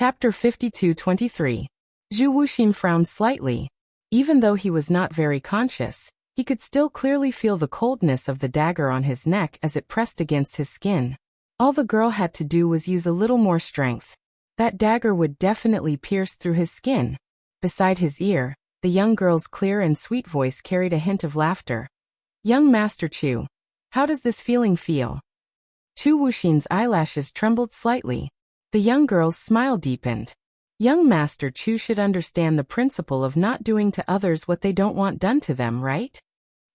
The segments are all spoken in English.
Chapter 52-23. Zhu Wuxin frowned slightly. Even though he was not very conscious, he could still clearly feel the coldness of the dagger on his neck as it pressed against his skin. All the girl had to do was use a little more strength. That dagger would definitely pierce through his skin. Beside his ear, the young girl's clear and sweet voice carried a hint of laughter. "Young Master Chu, how does this feeling feel?" Zhu Wuxin's eyelashes trembled slightly. The young girl's smile deepened. Young Master Chu should understand the principle of not doing to others what they don't want done to them, right?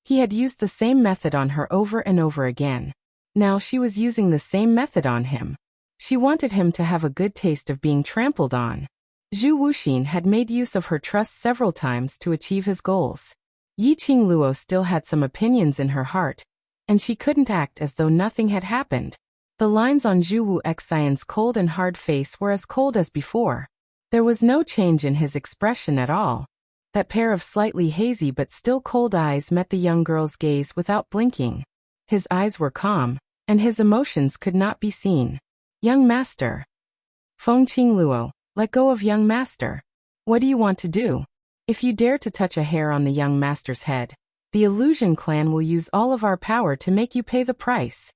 He had used the same method on her over and over again. Now she was using the same method on him. She wanted him to have a good taste of being trampled on. Zhu Wuxin had made use of her trust several times to achieve his goals. Yi Qingluo still had some opinions in her heart, and she couldn't act as though nothing had happened. The lines on Zhu Wu Xian's cold and hard face were as cold as before. There was no change in his expression at all. That pair of slightly hazy but still cold eyes met the young girl's gaze without blinking. His eyes were calm, and his emotions could not be seen. "Young Master." "Feng Qingluo, let go of young Master. What do you want to do? If you dare to touch a hair on the young Master's head, the Illusion clan will use all of our power to make you pay the price."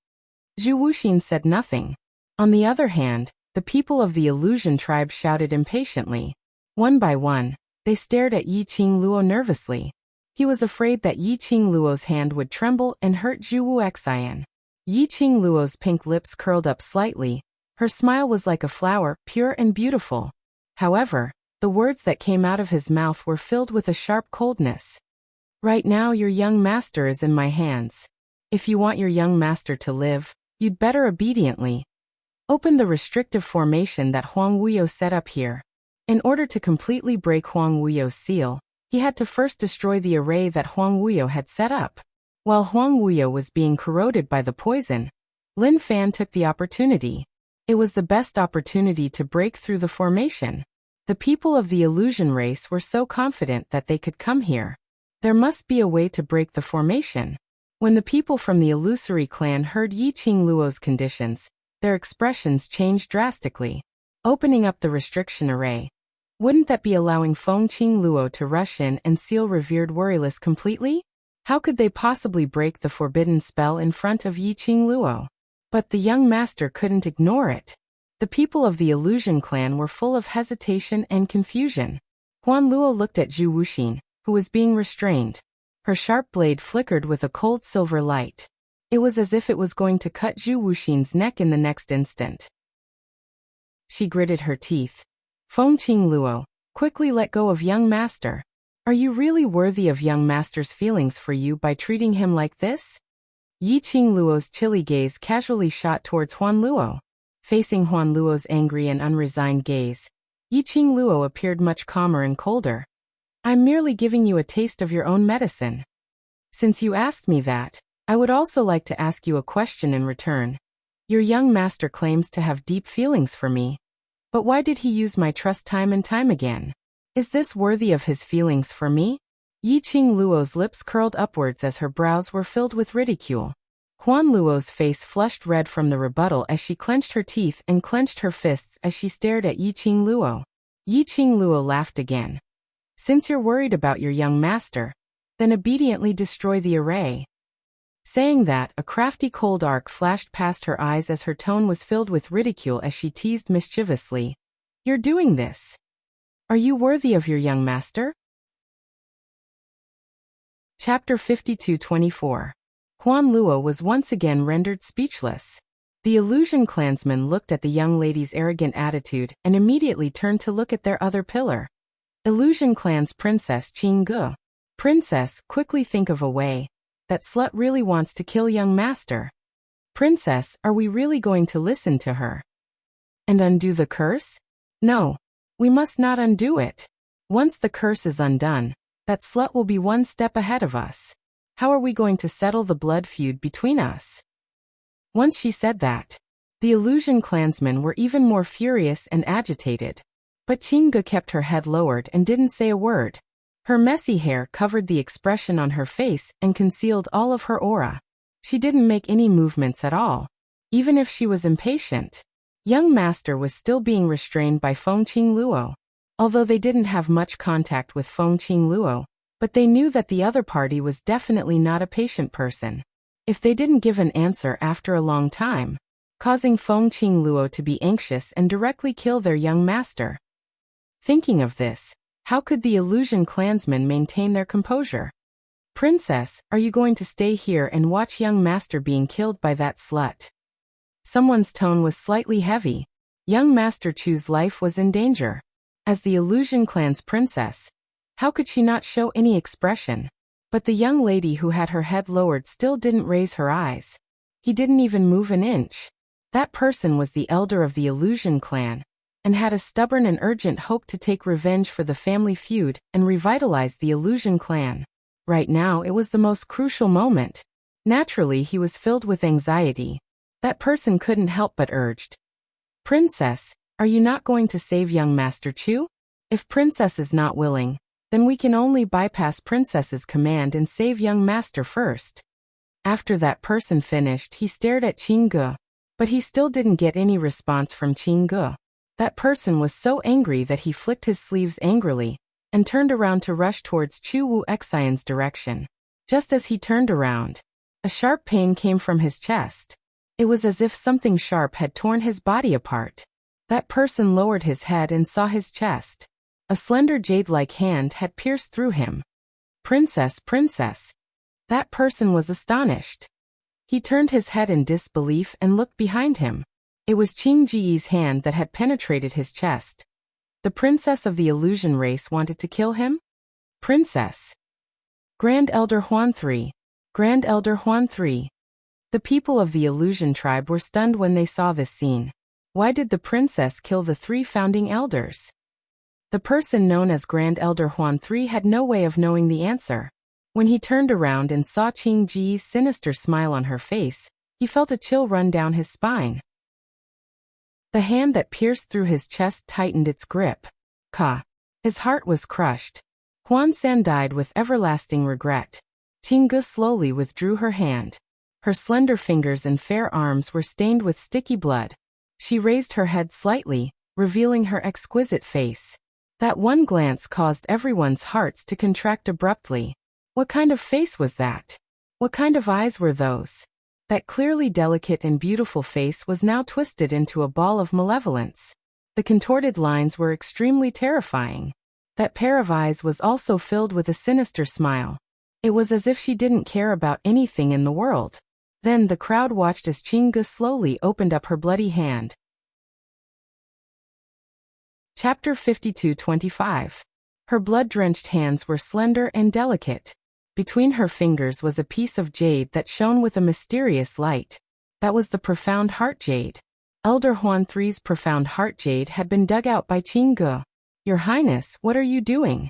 Zhu Wuxin said nothing. On the other hand, the people of the Illusion tribe shouted impatiently. One by one, they stared at Yi Qingluo nervously. He was afraid that Yi Qingluo's hand would tremble and hurt Zhu Wu Xian. Yi Qingluo's pink lips curled up slightly. Her smile was like a flower, pure and beautiful. However, the words that came out of his mouth were filled with a sharp coldness. "Right now your young master is in my hands. If you want your young master to live, you'd better obediently open the restrictive formation that Huang Wuyo set up here." In order to completely break Huang Wuyo's seal, he had to first destroy the array that Huang Wuyo had set up. While Huang Wuyo was being corroded by the poison, Lin Fan took the opportunity. It was the best opportunity to break through the formation. The people of the Illusion race were so confident that they could come here. There must be a way to break the formation. When the people from the Illusory clan heard Yi Qingluo's conditions, their expressions changed drastically. Opening up the restriction array. Wouldn't that be allowing Feng Qingluo to rush in and seal revered Worryless completely? How could they possibly break the forbidden spell in front of Yi Qingluo? But the young master couldn't ignore it. The people of the Illusion clan were full of hesitation and confusion. Huan Luo looked at Zhu Wuxin, who was being restrained. Her sharp blade flickered with a cold silver light. It was as if it was going to cut Zhu Wuxin's neck in the next instant. She gritted her teeth. "Feng Qingluo, quickly let go of young master. Are you really worthy of young master's feelings for you by treating him like this?" Yi Qingluo's chilly gaze casually shot towards Huan Luo. Facing Huan Luo's angry and unresigned gaze, Yi Qingluo appeared much calmer and colder. "I'm merely giving you a taste of your own medicine. Since you asked me that, I would also like to ask you a question in return. Your young master claims to have deep feelings for me. But why did he use my trust time and time again? Is this worthy of his feelings for me?" Yi Qingluo's lips curled upwards as her brows were filled with ridicule. Huan Luo's face flushed red from the rebuttal as she clenched her teeth and clenched her fists as she stared at Yi Qingluo. Yi Qingluo laughed again. "Since you're worried about your young master, then obediently destroy the array." Saying that, a crafty cold arc flashed past her eyes as her tone was filled with ridicule as she teased mischievously. "You're doing this. Are you worthy of your young master?" Chapter 52-24. Huan Luo was once again rendered speechless. The Illusion clansmen looked at the young lady's arrogant attitude and immediately turned to look at their other pillar. Illusion clan's Princess Qingge. "Princess, quickly think of a way. That slut really wants to kill young master. Princess, are we really going to listen to her? And undo the curse? No. We must not undo it. Once the curse is undone, that slut will be one step ahead of us. How are we going to settle the blood feud between us?" Once she said that, the Illusion clansmen were even more furious and agitated. But Qingge kept her head lowered and didn't say a word. Her messy hair covered the expression on her face and concealed all of her aura. She didn't make any movements at all, even if she was impatient. Young master was still being restrained by Feng Qingluo. Although they didn't have much contact with Feng Qingluo, but they knew that the other party was definitely not a patient person. If they didn't give an answer after a long time, causing Feng Qingluo to be anxious and directly kill their young master. Thinking of this, how could the illusion clansmen maintain their composure? Princess, are you going to stay here and watch young master being killed by that slut? Someone's tone was slightly heavy. Young Master Chu's life was in danger. As the illusion clan's princess, how could she not show any expression? But the young lady who had her head lowered still didn't raise her eyes. He didn't even move an inch. That person was the elder of the illusion clan, and had a stubborn and urgent hope to take revenge for the family feud and revitalize the illusion clan. Right now it was the most crucial moment. Naturally he was filled with anxiety. That person couldn't help but urged, "Princess, are you not going to save young Master Chu? If Princess is not willing, then we can only bypass Princess's command and save young Master first." After that person finished, he stared at Qingge, but he still didn't get any response from Qingge. That person was so angry that he flicked his sleeves angrily and turned around to rush towards Chu Wu Xian's direction. Just as he turned around, a sharp pain came from his chest. It was as if something sharp had torn his body apart. That person lowered his head and saw his chest. A slender jade-like hand had pierced through him. "Princess, princess." That person was astonished. He turned his head in disbelief and looked behind him. It was Qing Ji's hand that had penetrated his chest. The princess of the illusion race wanted to kill him? Princess. Grand Elder Huan III. Grand Elder Huan III. The people of the illusion tribe were stunned when they saw this scene. Why did the princess kill the 3 founding elders? The person known as Grand Elder Huan III had no way of knowing the answer. When he turned around and saw Qing Ji's sinister smile on her face, he felt a chill run down his spine. The hand that pierced through his chest tightened its grip. His heart was crushed. Huan San died with everlasting regret. Qingge slowly withdrew her hand. Her slender fingers and fair arms were stained with sticky blood. She raised her head slightly, revealing her exquisite face. That one glance caused everyone's hearts to contract abruptly. What kind of face was that? What kind of eyes were those? That clearly delicate and beautiful face was now twisted into a ball of malevolence. The contorted lines were extremely terrifying. That pair of eyes was also filled with a sinister smile. It was as if she didn't care about anything in the world. Then the crowd watched as Qingge slowly opened up her bloody hand. Chapter 52-25. Her blood-drenched hands were slender and delicate. Between her fingers was a piece of jade that shone with a mysterious light. That was the profound heart jade. Elder Huan III's profound heart jade had been dug out by Qingge. "Your Highness, what are you doing?"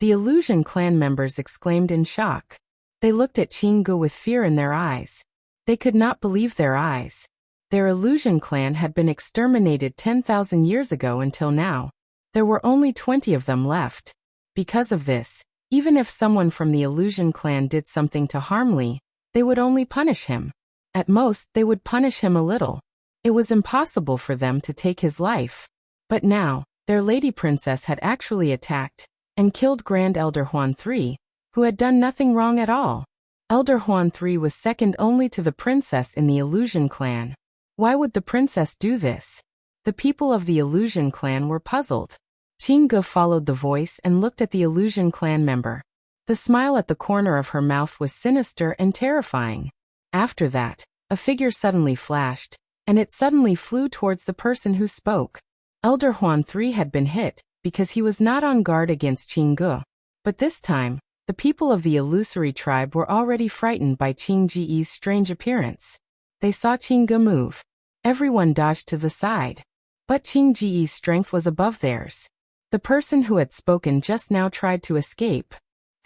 The illusion clan members exclaimed in shock. They looked at Qingge with fear in their eyes. They could not believe their eyes. Their illusion clan had been exterminated 10,000 years ago until now. There were only 20 of them left. Because of this, even if someone from the illusion clan did something to harm Li, they would only punish him. At most, they would punish him a little. It was impossible for them to take his life. But now, their lady princess had actually attacked and killed Grand Elder Huan III, who had done nothing wrong at all. Elder Huan III was second only to the princess in the illusion clan. Why would the princess do this? The people of the illusion clan were puzzled. Qingge followed the voice and looked at the illusion clan member. The smile at the corner of her mouth was sinister and terrifying. After that, a figure suddenly flashed, and it suddenly flew towards the person who spoke. Elder Huan III had been hit because he was not on guard against Qingge. But this time, the people of the illusory tribe were already frightened by Qing Ji's strange appearance. They saw Qingge move. Everyone dodged to the side. But Qing Ji's strength was above theirs. The person who had spoken just now tried to escape.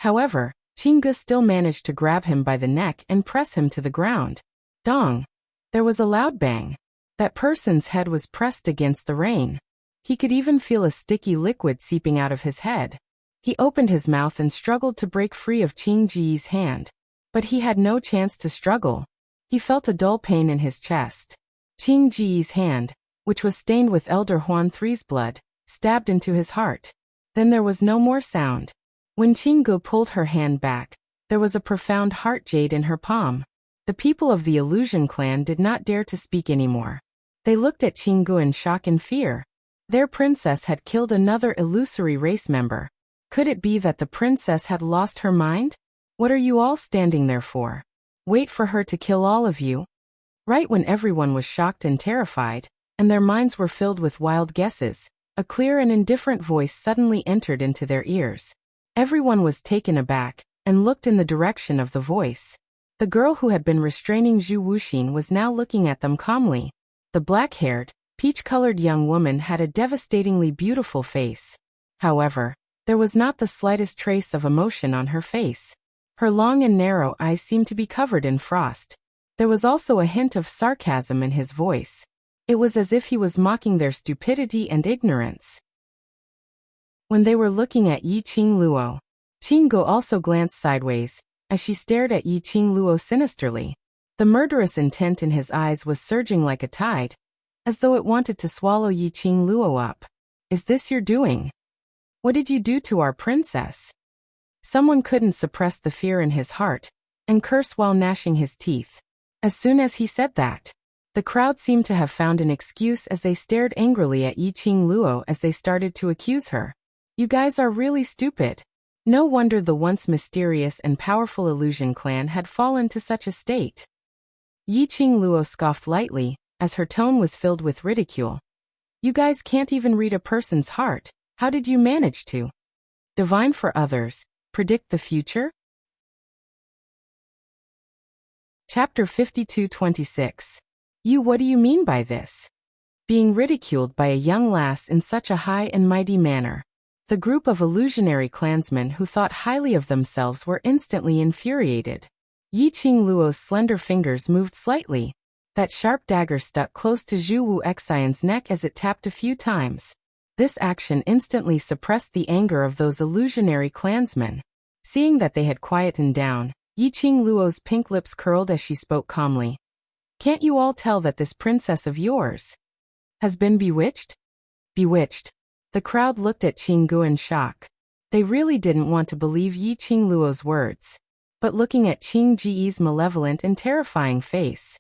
However, Qingge still managed to grab him by the neck and press him to the ground. Dong! There was a loud bang. That person's head was pressed against the rain. He could even feel a sticky liquid seeping out of his head. He opened his mouth and struggled to break free of Qing Ji's hand. But he had no chance to struggle. He felt a dull pain in his chest. Qing Ji's hand, which was stained with Elder Huan III's blood, stabbed into his heart. Then there was no more sound. When Qinggu pulled her hand back, there was a profound heart jade in her palm. The people of the Illusion clan did not dare to speak anymore. They looked at Qinggu in shock and fear. Their princess had killed another illusory race member. Could it be that the princess had lost her mind? What are you all standing there for? Wait for her to kill all of you? Right when everyone was shocked and terrified, and their minds were filled with wild guesses, a clear and indifferent voice suddenly entered into their ears. Everyone was taken aback, and looked in the direction of the voice. The girl who had been restraining Zhu Wuxin was now looking at them calmly. The black-haired, peach-colored young woman had a devastatingly beautiful face. However, there was not the slightest trace of emotion on her face. Her long and narrow eyes seemed to be covered in frost. There was also a hint of sarcasm in his voice. It was as if he was mocking their stupidity and ignorance. When they were looking at Yi Qingluo, Qinggu also glanced sideways, as she stared at Yi Qingluo sinisterly. The murderous intent in his eyes was surging like a tide, as though it wanted to swallow Yi Qingluo up. Is this your doing? What did you do to our princess? Someone couldn't suppress the fear in his heart, and curse while gnashing his teeth. As soon as he said that, the crowd seemed to have found an excuse as they stared angrily at Yi Qingluo as they started to accuse her. You guys are really stupid. No wonder the once mysterious and powerful Illusion clan had fallen to such a state. Yi Qingluo scoffed lightly, as her tone was filled with ridicule. You guys can't even read a person's heart. How did you manage to divine for others, predict the future? Chapter 52-26. What do you mean by this? Being ridiculed by a young lass in such a high and mighty manner. The group of illusionary clansmen who thought highly of themselves were instantly infuriated. Yi Qingluo's slender fingers moved slightly. That sharp dagger stuck close to Zhu Wuxian's neck as it tapped a few times. This action instantly suppressed the anger of those illusionary clansmen. Seeing that they had quietened down, Yi Qingluo's pink lips curled as she spoke calmly. Can't you all tell that this princess of yours has been bewitched? Bewitched. The crowd looked at Qinggu in shock. They really didn't want to believe Yi Qingluo's words. But looking at Qing Ji's malevolent and terrifying face,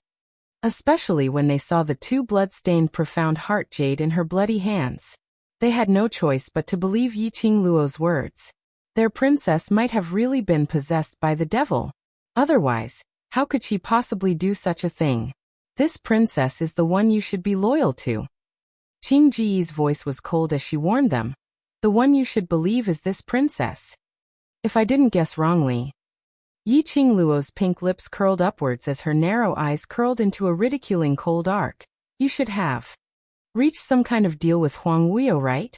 especially when they saw the two blood-stained profound heart jade in her bloody hands, they had no choice but to believe Yi Qingluo's words. Their princess might have really been possessed by the devil. Otherwise, how could she possibly do such a thing? This princess is the one you should be loyal to. Qing Ji's voice was cold as she warned them. The one you should believe is this princess. If I didn't guess wrongly. Yi Qingluo's pink lips curled upwards as her narrow eyes curled into a ridiculing cold arc. You should have reached some kind of deal with Huang Wuyo, right?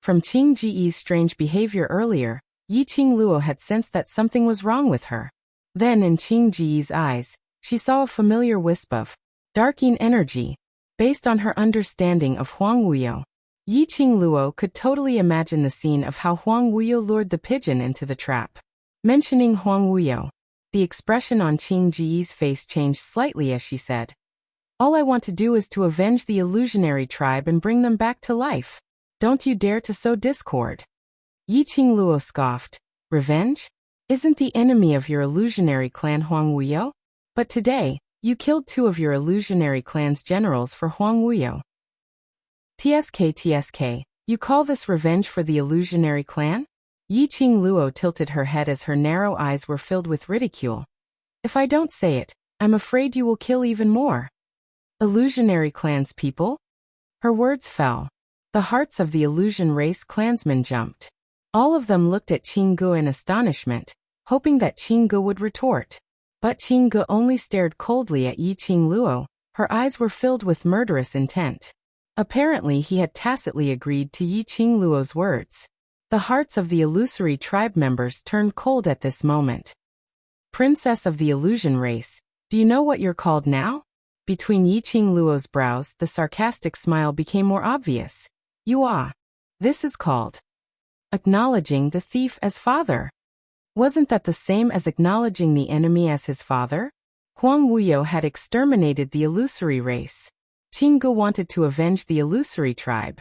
From Qing Ji's strange behavior earlier, Yi Qingluo had sensed that something was wrong with her. Then in Qing Ji's eyes, she saw a familiar wisp of darking energy. Based on her understanding of Huang Wuyo, Yi Qingluo could totally imagine the scene of how Huang Wuyo lured the pigeon into the trap. Mentioning Huang Wuyo, the expression on Qing Ji's face changed slightly as she said, All I want to do is to avenge the illusionary tribe and bring them back to life. Don't you dare to sow discord. Yi Qingluo scoffed. Revenge? Isn't the enemy of your illusionary clan Huang Wuyo? But today, you killed two of your illusionary clan's generals for Huang Wuyo. TSK, you call this revenge for the illusionary clan? Yi Qingluo tilted her head as her narrow eyes were filled with ridicule. If I don't say it, I'm afraid you will kill even more. Illusionary clan's people? Her words fell. The hearts of the illusion race clansmen jumped. All of them looked at Qinggu in astonishment, hoping that Qinggu would retort. But Qinggu only stared coldly at Yi Qingluo. Her eyes were filled with murderous intent. Apparently he had tacitly agreed to Yi Qingluo's words. The hearts of the illusory tribe members turned cold at this moment. Princess of the illusion race, do you know what you're called now? Between Yi Qingluo's brows, the sarcastic smile became more obvious. You are. This is called acknowledging the thief as father. Wasn't that the same as acknowledging the enemy as his father? Huang Wuyo had exterminated the illusory race. Qingge wanted to avenge the illusory tribe.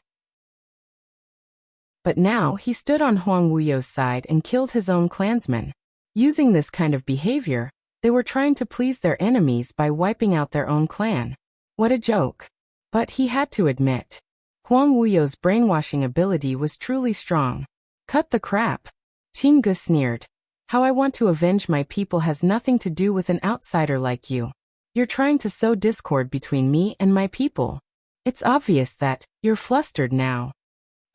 But now he stood on Huang Wuyo's side and killed his own clansmen. Using this kind of behavior, they were trying to please their enemies by wiping out their own clan. What a joke. But he had to admit, Huang Wuyo's brainwashing ability was truly strong. Cut the crap. Qingge sneered. How I want to avenge my people has nothing to do with an outsider like you. You're trying to sow discord between me and my people. It's obvious that you're flustered now.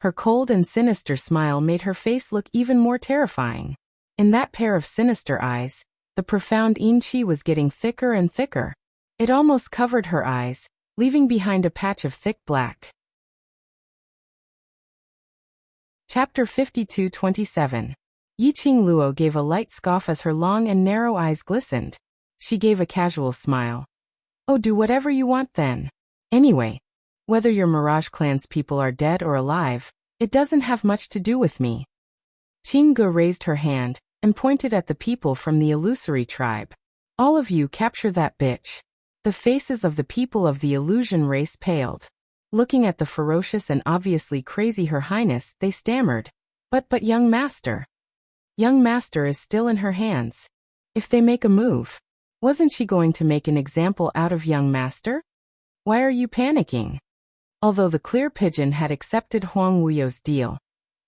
Her cold and sinister smile made her face look even more terrifying. In that pair of sinister eyes, the profound yin qi was getting thicker and thicker. It almost covered her eyes, leaving behind a patch of thick black. Chapter 52-27. Yiqing Luo gave a light scoff as her long and narrow eyes glistened. She gave a casual smile. Oh, do whatever you want then. Anyway, whether your Mirage Clan's people are dead or alive, it doesn't have much to do with me. Qingge raised her hand and pointed at the people from the illusory tribe. All of you capture that bitch. The faces of the people of the illusion race paled. Looking at the ferocious and obviously crazy Her Highness, they stammered. But young master. Young master is still in her hands. If they make a move, wasn't she going to make an example out of young master? Why are you panicking? Although the clear pigeon had accepted Huang Wuyo's deal,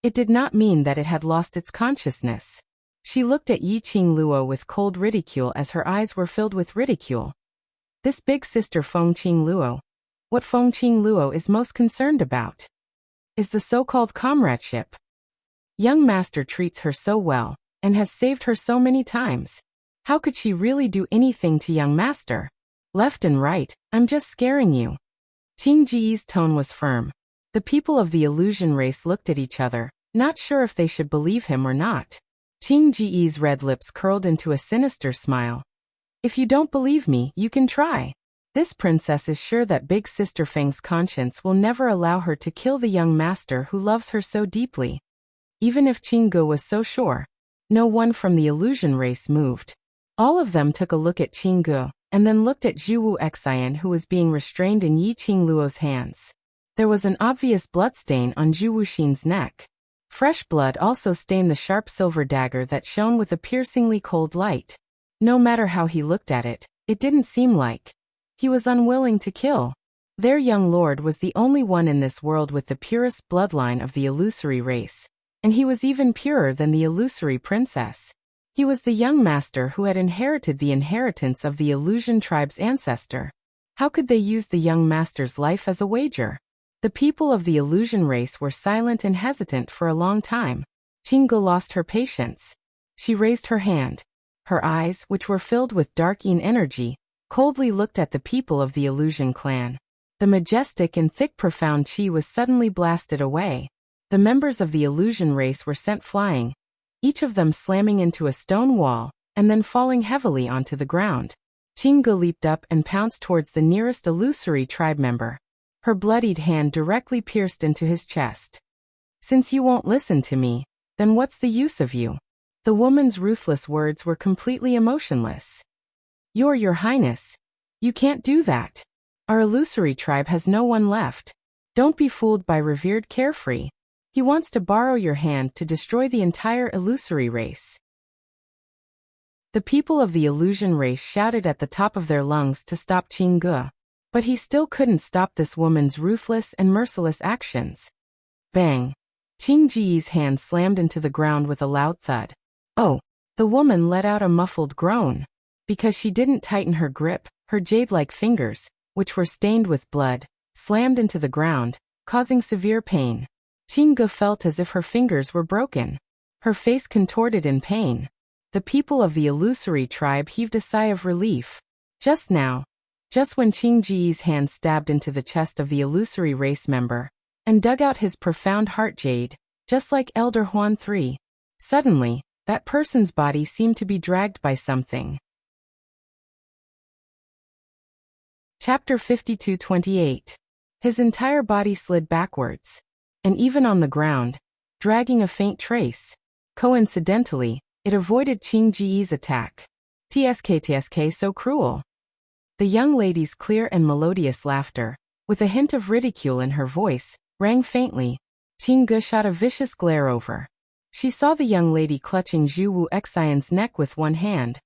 it did not mean that it had lost its consciousness. She looked at Yiqing Luo with cold ridicule as her eyes were filled with ridicule. This big sister Fengqing Luo. What Fengqing Luo is most concerned about is the so-called comradeship. Young master treats her so well, and has saved her so many times. How could she really do anything to young master? Left and right, I'm just scaring you. Qing Ji's tone was firm. The people of the illusion race looked at each other, not sure if they should believe him or not. Qing Ji's red lips curled into a sinister smile. If you don't believe me, you can try. This princess is sure that Big Sister Feng's conscience will never allow her to kill the young master who loves her so deeply. Even if Qingge was so sure, no one from the illusion race moved. All of them took a look at Qingge, and then looked at Zhuwu Xian who was being restrained in Yiqing Luo's hands. There was an obvious bloodstain on Zhu Wuxin's neck. Fresh blood also stained the sharp silver dagger that shone with a piercingly cold light. No matter how he looked at it, it didn't seem like he was unwilling to kill. Their young lord was the only one in this world with the purest bloodline of the illusory race, and he was even purer than the illusory princess. He was the young master who had inherited the inheritance of the illusion tribe's ancestor. How could they use the young master's life as a wager? The people of the illusion race were silent and hesitant for a long time. Qingge lost her patience. She raised her hand. Her eyes, which were filled with dark yin energy, coldly looked at the people of the illusion clan. The majestic and thick profound qi was suddenly blasted away. The members of the illusion race were sent flying, each of them slamming into a stone wall, and then falling heavily onto the ground. Qingge leaped up and pounced towards the nearest illusory tribe member. Her bloodied hand directly pierced into his chest. Since you won't listen to me, then what's the use of you? The woman's ruthless words were completely emotionless. Your Highness. You can't do that. Our illusory tribe has no one left. Don't be fooled by revered Carefree. He wants to borrow your hand to destroy the entire illusory race. The people of the illusion race shouted at the top of their lungs to stop Qingge, but he still couldn't stop this woman's ruthless and merciless actions. Bang! Qing Ji's hand slammed into the ground with a loud thud. Oh! The woman let out a muffled groan. Because she didn't tighten her grip, her jade-like fingers, which were stained with blood, slammed into the ground, causing severe pain. Qingge felt as if her fingers were broken. Her face contorted in pain. The people of the illusory tribe heaved a sigh of relief. Just now, just when Qing Ji's hand stabbed into the chest of the illusory race member, and dug out his profound heart jade, just like Elder Huan III, suddenly, that person's body seemed to be dragged by something. Chapter 52-28. His entire body slid backwards, and even on the ground, dragging a faint trace. Coincidentally, it avoided Qing Ji's attack. TSK so cruel. The young lady's clear and melodious laughter, with a hint of ridicule in her voice, rang faintly. Qingge shot a vicious glare over. She saw the young lady clutching Zhu Wu Xian's neck with one hand,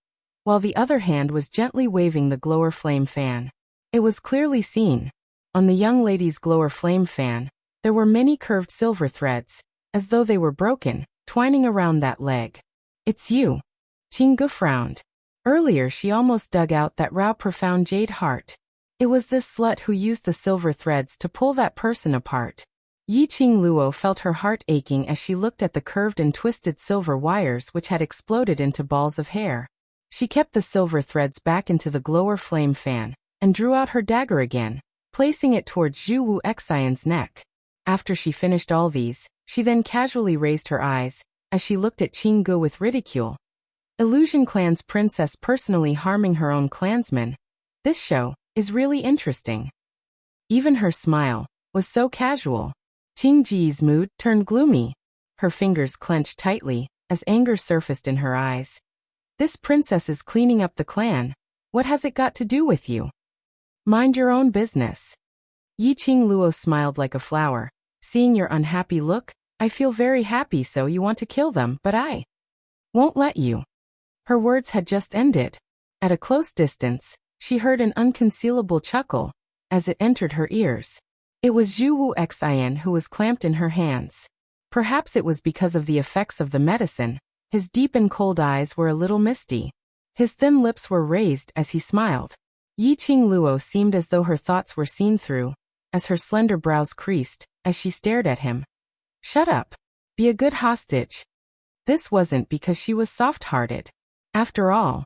while the other hand was gently waving the glower flame fan. It was clearly seen. On the young lady's glower flame fan, there were many curved silver threads, as though they were broken, twining around that leg. It's you. Qingge frowned. Earlier she almost dug out that raw profound jade heart. It was this slut who used the silver threads to pull that person apart. Yi Qingluo felt her heart aching as she looked at the curved and twisted silver wires which had exploded into balls of hair. She kept the silver threads back into the glower flame fan, and drew out her dagger again, placing it towards Zhu Wu Xian's neck. After she finished all these, she then casually raised her eyes, as she looked at Qingge with ridicule. Illusion Clan's princess personally harming her own clansmen. This show is really interesting. Even her smile was so casual. Qingji's mood turned gloomy. Her fingers clenched tightly, as anger surfaced in her eyes. This princess is cleaning up the clan. What has it got to do with you? Mind your own business. Yi Qingluo smiled like a flower. Seeing your unhappy look, I feel very happy, so you want to kill them, but I won't let you. Her words had just ended. At a close distance, she heard an unconcealable chuckle, as it entered her ears. It was Zhu Wu Xian who was clamped in her hands. Perhaps it was because of the effects of the medicine. His deep and cold eyes were a little misty. His thin lips were raised as he smiled. Yi Qingluo seemed as though her thoughts were seen through, as her slender brows creased, as she stared at him. Shut up. Be a good hostage. This wasn't because she was soft-hearted. After all,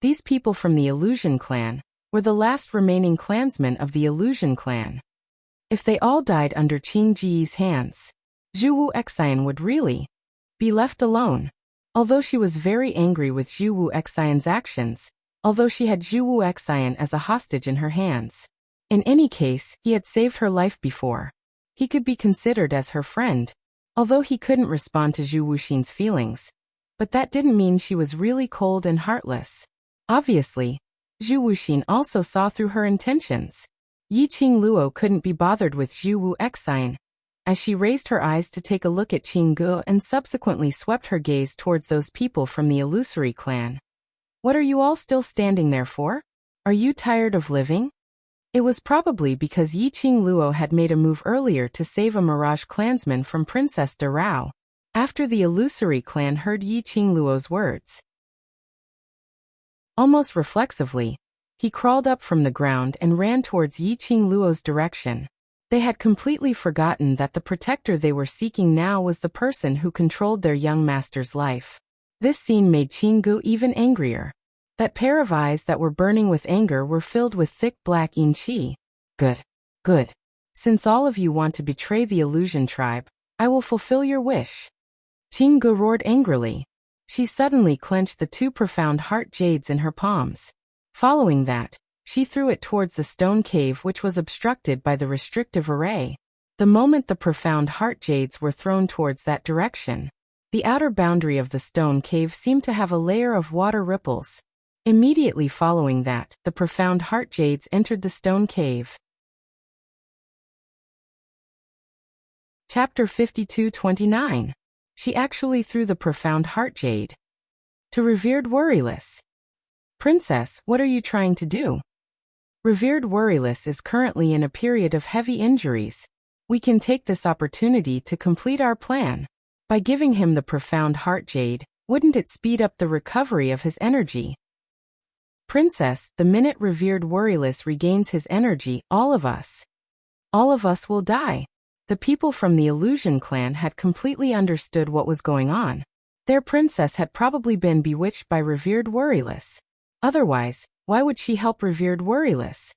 these people from the Illusion Clan were the last remaining clansmen of the Illusion Clan. If they all died under Qingji's hands, Zhu Wu Xian would really be left alone. Although she was very angry with Zhu Wu Xian's actions, although she had Zhu Wu Xian as a hostage in her hands. In any case, he had saved her life before. He could be considered as her friend, although he couldn't respond to Zhu Wuxin's feelings. But that didn't mean she was really cold and heartless. Obviously, Zhu Wuxin also saw through her intentions. Yi Qingluo couldn't be bothered with Zhu Wu Xian, as she raised her eyes to take a look at Qingge and subsequently swept her gaze towards those people from the Illusory clan. What are you all still standing there for? Are you tired of living? It was probably because Yi Qingluo had made a move earlier to save a Mirage clansman from Princess De Rao. After the Illusory clan heard Yi Qingluo's words, almost reflexively, he crawled up from the ground and ran towards Yi Qingluo's direction. They had completely forgotten that the protector they were seeking now was the person who controlled their young master's life. This scene made Qingge even angrier. That pair of eyes that were burning with anger were filled with thick black yin qi. Good. Good. Since all of you want to betray the Illusion tribe, I will fulfill your wish. Qingge roared angrily. She suddenly clenched the two profound heart jades in her palms. Following that, she threw it towards the stone cave which was obstructed by the restrictive array. The moment the profound heart jades were thrown towards that direction, the outer boundary of the stone cave seemed to have a layer of water ripples. Immediately following that, the profound heart jades entered the stone cave. Chapter 52-29. She actually threw the profound heart jade. To Revered Worryless. Princess, what are you trying to do? Revered Worryless is currently in a period of heavy injuries. We can take this opportunity to complete our plan. By giving him the profound heart jade, wouldn't it speed up the recovery of his energy? Princess, the minute Revered Worryless regains his energy, all of us will die. The people from the Illusion clan had completely understood what was going on. Their princess had probably been bewitched by Revered Worryless. Otherwise, why would she help Revered Worryless?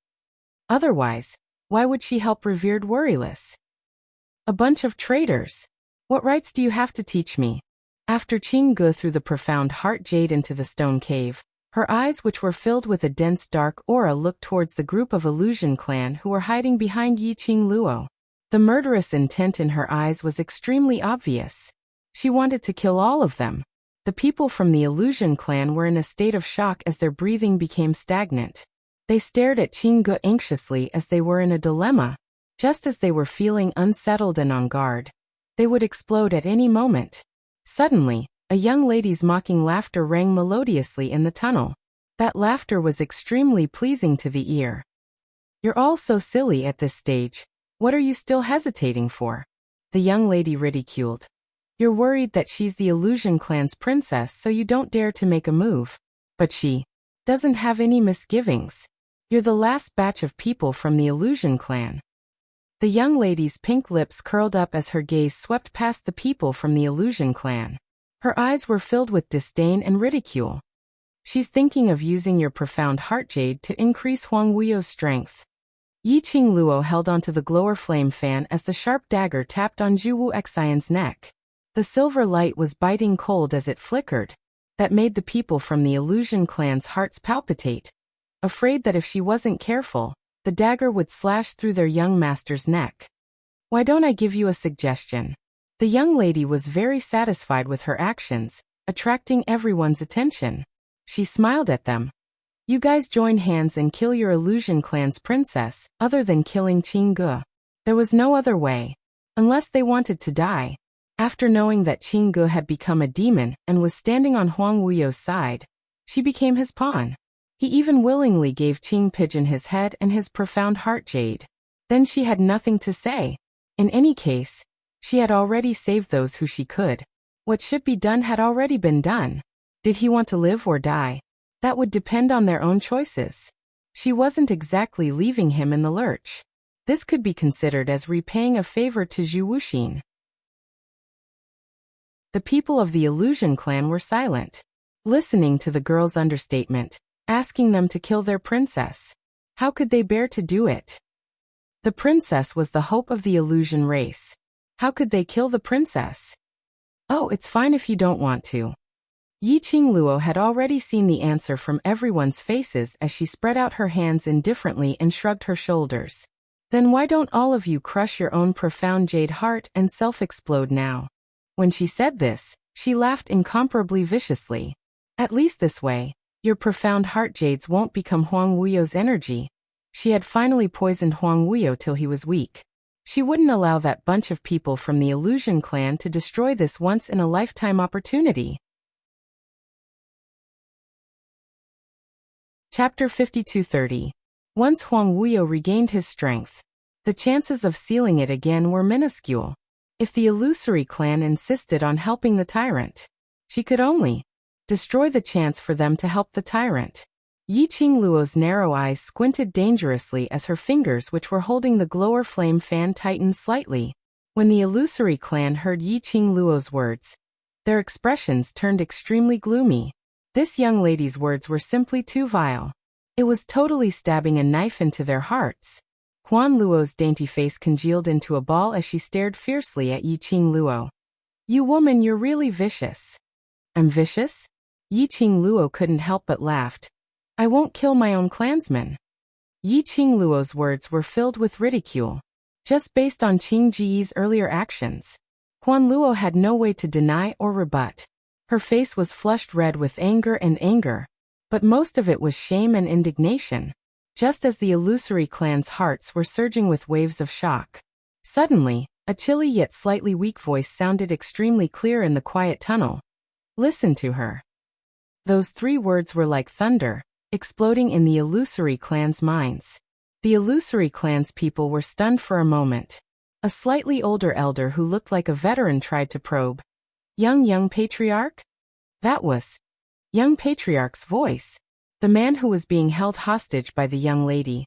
A bunch of traitors. What rights do you have to teach me? After Qingge threw the profound heart jade into the stone cave, her eyes, which were filled with a dense dark aura, looked towards the group of Illusion clan who were hiding behind Yi Qingluo. The murderous intent in her eyes was extremely obvious. She wanted to kill all of them. The people from the Illusion clan were in a state of shock as their breathing became stagnant. They stared at Qingge anxiously as they were in a dilemma. Just as they were feeling unsettled and on guard, they would explode at any moment. Suddenly, a young lady's mocking laughter rang melodiously in the tunnel. That laughter was extremely pleasing to the ear. "You're all so silly at this stage. What are you still hesitating for?" the young lady ridiculed. "You're worried that she's the Illusion Clan's princess, so you don't dare to make a move. But she doesn't have any misgivings. You're the last batch of people from the Illusion Clan." The young lady's pink lips curled up as her gaze swept past the people from the Illusion Clan. Her eyes were filled with disdain and ridicule. "She's thinking of using your profound heart jade to increase Huang Wuyo's strength." Yi Qingluo held onto the glower flame fan as the sharp dagger tapped on Zhu Xian's neck. The silver light was biting cold as it flickered. That made the people from the Illusion Clan's hearts palpitate, afraid that if she wasn't careful, the dagger would slash through their young master's neck. "Why don't I give you a suggestion?" The young lady was very satisfied with her actions, attracting everyone's attention. She smiled at them. "You guys join hands and kill your Illusion Clan's princess, other than killing Qingge." There was no other way. Unless they wanted to die. After knowing that Qingge had become a demon and was standing on Huang Wuyo's side, she became his pawn. He even willingly gave Qing Pigeon his head and his profound heart jade. Then she had nothing to say. In any case, she had already saved those who she could. What should be done had already been done. Did he want to live or die? That would depend on their own choices. She wasn't exactly leaving him in the lurch. This could be considered as repaying a favor to Zhu Wuxin. The people of the Illusion Clan were silent, listening to the girl's understatement, asking them to kill their princess. How could they bear to do it? The princess was the hope of the illusion race. How could they kill the princess? "Oh, it's fine if you don't want to." Yi Qingluo had already seen the answer from everyone's faces as she spread out her hands indifferently and shrugged her shoulders. "Then why don't all of you crush your own profound jade heart and self-explode now?" When she said this, she laughed incomparably viciously. "At least this way, your profound heart jades won't become Huang Wuyo's energy." She had finally poisoned Huang Wuyo till he was weak. She wouldn't allow that bunch of people from the Illusion Clan to destroy this once-in-a-lifetime opportunity. Chapter 52:30. Once Huang Wuyo regained his strength, the chances of sealing it again were minuscule. If the Illusory Clan insisted on helping the tyrant, she could only destroy the chance for them to help the tyrant. Yi Qingluo's narrow eyes squinted dangerously as her fingers which were holding the glower flame fan tightened slightly. When the Illusory Clan heard Yi Qingluo's words, their expressions turned extremely gloomy. This young lady's words were simply too vile. It was totally stabbing a knife into their hearts. Huan Luo's dainty face congealed into a ball as she stared fiercely at Yi Qingluo. "You woman, you're really vicious." "I'm vicious?" Yi Qingluo couldn't help but laughed. "I won't kill my own clansmen." Yi Qingluo's words were filled with ridicule. Just based on Qing Ji's earlier actions, Huan Luo had no way to deny or rebut. Her face was flushed red with anger, but most of it was shame and indignation, just as the Illusory Clan's hearts were surging with waves of shock. Suddenly, a chilly yet slightly weak voice sounded extremely clear in the quiet tunnel. "Listen to her." Those three words were like thunder, exploding in the Illusory Clan's minds. The Illusory Clan's people were stunned for a moment. A slightly older elder who looked like a veteran tried to probe. Young Patriarch?" That was young Patriarch's voice. The man who was being held hostage by the young lady.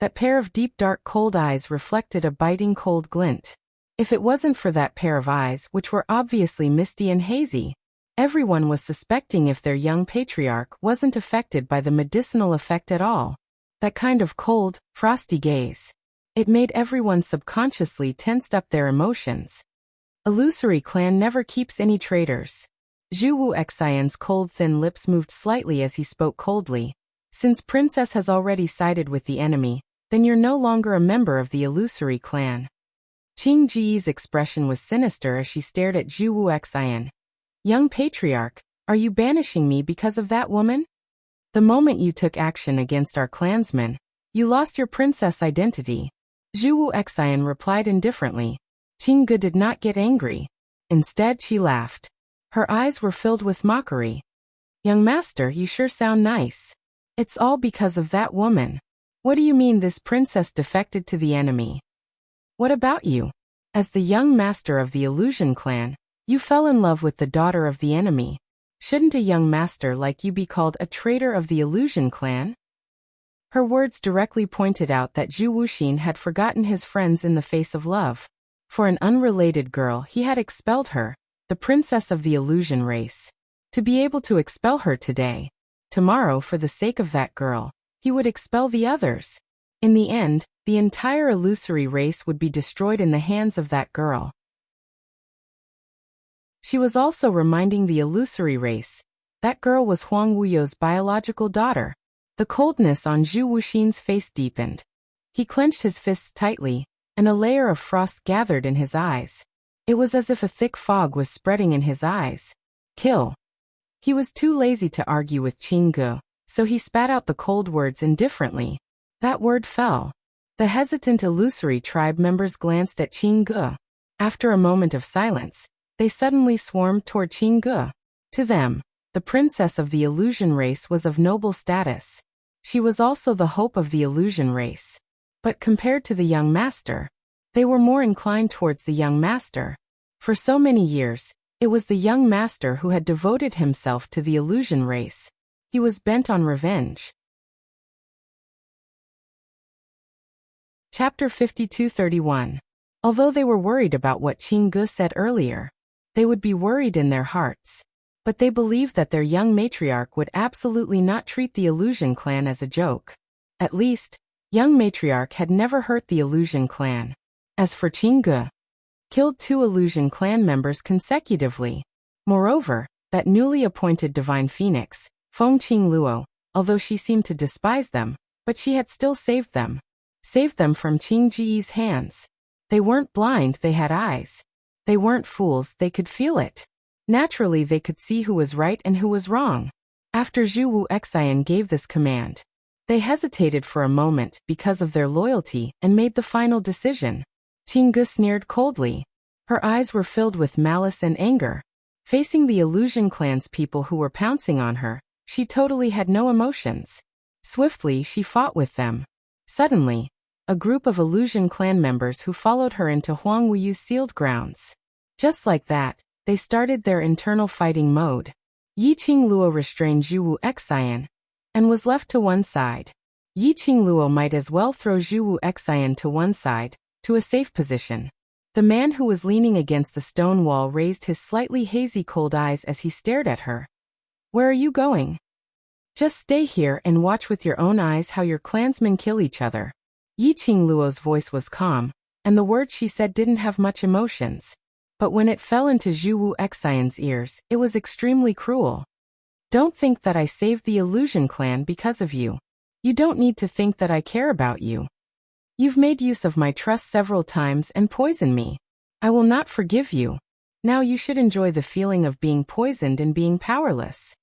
That pair of deep dark cold eyes reflected a biting cold glint. If it wasn't for that pair of eyes, which were obviously misty and hazy, everyone was suspecting if their young patriarch wasn't affected by the medicinal effect at all. That kind of cold, frosty gaze. It made everyone subconsciously tensed up their emotions. Illusory Clan never keeps any traitors. Zhu Xian's cold thin lips moved slightly as he spoke coldly. "Since Princess has already sided with the enemy, then you're no longer a member of the Illusory Clan." Qing Ji's expression was sinister as she stared at Zhu Xian. "Young Patriarch, are you banishing me because of that woman?" The moment you took action against our clansmen, you lost your princess identity. Zhu Wu Xian replied indifferently. Qing Ge did not get angry. Instead, she laughed. Her eyes were filled with mockery. Young master, you sure sound nice. It's all because of that woman. What do you mean this princess defected to the enemy? What about you? As the young master of the illusion clan, you fell in love with the daughter of the enemy. Shouldn't a young master like you be called a traitor of the illusion clan? Her words directly pointed out that Zhu Wuxin had forgotten his friends in the face of love. For an unrelated girl, he had expelled her, the princess of the illusion race. To be able to expel her today, tomorrow for the sake of that girl, he would expel the others. In the end, the entire illusory race would be destroyed in the hands of that girl. She was also reminding the illusory race. That girl was Huang Wuyo's biological daughter. The coldness on Zhu Wuxin's face deepened. He clenched his fists tightly, and a layer of frost gathered in his eyes. It was as if a thick fog was spreading in his eyes. Kill. He was too lazy to argue with Qing Ge, so he spat out the cold words indifferently. That word fell. The hesitant illusory tribe members glanced at Qing Ge. After a moment of silence, they suddenly swarmed toward Qing Ge. To them, the princess of the illusion race was of noble status. She was also the hope of the illusion race. But compared to the young master, they were more inclined towards the young master. For so many years, it was the young master who had devoted himself to the illusion race. He was bent on revenge. Chapter 52:31. Although they were worried about what Qing Ge said earlier, they would be worried in their hearts. But they believed that their young matriarch would absolutely not treat the illusion clan as a joke. At least, young matriarch had never hurt the illusion clan. As for Qing Ge, killed 2 illusion clan members consecutively. Moreover, that newly appointed divine phoenix, Feng Qing Luo, although she seemed to despise them, but she had still saved them. Saved them from Qing Ji's hands. They weren't blind, they had eyes. They weren't fools, they could feel it. Naturally, they could see who was right and who was wrong. After Zhu Wu Xian gave this command, they hesitated for a moment because of their loyalty and made the final decision. Qing Ge sneered coldly. Her eyes were filled with malice and anger. Facing the illusion clan's people who were pouncing on her, she totally had no emotions. Swiftly, she fought with them. Suddenly, a group of illusion clan members who followed her into Huang Wuyu's sealed grounds. Just like that, they started their internal fighting mode. Yiqing Luo restrained Zhu Wu Xian and was left to one side. Yiqing Luo might as well throw Zhu Wu Xian to one side, to a safe position. The man who was leaning against the stone wall raised his slightly hazy cold eyes as he stared at her. Where are you going? Just stay here and watch with your own eyes how your clansmen kill each other. Yiqing Luo's voice was calm, and the words she said didn't have much emotions. But when it fell into Zhu Wu Xian's ears, it was extremely cruel. Don't think that I saved the illusion clan because of you. You don't need to think that I care about you. You've made use of my trust several times and poisoned me. I will not forgive you. Now you should enjoy the feeling of being poisoned and being powerless.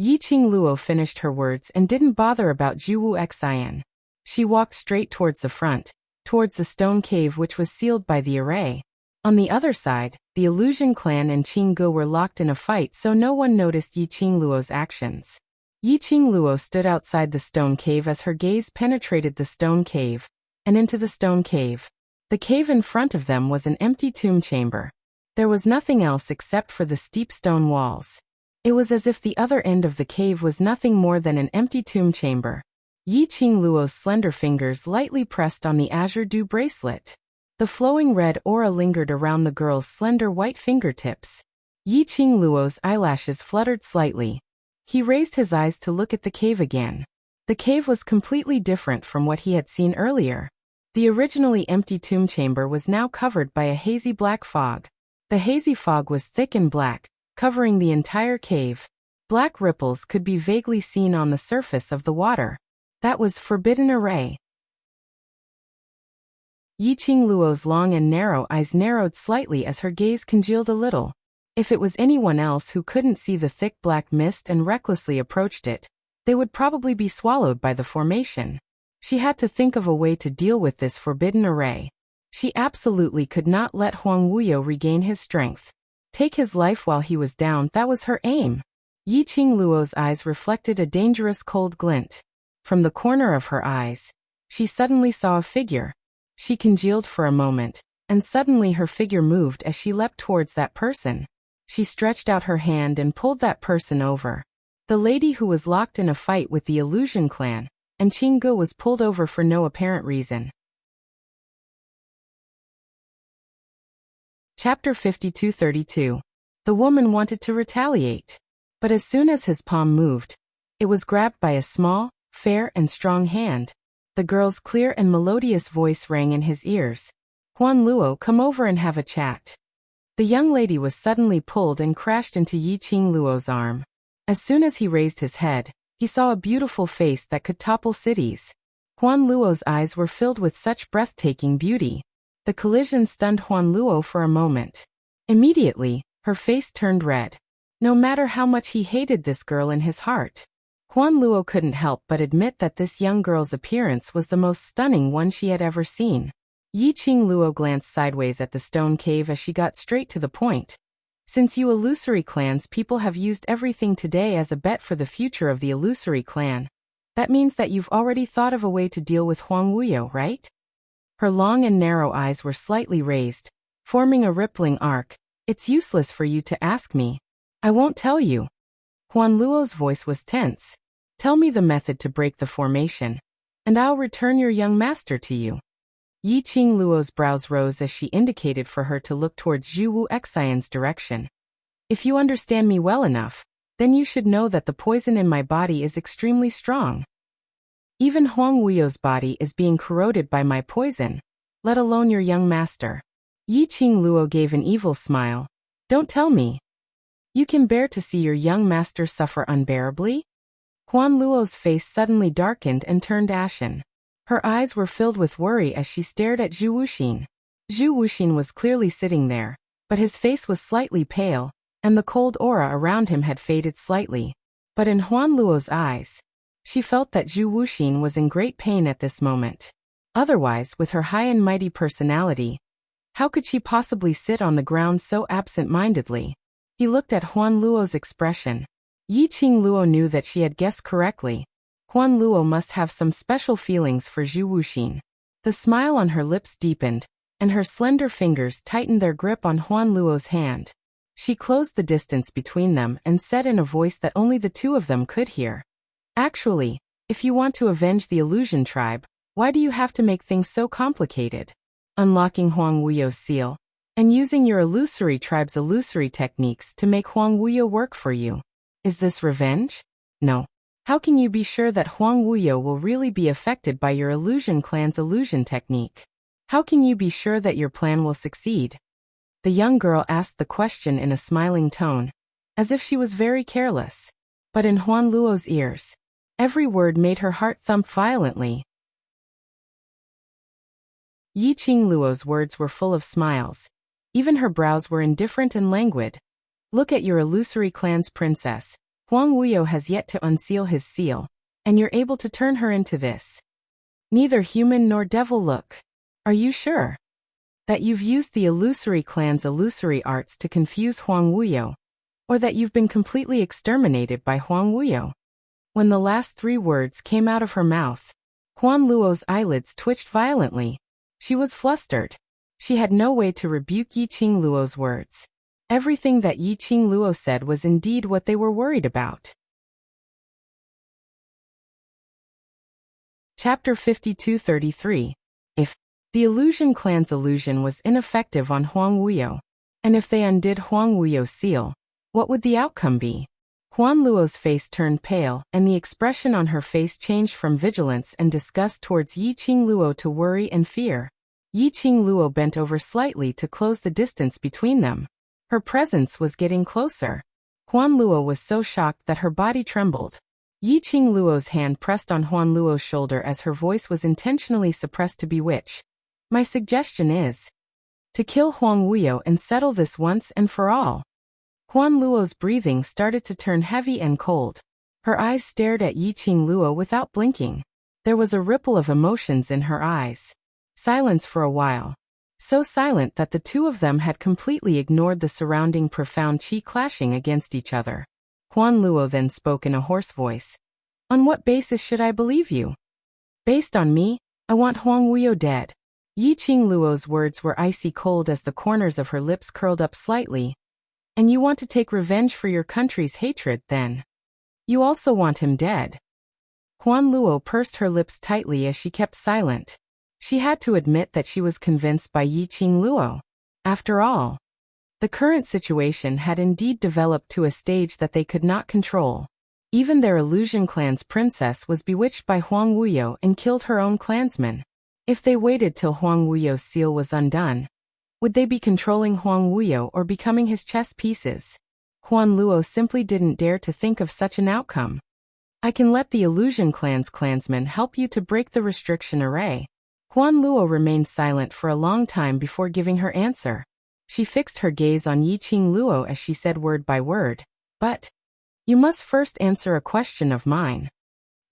Yiqing Luo finished her words and didn't bother about Zhu Wu Xian. She walked straight towards the front, towards the stone cave which was sealed by the array. On the other side, the illusion clan and Qing Ge were locked in a fight, so no one noticed Yiqing Luo's actions. Yiqing Luo stood outside the stone cave as her gaze penetrated the stone cave, and into the stone cave. The cave in front of them was an empty tomb chamber. There was nothing else except for the steep stone walls. It was as if the other end of the cave was nothing more than an empty tomb chamber. Yiqing Luo's slender fingers lightly pressed on the azure dew bracelet. The flowing red aura lingered around the girl's slender white fingertips. Yiqing Luo's eyelashes fluttered slightly. He raised his eyes to look at the cave again. The cave was completely different from what he had seen earlier. The originally empty tomb chamber was now covered by a hazy black fog. The hazy fog was thick and black, covering the entire cave. Black ripples could be vaguely seen on the surface of the water. That was Forbidden Array. Yiqing Luo's long and narrow eyes narrowed slightly as her gaze congealed a little. If it was anyone else who couldn't see the thick black mist and recklessly approached it, they would probably be swallowed by the formation. She had to think of a way to deal with this forbidden array. She absolutely could not let Huang Wuyo regain his strength. Take his life while he was down, that was her aim. Yi Qingluo's eyes reflected a dangerous cold glint. From the corner of her eyes, she suddenly saw a figure. She congealed for a moment, and suddenly her figure moved as she leapt towards that person. She stretched out her hand and pulled that person over. The lady who was locked in a fight with the Illusion clan, and Qingge was pulled over for no apparent reason. Chapter 52-32. The woman wanted to retaliate. But as soon as his palm moved, it was grabbed by a small, fair and strong hand. The girl's clear and melodious voice rang in his ears. Huan Luo, come over and have a chat. The young lady was suddenly pulled and crashed into Yi Qingluo's arm. As soon as he raised his head, he saw a beautiful face that could topple cities. Huan Luo's eyes were filled with such breathtaking beauty. The collision stunned Huan Luo for a moment. Immediately, her face turned red. No matter how much he hated this girl in his heart, Huan Luo couldn't help but admit that this young girl's appearance was the most stunning one she had ever seen. Yi Qingluo glanced sideways at the stone cave as she got straight to the point. Since you illusory clans people have used everything today as a bet for the future of the illusory clan, that means that you've already thought of a way to deal with Huang Wuyo, right? Her long and narrow eyes were slightly raised, forming a rippling arc. It's useless for you to ask me. I won't tell you. Huan Luo's voice was tense. Tell me the method to break the formation, and I'll return your young master to you. Yi Qingluo's brows rose as she indicated for her to look towards Zhu Wu Xian's direction. If you understand me well enough, then you should know that the poison in my body is extremely strong. Even Huang Wuyo's body is being corroded by my poison, let alone your young master. Yi Qingluo gave an evil smile. Don't tell me. You can bear to see your young master suffer unbearably? Huan Luo's face suddenly darkened and turned ashen. Her eyes were filled with worry as she stared at Zhu Wuxin. Zhu Wuxin was clearly sitting there, but his face was slightly pale, and the cold aura around him had faded slightly. But in Huan Luo's eyes, she felt that Zhu Wuxin was in great pain at this moment. Otherwise, with her high and mighty personality, how could she possibly sit on the ground so absent-mindedly? He looked at Huan Luo's expression. Yi Qingluo knew that she had guessed correctly. Huan Luo must have some special feelings for Zhu Wuxin. The smile on her lips deepened, and her slender fingers tightened their grip on Huan Luo's hand. She closed the distance between them and said in a voice that only the two of them could hear. Actually, if you want to avenge the Illusion tribe, why do you have to make things so complicated? Unlocking Huang Wuyo's seal, and using your illusory tribe's illusory techniques to make Huang Wuyo work for you. Is this revenge? No. How can you be sure that Huang Wuyo will really be affected by your Illusion clan's illusion technique? How can you be sure that your plan will succeed? The young girl asked the question in a smiling tone, as if she was very careless. But in Huan Luo's ears, every word made her heart thump violently. Yi Qingluo's words were full of smiles. Even her brows were indifferent and languid. Look at your illusory clan's princess. Huang Wuyo has yet to unseal his seal, and you're able to turn her into this. Neither human nor devil look. Are you sure that you've used the illusory clan's illusory arts to confuse Huang Wuyo, or that you've been completely exterminated by Huang Wuyo? When the last three words came out of her mouth, Huan Luo's eyelids twitched violently. She was flustered. She had no way to rebuke Yi Qingluo's words. Everything that Yi Qingluo said was indeed what they were worried about. Chapter 52-33. If the Illusion clan's illusion was ineffective on Huang Wuyo, and if they undid Huang Wuyo's seal, what would the outcome be? Huan Luo's face turned pale, and the expression on her face changed from vigilance and disgust towards Yi Qingluo to worry and fear. Yi Qingluo bent over slightly to close the distance between them. Her presence was getting closer. Huan Luo was so shocked that her body trembled. Yi Qingluo's hand pressed on Huan Luo's shoulder as her voice was intentionally suppressed to bewitch. My suggestion is to kill Huang Wuyo and settle this once and for all. Huan Luo's breathing started to turn heavy and cold. Her eyes stared at Yiqing Luo without blinking. There was a ripple of emotions in her eyes. Silence for a while. So silent that the two of them had completely ignored the surrounding profound qi clashing against each other. Huan Luo then spoke in a hoarse voice. On what basis should I believe you? Based on me, I want Huang Wuyo dead. Yiqing Luo's words were icy cold as the corners of her lips curled up slightly. And you want to take revenge for your country's hatred, then? You also want him dead. Huan Luo pursed her lips tightly as she kept silent. She had to admit that she was convinced by Yiqing Luo. After all, the current situation had indeed developed to a stage that they could not control. Even their illusion clan's princess was bewitched by Huang Wuyo and killed her own clansmen. If they waited till Huang Wuyo's seal was undone, would they be controlling Huang Wuyo or becoming his chess pieces? Huan Luo simply didn't dare to think of such an outcome. I can let the illusion clan's clansmen help you to break the restriction array. Huan Luo remained silent for a long time before giving her answer. She fixed her gaze on Yiqing Luo as she said word by word. But you must first answer a question of mine.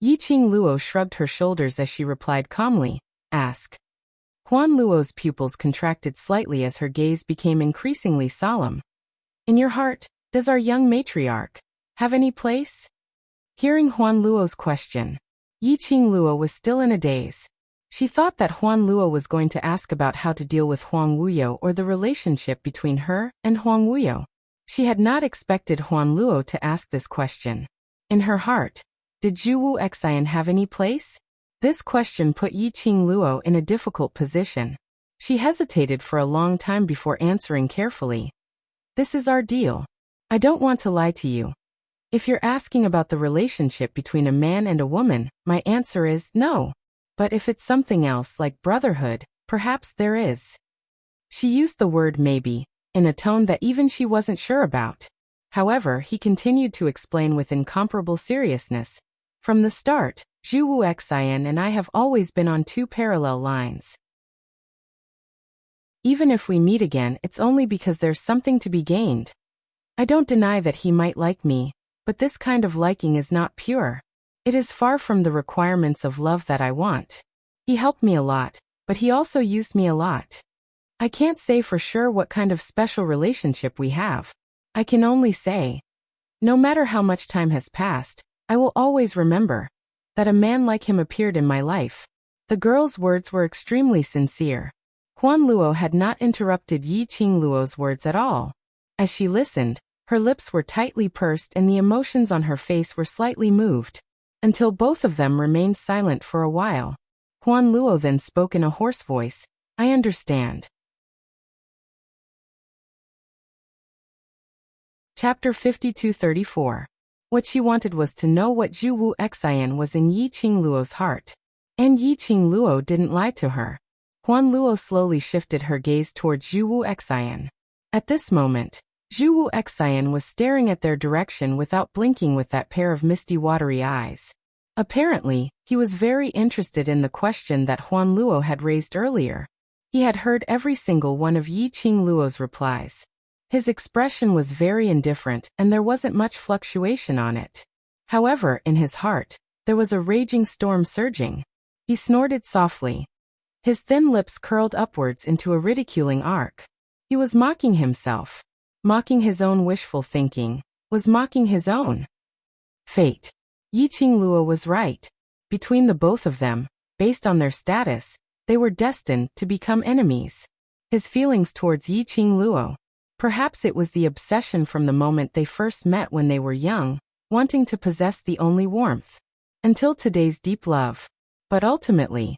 Yiqing Luo shrugged her shoulders as she replied calmly. Ask. Huan Luo's pupils contracted slightly as her gaze became increasingly solemn. In your heart, does our young matriarch have any place? Hearing Huan Luo's question, Yiqing Luo was still in a daze. She thought that Huan Luo was going to ask about how to deal with Huang Wuyo or the relationship between her and Huang Wuyo. She had not expected Huan Luo to ask this question. In her heart, did Zhu Wu Xian have any place? This question put Yiqing Luo in a difficult position. She hesitated for a long time before answering carefully. This is our deal. I don't want to lie to you. If you're asking about the relationship between a man and a woman, my answer is no. But if it's something else like brotherhood, perhaps there is. She used the word maybe, in a tone that even she wasn't sure about. However, he continued to explain with incomparable seriousness. From the start, Zhu Wu Xian and I have always been on two parallel lines. Even if we meet again, it's only because there's something to be gained. I don't deny that he might like me, but this kind of liking is not pure. It is far from the requirements of love that I want. He helped me a lot, but he also used me a lot. I can't say for sure what kind of special relationship we have. I can only say, no matter how much time has passed, I will always remember that a man like him appeared in my life. The girl's words were extremely sincere. Huan Luo had not interrupted Yiqing Luo's words at all. As she listened, her lips were tightly pursed and the emotions on her face were slightly moved. Until both of them remained silent for a while. Huan Luo then spoke in a hoarse voice. I understand. Chapter 52-34. What she wanted was to know what Zhu Wu Xian was in Yiqing Luo's heart. And Yiqing Luo didn't lie to her. Huan Luo slowly shifted her gaze towards Zhu Wu Xian. At this moment, Zhu Wu Xian was staring at their direction without blinking with that pair of misty watery eyes. Apparently, he was very interested in the question that Huan Luo had raised earlier. He had heard every single one of Yiqing Luo's replies. His expression was very indifferent and there wasn't much fluctuation on it. However, in his heart, there was a raging storm surging. He snorted softly. His thin lips curled upwards into a ridiculing arc. He was mocking himself. Mocking his own wishful thinking, was mocking his own fate. Yiqing Luo was right. Between the both of them, based on their status, they were destined to become enemies. His feelings towards Yiqing Luo. Perhaps it was the obsession from the moment they first met when they were young, wanting to possess the only warmth. Until today's deep love. But ultimately,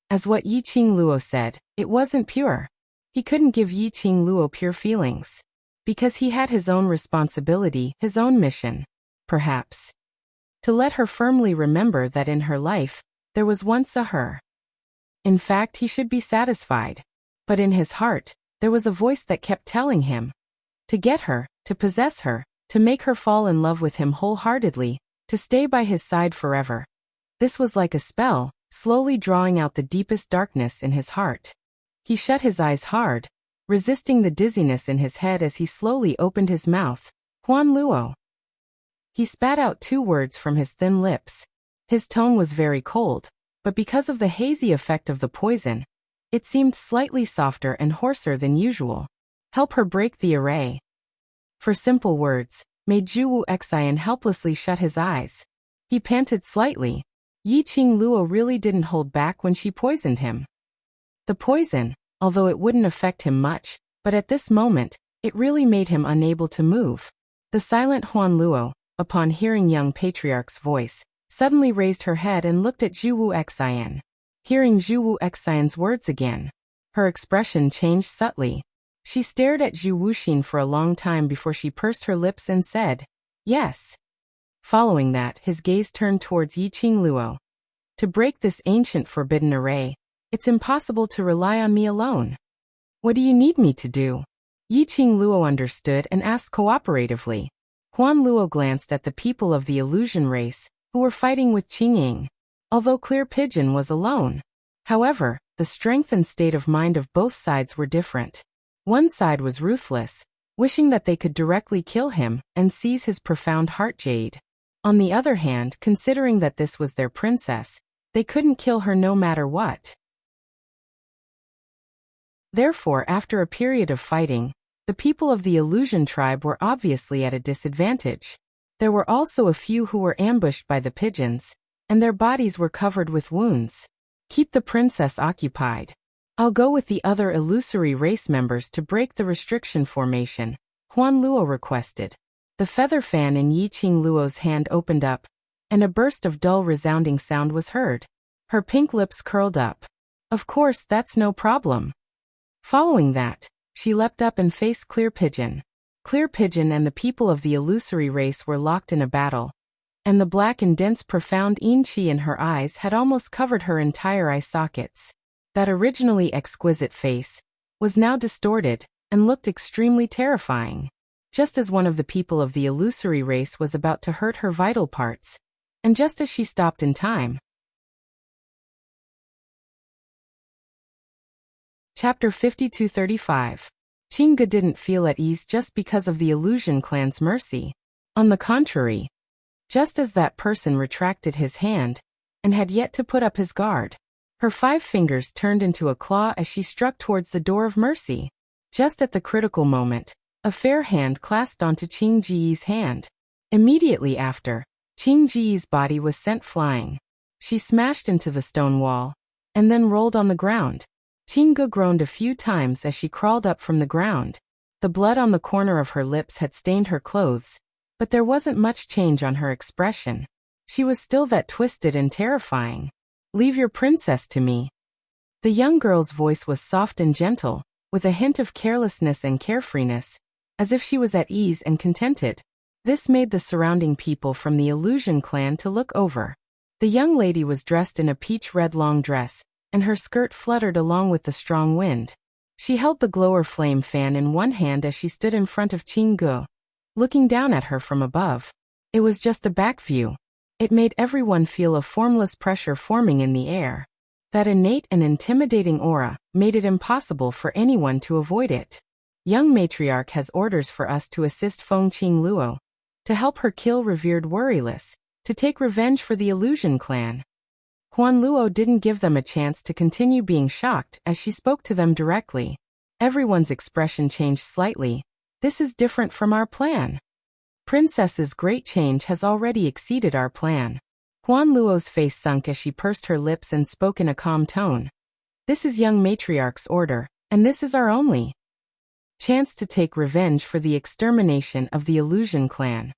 as what Yiqing Luo said, it wasn't pure. He couldn't give Yiqing Luo pure feelings. Because he had his own responsibility, his own mission. Perhaps. To let her firmly remember that in her life, there was once a her. In fact, he should be satisfied. But in his heart, there was a voice that kept telling him. To get her, to possess her, to make her fall in love with him wholeheartedly, to stay by his side forever. This was like a spell, slowly drawing out the deepest darkness in his heart. He shut his eyes hard, resisting the dizziness in his head as he slowly opened his mouth. Huan Luo. He spat out 2 words from his thin lips. His tone was very cold, but because of the hazy effect of the poison, it seemed slightly softer and hoarser than usual. Help her break the array. For simple words, made Zhu Wuxian helplessly shut his eyes. He panted slightly. Yi Qing Luo really didn't hold back when she poisoned him. The poison, although it wouldn't affect him much, but at this moment, it really made him unable to move. The silent Huan Luo, upon hearing young patriarch's voice, suddenly raised her head and looked at Zhu Wuxian. Hearing Zhu Wuxian's words again, her expression changed subtly. She stared at Zhu Wuxin for a long time before she pursed her lips and said, "Yes." Following that, his gaze turned towards Yi Qing Luo. "To break this ancient forbidden array, it's impossible to rely on me alone. What do you need me to do?" Yi Qing Luo understood and asked cooperatively. Huan Luo glanced at the people of the illusion race, who were fighting with Qing Ying. Although Clear Pigeon was alone. However, the strength and state of mind of both sides were different. One side was ruthless, wishing that they could directly kill him and seize his profound heart jade. On the other hand, considering that this was their princess, they couldn't kill her no matter what. Therefore, after a period of fighting, the people of the illusion tribe were obviously at a disadvantage. There were also a few who were ambushed by the pigeons, and their bodies were covered with wounds. "Keep the princess occupied. I'll go with the other illusory race members to break the restriction formation," Huan Luo requested. The feather fan in Yi Qing Luo's hand opened up, and a burst of dull resounding sound was heard. Her pink lips curled up. "Of course, that's no problem." Following that, she leapt up and faced Clear Pigeon. Clear Pigeon and the people of the illusory race were locked in a battle, and the black and dense profound yin qi in her eyes had almost covered her entire eye sockets. That originally exquisite face was now distorted and looked extremely terrifying. Just as one of the people of the illusory race was about to hurt her vital parts, and just as she stopped in time. Chapter 52-35. Qingge didn't feel at ease just because of the illusion clan's mercy. On the contrary, just as that person retracted his hand and had yet to put up his guard, her 5 fingers turned into a claw as she struck towards the door of mercy. Just at the critical moment, a fair hand clasped onto Qing Ji's hand. Immediately after, Qing Ji's body was sent flying. She smashed into the stone wall, and then rolled on the ground. Qingge groaned a few times as she crawled up from the ground. The blood on the corner of her lips had stained her clothes, but there wasn't much change on her expression. She was still that twisted and terrifying. "Leave your princess to me." The young girl's voice was soft and gentle, with a hint of carelessness and carefreeness, as if she was at ease and contented. This made the surrounding people from the illusion clan to look over. The young lady was dressed in a peach-red long dress, and her skirt fluttered along with the strong wind. She held the glower flame fan in one hand as she stood in front of Qingge, looking down at her from above. It was just a back view. It made everyone feel a formless pressure forming in the air. That innate and intimidating aura made it impossible for anyone to avoid it. "Young matriarch has orders for us to assist Feng Qing Luo, to help her kill revered Worryless, to take revenge for the illusion clan." Huan Luo didn't give them a chance to continue being shocked as she spoke to them directly. Everyone's expression changed slightly. "This is different from our plan. Princess's great change has already exceeded our plan." Huan Luo's face sunk as she pursed her lips and spoke in a calm tone. "This is young matriarch's order, and this is our only chance to take revenge for the extermination of the illusion clan."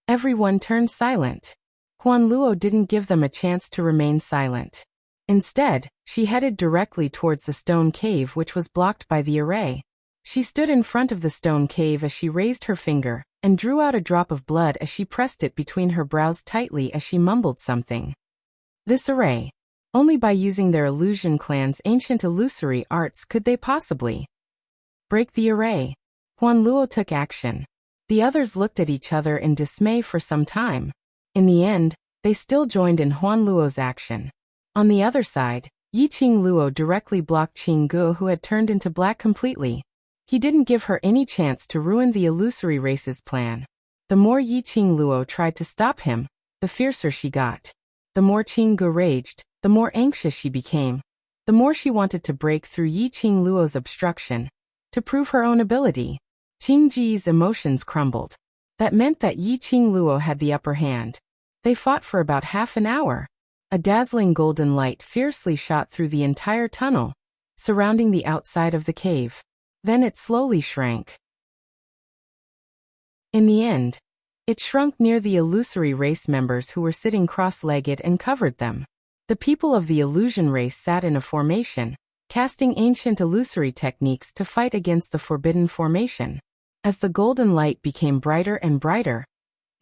Everyone turned silent. Huan Luo didn't give them a chance to remain silent. Instead, she headed directly towards the stone cave which was blocked by the array. She stood in front of the stone cave as she raised her finger, and drew out a drop of blood as she pressed it between her brows tightly as she mumbled something. This array. Only by using their illusion clan's ancient illusory arts could they possibly break the array. Huan Luo took action. The others looked at each other in dismay for some time. In the end, they still joined in Huan Luo's action. On the other side, Yi Qing Luo directly blocked Qingge, who had turned into black completely. He didn't give her any chance to ruin the illusory race's plan. The more Yi Qingluo tried to stop him, the fiercer she got. The more Qinggu raged, the more anxious she became. The more she wanted to break through Yi Qingluo's obstruction, to prove her own ability. Qingji's emotions crumbled. That meant that Yi Qingluo had the upper hand. They fought for about half an hour. A dazzling golden light fiercely shot through the entire tunnel, surrounding the outside of the cave. Then it slowly shrank. In the end, it shrunk near the illusory race members who were sitting cross-legged and covered them. The people of the illusion race sat in a formation, casting ancient illusory techniques to fight against the forbidden formation. As the golden light became brighter and brighter,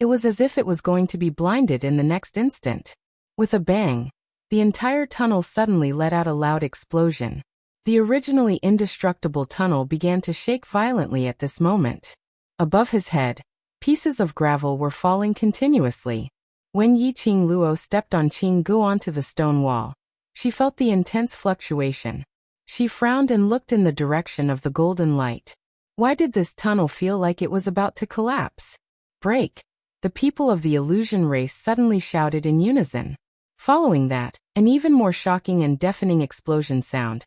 it was as if it was going to be blinded in the next instant. With a bang, the entire tunnel suddenly let out a loud explosion. The originally indestructible tunnel began to shake violently at this moment. Above his head, pieces of gravel were falling continuously. When Yi Qingluo stepped on Qinggu onto the stone wall, she felt the intense fluctuation. She frowned and looked in the direction of the golden light. Why did this tunnel feel like it was about to collapse? Break! The people of the illusion race suddenly shouted in unison. Following that, an even more shocking and deafening explosion sound,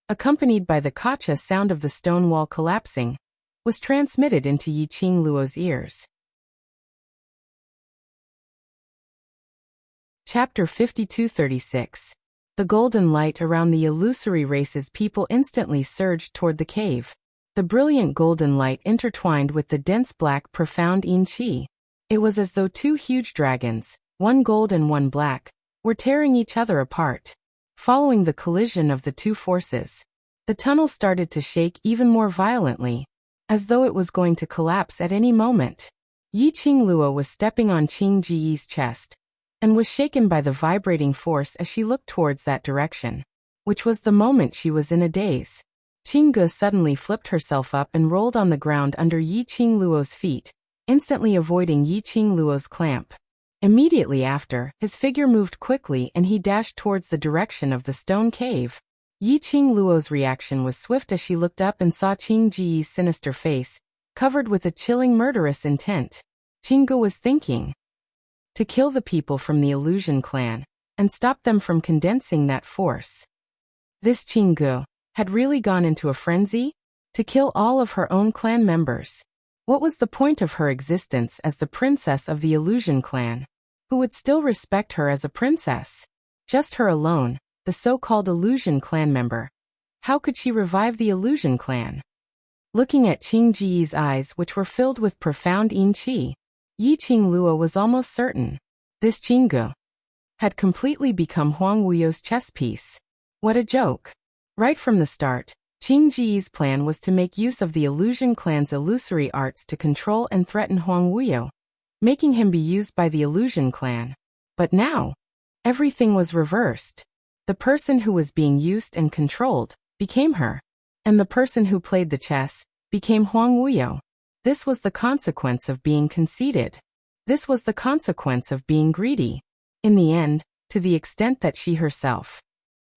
accompanied by the kacha sound of the stone wall collapsing, was transmitted into Yi Qingluo's ears. Chapter 52-36. The golden light around the illusory race's people instantly surged toward the cave. The brilliant golden light intertwined with the dense black profound yin qi. It was as though two huge dragons, one gold and one black, were tearing each other apart. Following the collision of the two forces, the tunnel started to shake even more violently, as though it was going to collapse at any moment. Yi Qingluo was stepping on Qingji's chest, and was shaken by the vibrating force as she looked towards that direction, which was the moment she was in a daze. Qinggu suddenly flipped herself up and rolled on the ground under Yi Qingluo's feet, instantly avoiding Yi Qingluo's clamp. Immediately after, his figure moved quickly and he dashed towards the direction of the stone cave. Yi Qingluo's reaction was swift as she looked up and saw Qingji's sinister face, covered with a chilling murderous intent. Qinggu was thinking to kill the people from the illusion clan, and stop them from condensing that force. This Qinggu had really gone into a frenzy? To kill all of her own clan members. What was the point of her existence as the princess of the illusion clan? Who would still respect her as a princess? Just her alone, the so-called illusion clan member. How could she revive the illusion clan? Looking at Qingji's eyes, which were filled with profound yin qi, Yi Qingluo was almost certain. This Qinggu had completely become Huang Wuyo's chess piece. What a joke. Right from the start, Qingji's plan was to make use of the illusion clan's illusory arts to control and threaten Huang Wuyo, making him be used by the illusion clan. But now, everything was reversed. The person who was being used and controlled became her, and the person who played the chess became Huang Wuyo. This was the consequence of being conceited. This was the consequence of being greedy. In the end, to the extent that she herself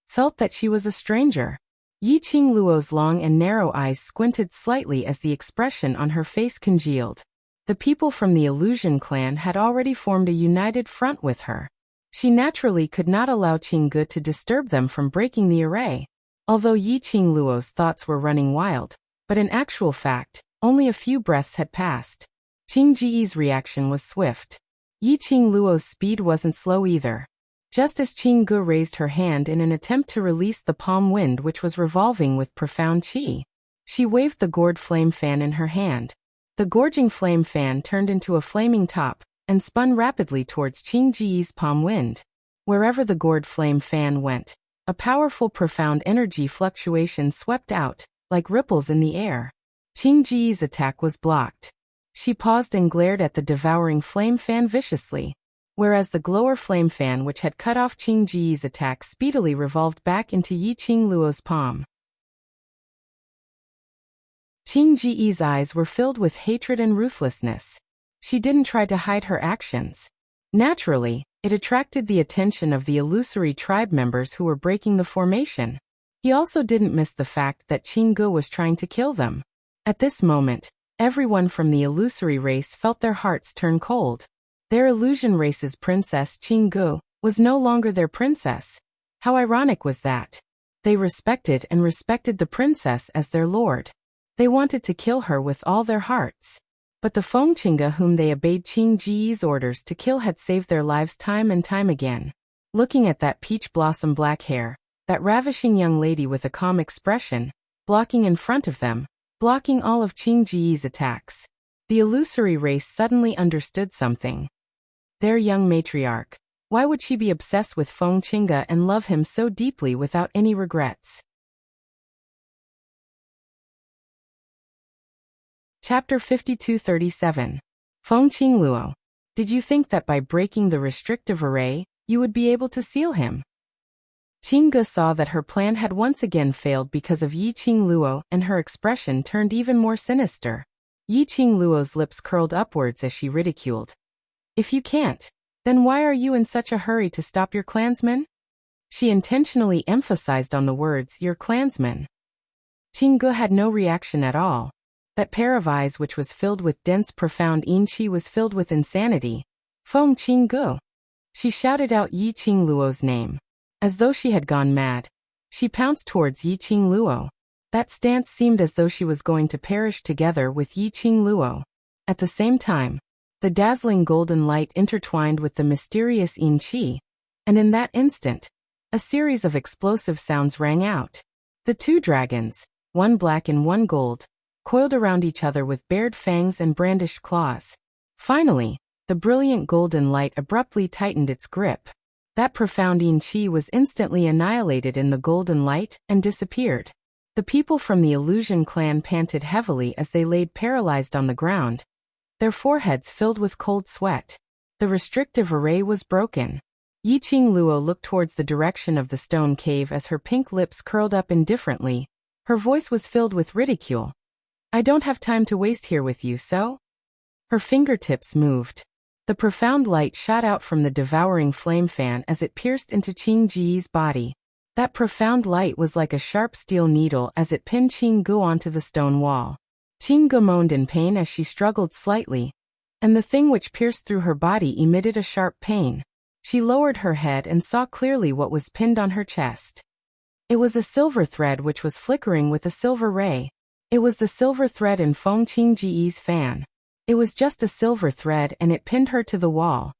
felt that she was a stranger. Yi Qingluo's long and narrow eyes squinted slightly as the expression on her face congealed. The people from the illusion clan had already formed a united front with her. She naturally could not allow Qinggu to disturb them from breaking the array. Although Yi Qingluo's thoughts were running wild, but in actual fact, only a few breaths had passed. Qingji's reaction was swift. Yi Qingluo's speed wasn't slow either. Just as Qinggu raised her hand in an attempt to release the palm wind which was revolving with profound qi, she waved the gourd flame fan in her hand. The gorging flame fan turned into a flaming top and spun rapidly towards Qingji's palm wind. Wherever the gourd flame fan went, a powerful profound energy fluctuation swept out, like ripples in the air. Qingji's attack was blocked. She paused and glared at the devouring flame fan viciously, whereas the glower flame fan which had cut off Qingji's attack speedily revolved back into Yi Qingluo's palm. Qingji's eyes were filled with hatred and ruthlessness. She didn't try to hide her actions. Naturally, it attracted the attention of the illusory tribe members who were breaking the formation. He also didn't miss the fact that Qinggu was trying to kill them. At this moment, Everyone from the illusory race felt their hearts turn cold. Their illusion race's princess Qinggu was no longer their princess. How ironic was that? They respected the princess as their lord. They wanted to kill her with all their hearts. But the Fengqingge whom they obeyed Qing Ji's orders to kill had saved their lives time and time again. Looking at that peach blossom black hair, that ravishing young lady with a calm expression, blocking in front of them, blocking all of Qing Ji's attacks, the illusory race suddenly understood something. Their young matriarch. Why would she be obsessed with Fengqingge and love him so deeply without any regrets? Chapter 5237. Fengqing Luo. Did you think that by breaking the restrictive array, you would be able to seal him? Qingge saw that her plan had once again failed because of Yiqing Luo, and her expression turned even more sinister. Yiqing Luo's lips curled upwards as she ridiculed. If you can't, then why are you in such a hurry to stop your clansmen? She intentionally emphasized on the words, your clansmen. Qingge had no reaction at all. That pair of eyes which was filled with dense profound inqi was filled with insanity. Fengqingge. She shouted out Yiqing Luo's name. As though she had gone mad. She pounced towards Yiqing Luo. That stance seemed as though she was going to perish together with Yiqing Luo. At the same time, the dazzling golden light intertwined with the mysterious inqi, and in that instant, a series of explosive sounds rang out. The two dragons, one black and one gold, coiled around each other with bared fangs and brandished claws. Finally, the brilliant golden light abruptly tightened its grip. That profound inqi was instantly annihilated in the golden light and disappeared. The people from the Illusion clan panted heavily as they laid paralyzed on the ground, their foreheads filled with cold sweat. The restrictive array was broken. Yiqing Luo looked towards the direction of the stone cave as her pink lips curled up indifferently. Her voice was filled with ridicule. I don't have time to waste here with you, so? Her fingertips moved. The profound light shot out from the devouring flame fan as it pierced into Qing Ji's body. That profound light was like a sharp steel needle as it pinned Qingge onto the stone wall. Qingge moaned in pain as she struggled slightly, and the thing which pierced through her body emitted a sharp pain. She lowered her head and saw clearly what was pinned on her chest. It was a silver thread which was flickering with a silver ray. It was the silver thread in Fengqing Ji's fan. It was just a silver thread and it pinned her to the wall.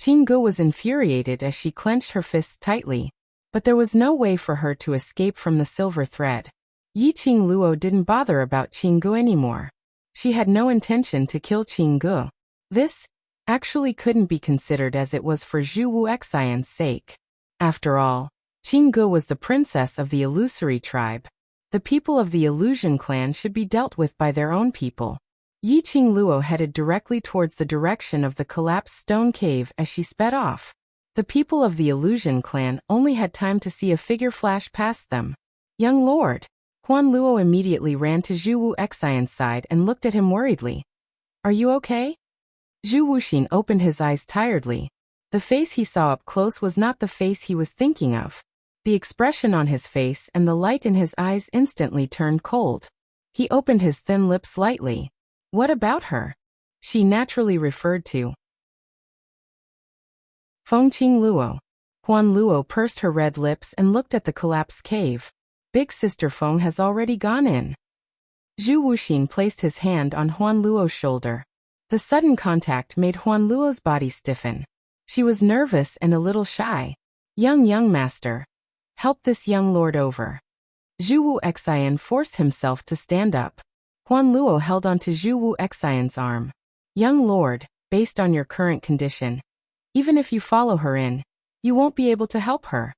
Qingge was infuriated as she clenched her fists tightly, but there was no way for her to escape from the silver thread. Yiqing Luo didn't bother about Qingge anymore. She had no intention to kill Qingge. This actually couldn't be considered as it was for Zhu Wu Xian's sake. After all, Qingge was the princess of the illusory tribe. The people of the Illusion clan should be dealt with by their own people. Yiqing Luo headed directly towards the direction of the collapsed stone cave as she sped off. The people of the Illusion clan only had time to see a figure flash past them. Young Lord. Huan Luo immediately ran to Zhu Wu Xian's side and looked at him worriedly. Are you okay? Zhu Wuxin opened his eyes tiredly. The face he saw up close was not the face he was thinking of. The expression on his face and the light in his eyes instantly turned cold. He opened his thin lips slightly. What about her? She naturally referred to Fengqing Luo. Huan Luo pursed her red lips and looked at the collapsed cave. Big Sister Feng has already gone in. Zhu Wuxin placed his hand on Huan Luo's shoulder. The sudden contact made Huan Luo's body stiffen. She was nervous and a little shy. Young master. Help this young lord over. Zhu Wu Xian forced himself to stand up. Huan Luo held onto Zhu Wu Xian's arm. Young lord, based on your current condition, even if you follow her in, you won't be able to help her.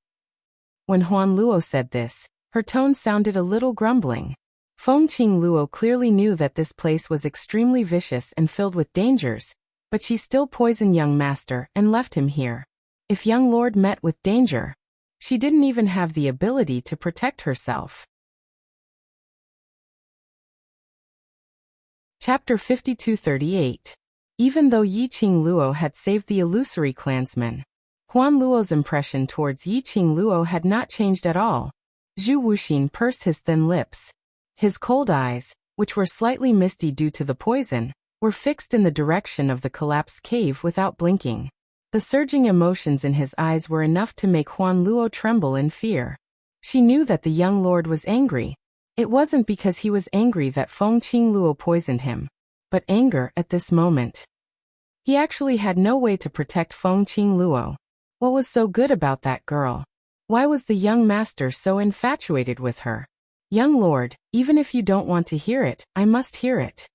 When Huan Luo said this, her tone sounded a little grumbling. Fengqing Luo clearly knew that this place was extremely vicious and filled with dangers, but she still poisoned young master and left him here. If young lord met with danger, she didn't even have the ability to protect herself. Chapter 5238. Even though Yiqing Luo had saved the illusory clansmen, Huan Luo's impression towards Yiqing Luo had not changed at all. Zhu Wuxin pursed his thin lips. His cold eyes, which were slightly misty due to the poison, were fixed in the direction of the collapsed cave without blinking. The surging emotions in his eyes were enough to make Huan Luo tremble in fear. She knew that the young lord was angry. It wasn't because he was angry that Feng Qingluo poisoned him, but anger at this moment. He actually had no way to protect Feng Qingluo. What was so good about that girl? Why was the young master so infatuated with her? Young lord, even if you don't want to hear it, I must hear it.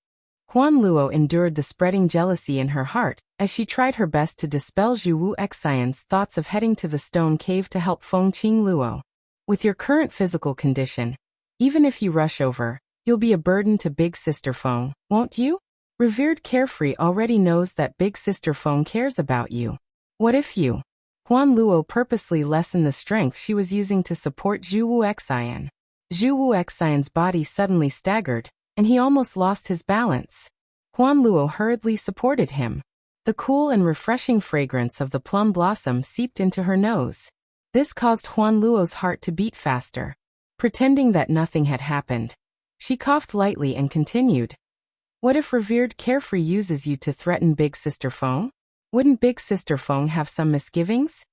Huan Luo endured the spreading jealousy in her heart, as she tried her best to dispel Zhu Wu Xian's thoughts of heading to the stone cave to help Feng Qingluo. With your current physical condition, even if you rush over, you'll be a burden to Big Sister Feng, won't you? Revered Carefree already knows that Big Sister Feng cares about you. What if you? Huan Luo purposely lessened the strength she was using to support Zhu Wu Xian. Zhu Wu Xian's body suddenly staggered, and he almost lost his balance. Huan Luo hurriedly supported him. The cool and refreshing fragrance of the plum blossom seeped into her nose. This caused Huan Luo's heart to beat faster. Pretending that nothing had happened, she coughed lightly and continued. What if Revered Carefree uses you to threaten Big Sister Feng? Wouldn't Big Sister Feng have some misgivings?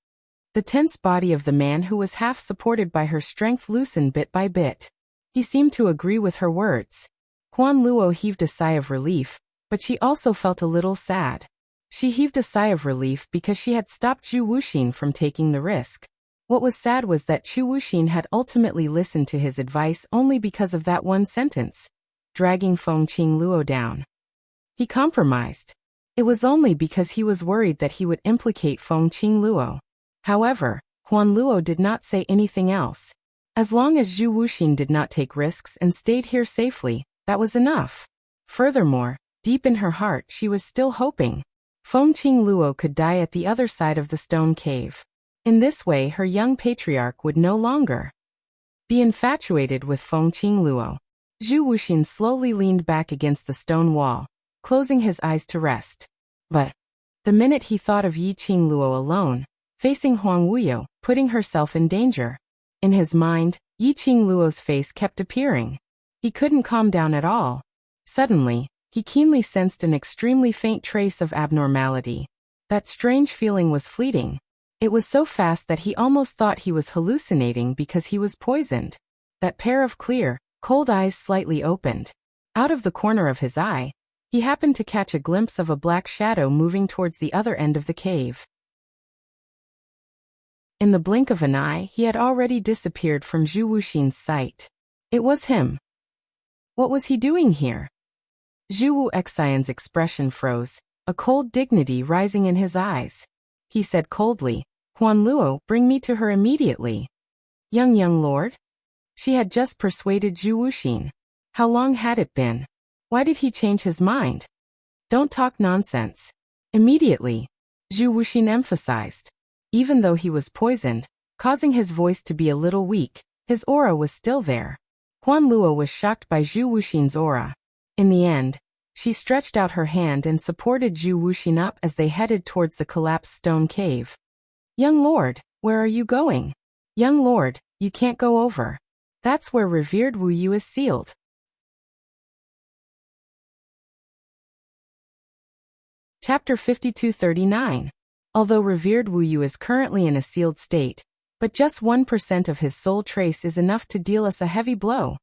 The tense body of the man who was half supported by her strength loosened bit by bit. He seemed to agree with her words. Huan Luo heaved a sigh of relief, but she also felt a little sad. She heaved a sigh of relief because she had stopped Zhu Wuxin from taking the risk. What was sad was that Zhu Wuxin had ultimately listened to his advice only because of that one sentence, dragging Feng Qingluo down. He compromised. It was only because he was worried that he would implicate Feng Qingluo. However, Huan Luo did not say anything else. As long as Zhu Wuxin did not take risks and stayed here safely, that was enough. Furthermore, deep in her heart she was still hoping Feng Qingluo could die at the other side of the stone cave. In this way her young patriarch would no longer be infatuated with Feng Qingluo. Zhu Wuxin slowly leaned back against the stone wall, closing his eyes to rest. But the minute he thought of Yi Qingluo alone, facing Huang Wuyo, putting herself in danger, in his mind, Yi Qingluo's face kept appearing. He couldn't calm down at all. Suddenly, he keenly sensed an extremely faint trace of abnormality. That strange feeling was fleeting. It was so fast that he almost thought he was hallucinating because he was poisoned. That pair of clear, cold eyes slightly opened. Out of the corner of his eye, he happened to catch a glimpse of a black shadow moving towards the other end of the cave. In the blink of an eye, he had already disappeared from Zhu Wuxin's sight. It was him. What was he doing here? Zhu Wu Xian's expression froze, a cold dignity rising in his eyes. He said coldly, Huan Luo, bring me to her immediately. Young lord? She had just persuaded Zhu Wuxin. How long had it been? Why did he change his mind? Don't talk nonsense. Immediately, Zhu Wuxin emphasized. Even though he was poisoned, causing his voice to be a little weak, his aura was still there. Huan Luo was shocked by Zhu Wuxin's aura. In the end, she stretched out her hand and supported Zhu Wuxin up as they headed towards the collapsed stone cave. Young lord, where are you going? Young lord, you can't go over. That's where Revered Wu Yu is sealed. Chapter 5239. Although Revered Wu Yu is currently in a sealed state, but just 1% of his soul trace is enough to deal us a heavy blow.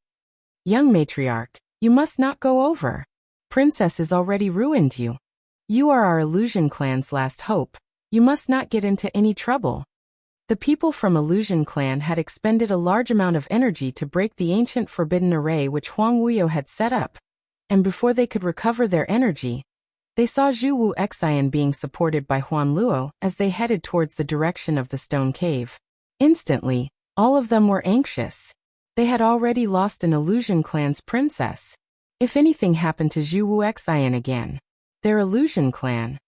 Young matriarch, you must not go over. Princess has already ruined you. You are our Illusion clan's last hope. You must not get into any trouble. The people from Illusion clan had expended a large amount of energy to break the ancient forbidden array which Huang Wuyo had set up. And before they could recover their energy, they saw Zhu Wu Xian being supported by Huan Luo as they headed towards the direction of the stone cave. Instantly, all of them were anxious. They had already lost an Illusion clan's princess. If anything happened to Zhu Wu Xian again, their Illusion clan,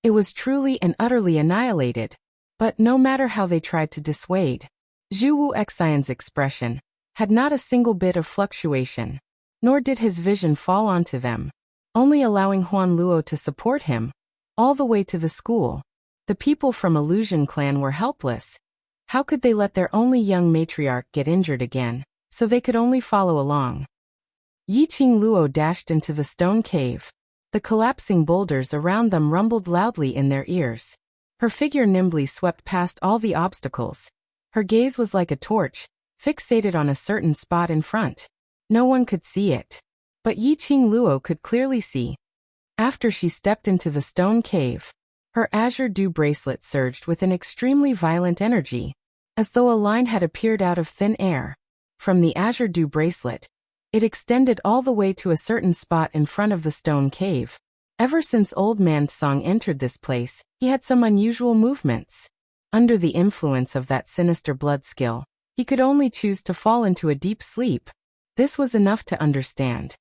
it was truly and utterly annihilated. But no matter how they tried to dissuade, Zhu Wu Xian's expression had not a single bit of fluctuation, nor did his vision fall onto them, only allowing Huan Luo to support him all the way to the school. The people from Illusion clan were helpless. How could they let their only young matriarch get injured again, so they could only follow along? Yi Qingluo dashed into the stone cave. The collapsing boulders around them rumbled loudly in their ears. Her figure nimbly swept past all the obstacles. Her gaze was like a torch, fixated on a certain spot in front. No one could see it. But Yi Qingluo could clearly see. After she stepped into the stone cave, her azure dew bracelet surged with an extremely violent energy, as though a line had appeared out of thin air. From the azure dew bracelet, it extended all the way to a certain spot in front of the stone cave. Ever since Old Man Song entered this place, he had some unusual movements. Under the influence of that sinister blood skill, he could only choose to fall into a deep sleep. This was enough to understand.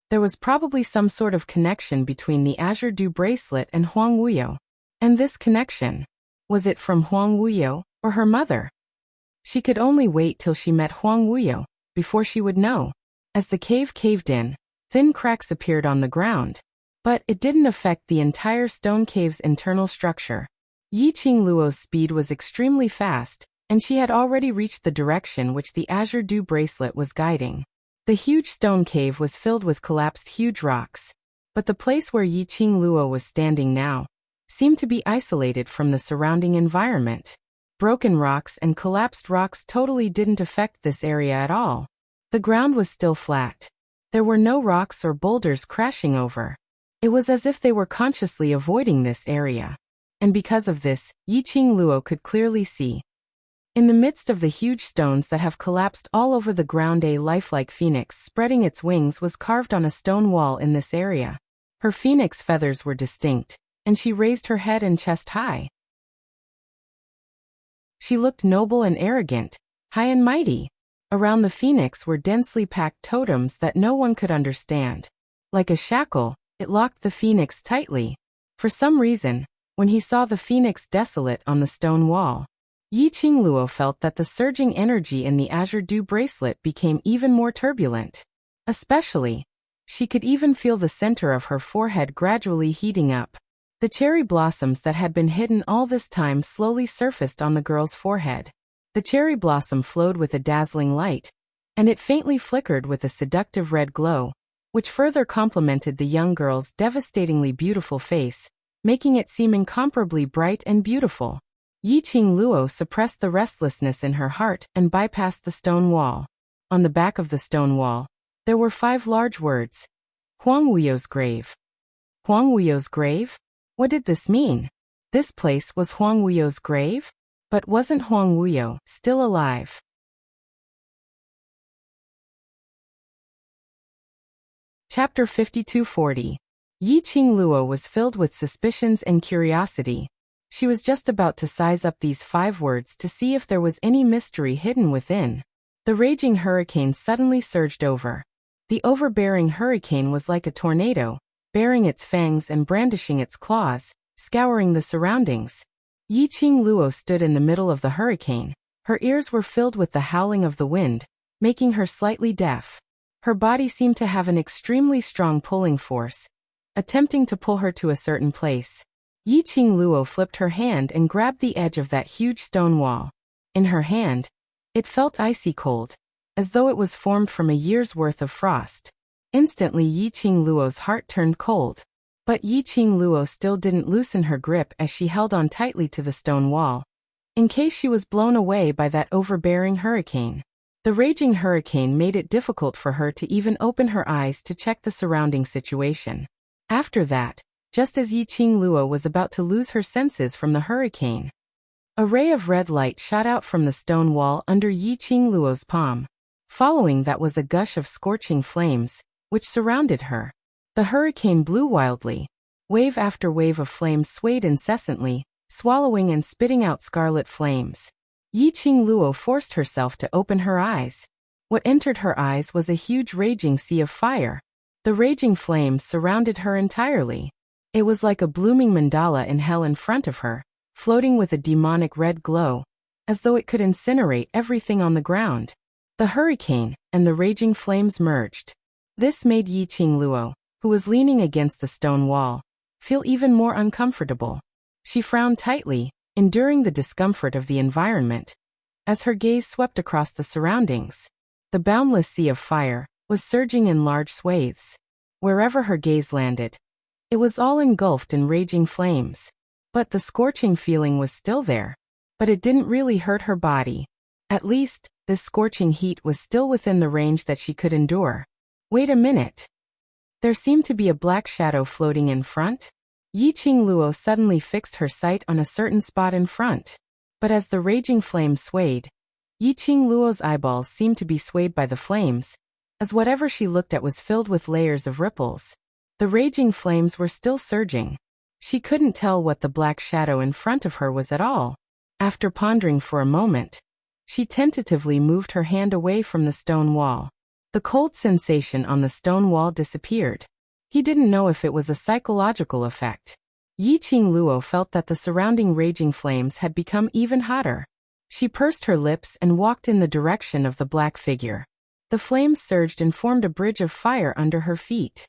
There was probably some sort of connection between the azure dew bracelet and Huang Wuyo. And this connection, was it from Huang Wuyo or her mother? She could only wait till she met Huang Wuyo before she would know. As the cave caved in, thin cracks appeared on the ground. But it didn't affect the entire stone cave's internal structure. Yi Qingluo's speed was extremely fast, and she had already reached the direction which the azure dew bracelet was guiding. The huge stone cave was filled with collapsed huge rocks. But the place where Yi Qingluo was standing now seemed to be isolated from the surrounding environment. Broken rocks and collapsed rocks totally didn't affect this area at all. The ground was still flat. There were no rocks or boulders crashing over. It was as if they were consciously avoiding this area. And because of this, Yi Qingluo could clearly see. In the midst of the huge stones that have collapsed all over the ground, a lifelike phoenix spreading its wings was carved on a stone wall in this area. Her phoenix feathers were distinct, and she raised her head and chest high. She looked noble and arrogant, high and mighty. Around the phoenix were densely packed totems that no one could understand. Like a shackle, it locked the phoenix tightly. For some reason, when he saw the phoenix desolate on the stone wall, Yi Qingluo felt that the surging energy in the azure dew bracelet became even more turbulent. Especially, she could even feel the center of her forehead gradually heating up. The cherry blossoms that had been hidden all this time slowly surfaced on the girl's forehead. The cherry blossom flowed with a dazzling light, and it faintly flickered with a seductive red glow, which further complemented the young girl's devastatingly beautiful face, making it seem incomparably bright and beautiful. Yi Qingluo suppressed the restlessness in her heart and bypassed the stone wall. On the back of the stone wall, there were 5 large words. Huang Wuyo's grave. Huang Wuyo's grave? What did this mean? This place was Huang Wuyo's grave? But wasn't Huang Wuyo still alive? Chapter 5240. Yi Qingluo was filled with suspicions and curiosity. She was just about to size up these 5 words to see if there was any mystery hidden within. The raging hurricane suddenly surged over. The overbearing hurricane was like a tornado, baring its fangs and brandishing its claws, scouring the surroundings. Yi Qingluo stood in the middle of the hurricane. Her ears were filled with the howling of the wind, making her slightly deaf. Her body seemed to have an extremely strong pulling force, attempting to pull her to a certain place. Yi Qingluo flipped her hand and grabbed the edge of that huge stone wall. In her hand, it felt icy cold, as though it was formed from a year's worth of frost. Instantly Yi Qingluo's heart turned cold. But Yi Qingluo still didn't loosen her grip as she held on tightly to the stone wall, in case she was blown away by that overbearing hurricane. The raging hurricane made it difficult for her to even open her eyes to check the surrounding situation. After that, just as Yi Qingluo was about to lose her senses from the hurricane, a ray of red light shot out from the stone wall under Yi Qingluo's palm. Following that was a gush of scorching flames, which surrounded her. The hurricane blew wildly. Wave after wave of flames swayed incessantly, swallowing and spitting out scarlet flames. Yi Qingluo forced herself to open her eyes. What entered her eyes was a huge raging sea of fire. The raging flames surrounded her entirely. It was like a blooming mandala in hell in front of her, floating with a demonic red glow, as though it could incinerate everything on the ground. The hurricane and the raging flames merged. This made Yi Qingluo, who was leaning against the stone wall, feel even more uncomfortable. She frowned tightly, enduring the discomfort of the environment, as her gaze swept across the surroundings. The boundless sea of fire, was surging in large swathes. Wherever her gaze landed, it was all engulfed in raging flames. But the scorching feeling was still there. But it didn't really hurt her body. At least, this scorching heat was still within the range that she could endure. Wait a minute. There seemed to be a black shadow floating in front. Yiqing Luo suddenly fixed her sight on a certain spot in front. But as the raging flames swayed, Yiqing Luo's eyeballs seemed to be swayed by the flames, as whatever she looked at was filled with layers of ripples. The raging flames were still surging. She couldn't tell what the black shadow in front of her was at all. After pondering for a moment, she tentatively moved her hand away from the stone wall. The cold sensation on the stone wall disappeared. He didn't know if it was a psychological effect. Yiqing Luo felt that the surrounding raging flames had become even hotter. She pursed her lips and walked in the direction of the black figure. The flames surged and formed a bridge of fire under her feet.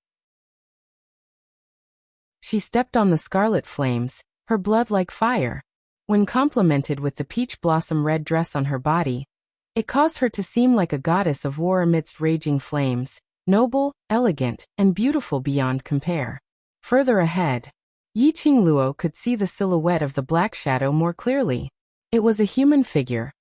She stepped on the scarlet flames, her blood like fire. When complemented with the peach blossom red dress on her body, it caused her to seem like a goddess of war amidst raging flames, noble, elegant, and beautiful beyond compare. Further ahead, Yiqing Luo could see the silhouette of the black shadow more clearly. It was a human figure.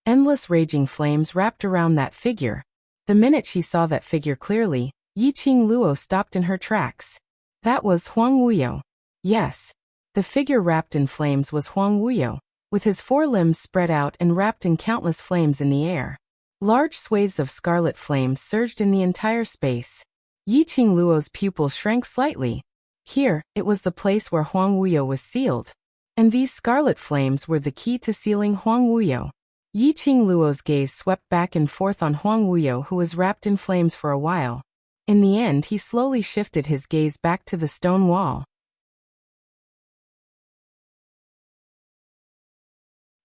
Endless raging flames wrapped around that figure. The minute she saw that figure clearly, Yiqing Luo stopped in her tracks. That was Huang Wuyo. Yes. The figure wrapped in flames was Huang Wuyo, with his four limbs spread out and wrapped in countless flames in the air. Large swathes of scarlet flames surged in the entire space. Yiqing Luo's pupil shrank slightly. Here, it was the place where Huang Wuyo was sealed. And these scarlet flames were the key to sealing Huang Wuyo. Yiqing Luo's gaze swept back and forth on Huang Wuyo, who was wrapped in flames for a while. In the end, he slowly shifted his gaze back to the stone wall.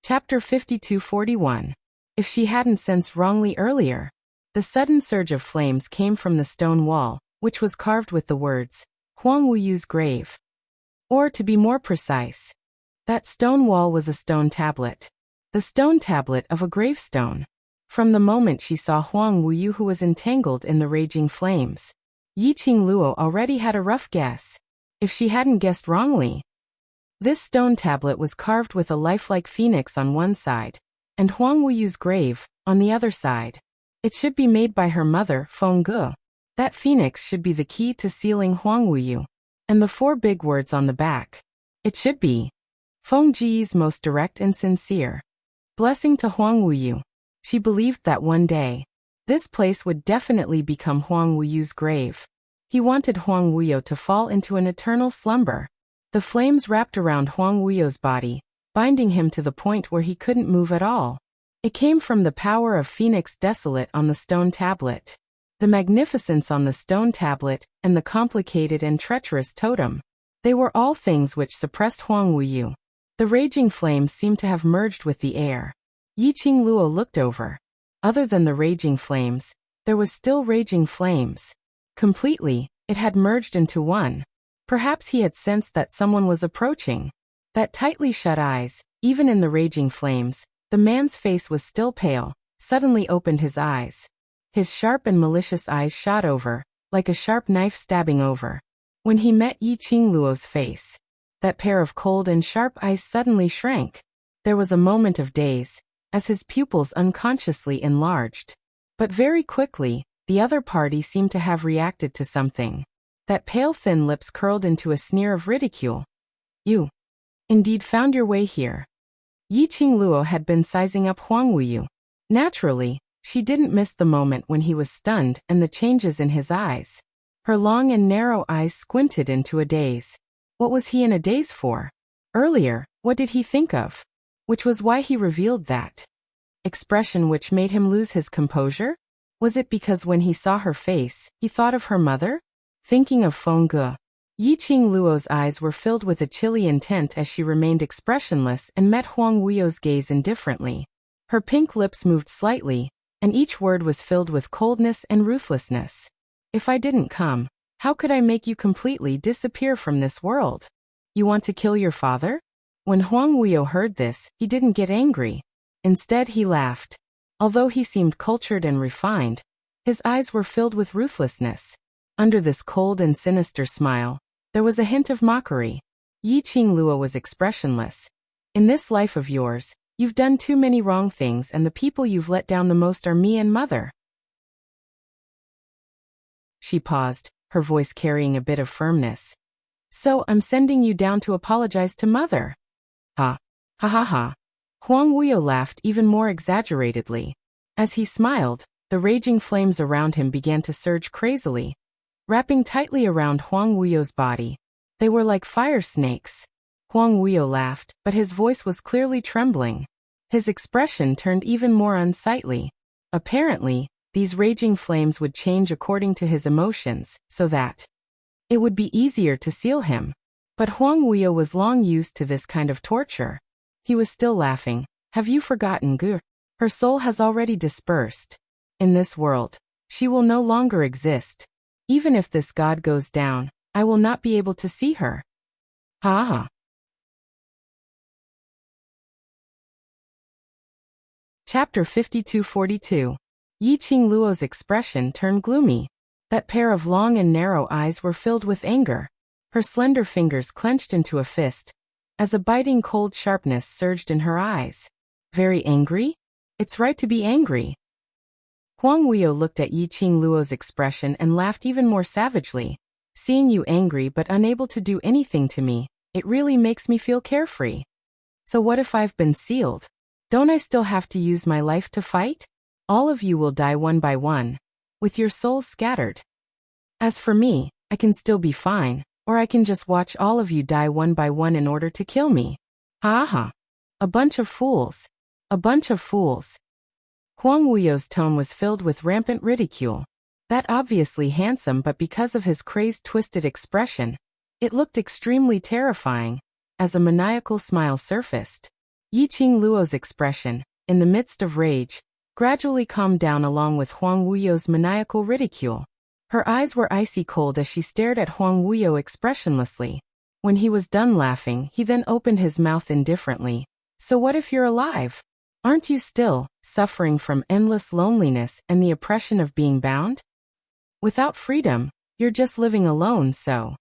Chapter 52-41. If she hadn't sensed wrongly earlier. The sudden surge of flames came from the stone wall, which was carved with the words, Huang Wuyu's grave. Or to be more precise, that stone wall was a stone tablet. The stone tablet of a gravestone. From the moment she saw Huang Wuyu, who was entangled in the raging flames, Yiqing Luo already had a rough guess. If she hadn't guessed wrongly, this stone tablet was carved with a lifelike phoenix on one side, and Huang Wuyu's grave, on the other side. It should be made by her mother, Feng Ge. That phoenix should be the key to sealing Huang Wuyu. And the four big words on the back. It should be, Feng Ge's most direct and sincere blessing to Huang Wuyu. She believed that one day, this place would definitely become Huang Wuyu's grave. He wanted Huang Wuyu to fall into an eternal slumber. The flames wrapped around Huang Wuyu's body, binding him to the point where he couldn't move at all. It came from the power of Phoenix Desolate on the stone tablet. The magnificence on the stone tablet, and the complicated and treacherous totem. They were all things which suppressed Huang Wuyu. The raging flames seemed to have merged with the air. Yiqing Luo looked over. Other than the raging flames, there was still raging flames. Completely, it had merged into one. Perhaps he had sensed that someone was approaching. That tightly shut eyes, even in the raging flames, the man's face was still pale, suddenly opened his eyes. His sharp and malicious eyes shot over, like a sharp knife stabbing over. When he met Yiqing Luo's face, that pair of cold and sharp eyes suddenly shrank. There was a moment of daze, as his pupils unconsciously enlarged. But very quickly, the other party seemed to have reacted to something. That pale thin lips curled into a sneer of ridicule. You indeed found your way here. Yiqing Luo had been sizing up Huang Wuyu. Naturally, she didn't miss the moment when he was stunned and the changes in his eyes. Her long and narrow eyes squinted into a daze. What was he in a daze for? Earlier, what did he think of? Which was why he revealed that expression which made him lose his composure? Was it because when he saw her face, he thought of her mother? Thinking of Feng Ge. Yiqing Luo's eyes were filled with a chilly intent as she remained expressionless and met Huang Wuyu's gaze indifferently. Her pink lips moved slightly, and each word was filled with coldness and ruthlessness. If I didn't come, how could I make you completely disappear from this world? You want to kill your father? When Huang Wuyu heard this, he didn't get angry. Instead, he laughed. Although he seemed cultured and refined, His eyes were filled with ruthlessness. Under this cold and sinister smile, there was a hint of mockery. Yi Qingluo was expressionless. In this life of yours, you've done too many wrong things, and the people you've let down the most are me and Mother. She paused, her voice carrying a bit of firmness. So I'm sending you down to apologize to Mother. Ha. Ha ha ha. Huang Wuyo laughed even more exaggeratedly. As he smiled, the raging flames around him began to surge crazily, wrapping tightly around Huang Wuyo's body. They were like fire snakes. Huang Wuyo laughed, but his voice was clearly trembling. His expression turned even more unsightly. Apparently, these raging flames would change according to his emotions, so that it would be easier to seal him. But Huang Wuyo was long used to this kind of torture. He was still laughing. Have you forgotten Gu? Her soul has already dispersed. In this world, she will no longer exist. Even if this god goes down, I will not be able to see her. Ha ha. Chapter 52-42. Yi Qingluo's expression turned gloomy. That pair of long and narrow eyes were filled with anger. Her slender fingers clenched into a fist, as a biting cold sharpness surged in her eyes. Very angry? It's right to be angry. Huang Wuyo looked at Yi Qingluo's expression and laughed even more savagely. Seeing you angry but unable to do anything to me, it really makes me feel carefree. So what if I've been sealed? Don't I still have to use my life to fight? All of you will die one by one, with your souls scattered. As for me, I can still be fine, or I can just watch all of you die one by one in order to kill me. Ha ha. A bunch of fools. A bunch of fools. Huang Wuyo's tone was filled with rampant ridicule. That obviously handsome, but because of his crazed twisted expression, it looked extremely terrifying, as a maniacal smile surfaced. Yi Qingluo's expression, in the midst of rage, gradually calmed down along with Huang Wuyo's maniacal ridicule. Her eyes were icy cold as she stared at Huang Wuyo expressionlessly. When he was done laughing, he then opened his mouth indifferently. So what if you're alive? Aren't you still suffering from endless loneliness and the oppression of being bound? Without freedom, you're just living alone, so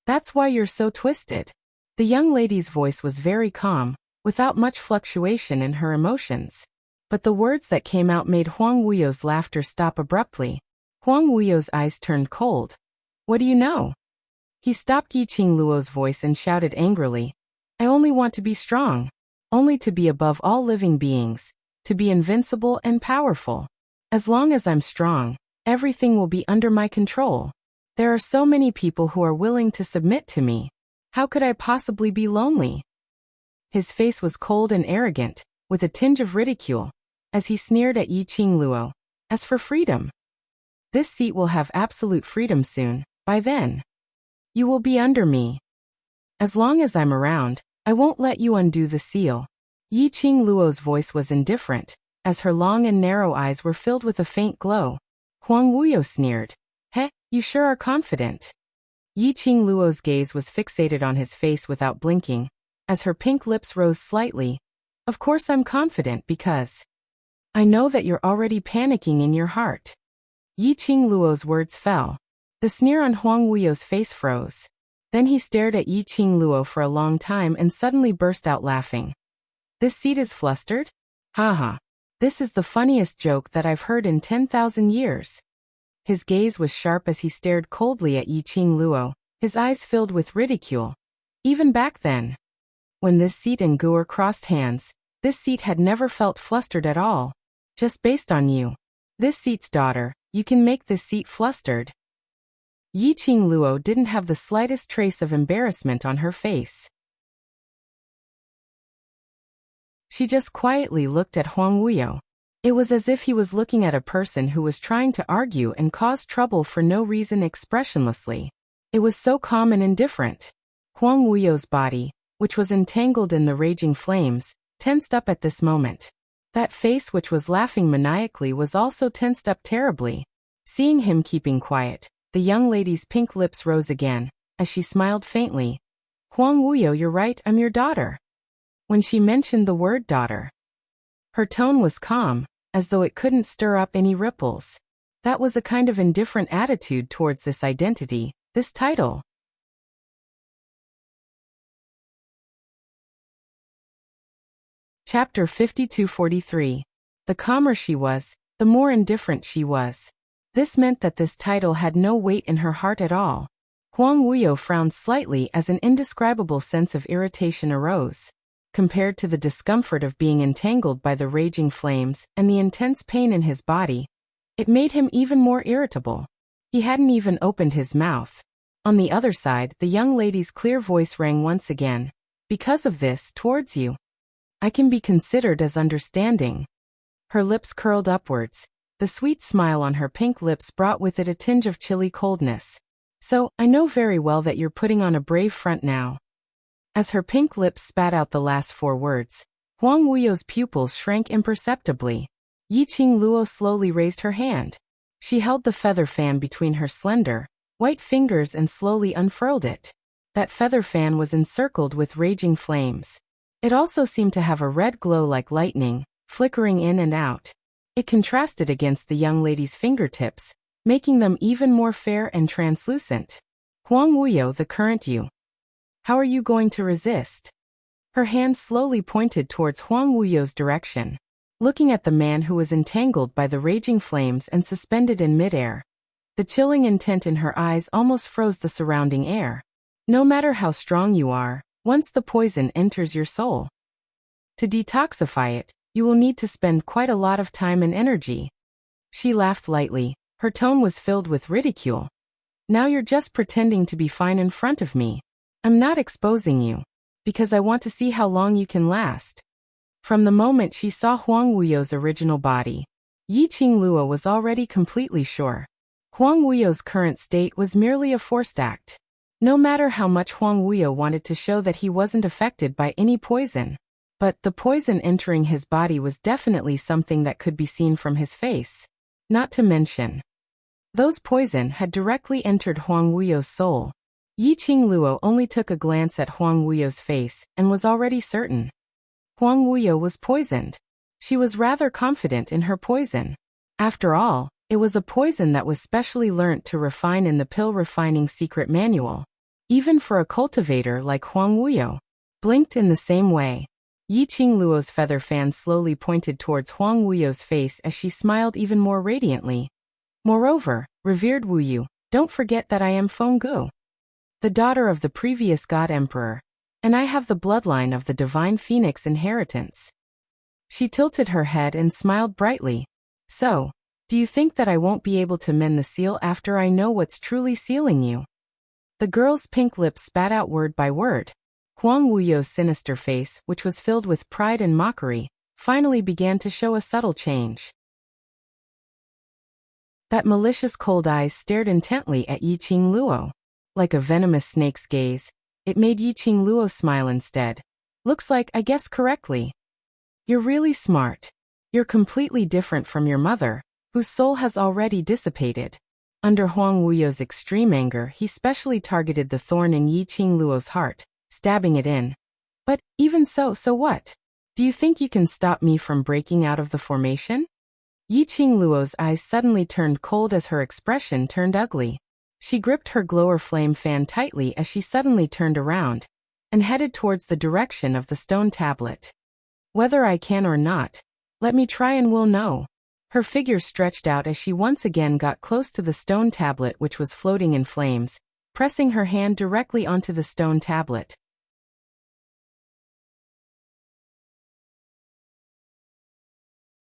that's why you're so twisted. The young lady's voice was very calm, without much fluctuation in her emotions. But the words that came out made Huang Wuyo's laughter stop abruptly. Huang Wuyo's eyes turned cold. What do you know? He stopped Yi Qingluo's voice and shouted angrily. I only want to be strong. Only to be above all living beings. To be invincible and powerful. As long as I'm strong, everything will be under my control. There are so many people who are willing to submit to me. How could I possibly be lonely? His face was cold and arrogant, with a tinge of ridicule, as he sneered at Yi Qingluo. As for freedom, this seat will have absolute freedom soon. By then, you will be under me. As long as I'm around, I won't let you undo the seal. Yi Qingluo's voice was indifferent, as her long and narrow eyes were filled with a faint glow. Huang Wuyo sneered. Heh, you sure are confident. Yi Qingluo's gaze was fixated on his face without blinking, as her pink lips rose slightly. Of course I'm confident because I know that you're already panicking in your heart. Yi Qingluo's words fell. The sneer on Huang Wuyo's face froze. Then he stared at Yi Qingluo for a long time and suddenly burst out laughing. This seat is flustered? Ha ha. This is the funniest joke that I've heard in 10,000 years. His gaze was sharp as he stared coldly at Yi Qingluo, his eyes filled with ridicule. Even back then, when this seat and Guer crossed hands, this seat had never felt flustered at all. Just based on you, this seat's daughter, you can make this seat flustered. Yi Qingluo didn't have the slightest trace of embarrassment on her face. She just quietly looked at Huang Wuyo. It was as if he was looking at a person who was trying to argue and cause trouble for no reason expressionlessly. It was so calm and indifferent. Huang Wuyo's body, which was entangled in the raging flames, tensed up at this moment. That face which was laughing maniacally was also tensed up terribly. Seeing him keeping quiet, the young lady's pink lips rose again, as she smiled faintly. Huang Wuyo, you're right, I'm your daughter. When she mentioned the word daughter, her tone was calm, as though it couldn't stir up any ripples. That was a kind of indifferent attitude towards this identity, this title. Chapter 52-43. The calmer she was, the more indifferent she was. This meant that this title had no weight in her heart at all. Huang Wuyo frowned slightly as an indescribable sense of irritation arose. Compared to the discomfort of being entangled by the raging flames and the intense pain in his body, it made him even more irritable. He hadn't even opened his mouth. On the other side, the young lady's clear voice rang once again. Because of this, towards you, I can be considered as understanding. Her lips curled upwards. The sweet smile on her pink lips brought with it a tinge of chilly coldness. So, I know very well that you're putting on a brave front now. As her pink lips spat out the last 4 words, Huang Wuyo's pupils shrank imperceptibly. Yiqing Luo slowly raised her hand. She held the feather fan between her slender, white fingers and slowly unfurled it. That feather fan was encircled with raging flames. It also seemed to have a red glow like lightning, flickering in and out. It contrasted against the young lady's fingertips, making them even more fair and translucent. Huang Wuyo, the current you. How are you going to resist? Her hand slowly pointed towards Huang Wuyo's direction. Looking at the man who was entangled by the raging flames and suspended in midair, the chilling intent in her eyes almost froze the surrounding air. No matter how strong you are, once the poison enters your soul, to detoxify it, you will need to spend quite a lot of time and energy. She laughed lightly. Her tone was filled with ridicule. Now you're just pretending to be fine in front of me. I'm not exposing you, because I want to see how long you can last. From the moment she saw Huang Wuyo's original body, Yiqing Luo was already completely sure. Huang Wuyo's current state was merely a forced act. No matter how much Huang Wuyo wanted to show that he wasn't affected by any poison, but the poison entering his body was definitely something that could be seen from his face. Not to mention, those poison had directly entered Huang Wuyo's soul. Yiqing Luo only took a glance at Huang Wuyo's face and was already certain. Huang Wuyo was poisoned. She was rather confident in her poison. After all, it was a poison that was specially learnt to refine in the pill refining secret manual. Even for a cultivator like Huang Wuyo. Blinked in the same way. Yiqing Luo's feather fan slowly pointed towards Huang Wuyo's face as she smiled even more radiantly. Moreover, revered Wuyu, don't forget that I am Fenggu, the daughter of the previous God Emperor, and I have the bloodline of the divine phoenix inheritance. She tilted her head and smiled brightly. So, do you think that I won't be able to mend the seal after I know what's truly sealing you? The girl's pink lips spat out word by word. Huang Wuyo's sinister face, which was filled with pride and mockery, finally began to show a subtle change. That malicious cold eyes stared intently at Yiqing Luo. Like a venomous snake's gaze, it made Yiqing Luo smile instead. Looks like I guessed correctly. You're really smart. You're completely different from your mother, whose soul has already dissipated. Under Huang Wuyo's extreme anger, he specially targeted the thorn in Yiqing Luo's heart, stabbing it in. But, even so what? Do you think you can stop me from breaking out of the formation? Yiqing Luo's eyes suddenly turned cold as her expression turned ugly. She gripped her glower flame fan tightly as she suddenly turned around and headed towards the direction of the stone tablet. Whether I can or not, let me try and we'll know. Her figure stretched out as she once again got close to the stone tablet which was floating in flames, pressing her hand directly onto the stone tablet.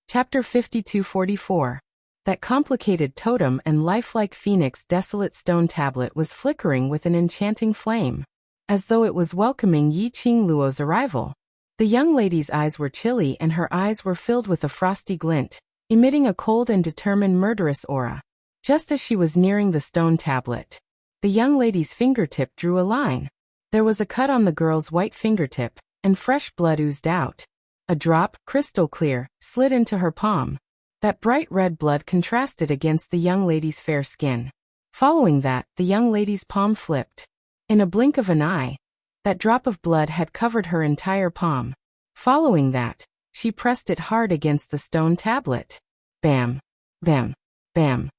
Chapter 52-44. That complicated totem and lifelike phoenix desolate stone tablet was flickering with an enchanting flame, as though it was welcoming Yiqing Luo's arrival. The young lady's eyes were chilly and her eyes were filled with a frosty glint, emitting a cold and determined murderous aura. Just as she was nearing the stone tablet, the young lady's fingertip drew a line. There was a cut on the girl's white fingertip, and fresh blood oozed out. A drop, crystal clear, slid into her palm. That bright red blood contrasted against the young lady's fair skin. Following that, the young lady's palm flipped. In a blink of an eye, that drop of blood had covered her entire palm. Following that, she pressed it hard against the stone tablet. Bam! Bam! Bam!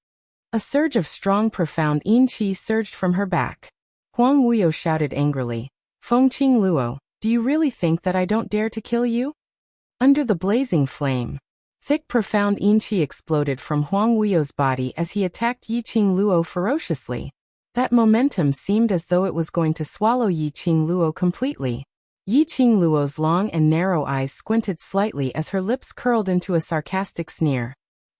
A surge of strong, profound yin qi surged from her back. Huang Wuyo shouted angrily, "Fengqing Luo, do you really think that I don't dare to kill you?" Under the blazing flame, thick, profound yin qi exploded from Huang Wuyo's body as he attacked Yiqing Luo ferociously. That momentum seemed as though it was going to swallow Yiqing Luo completely. Yiqing Luo's long and narrow eyes squinted slightly as her lips curled into a sarcastic sneer.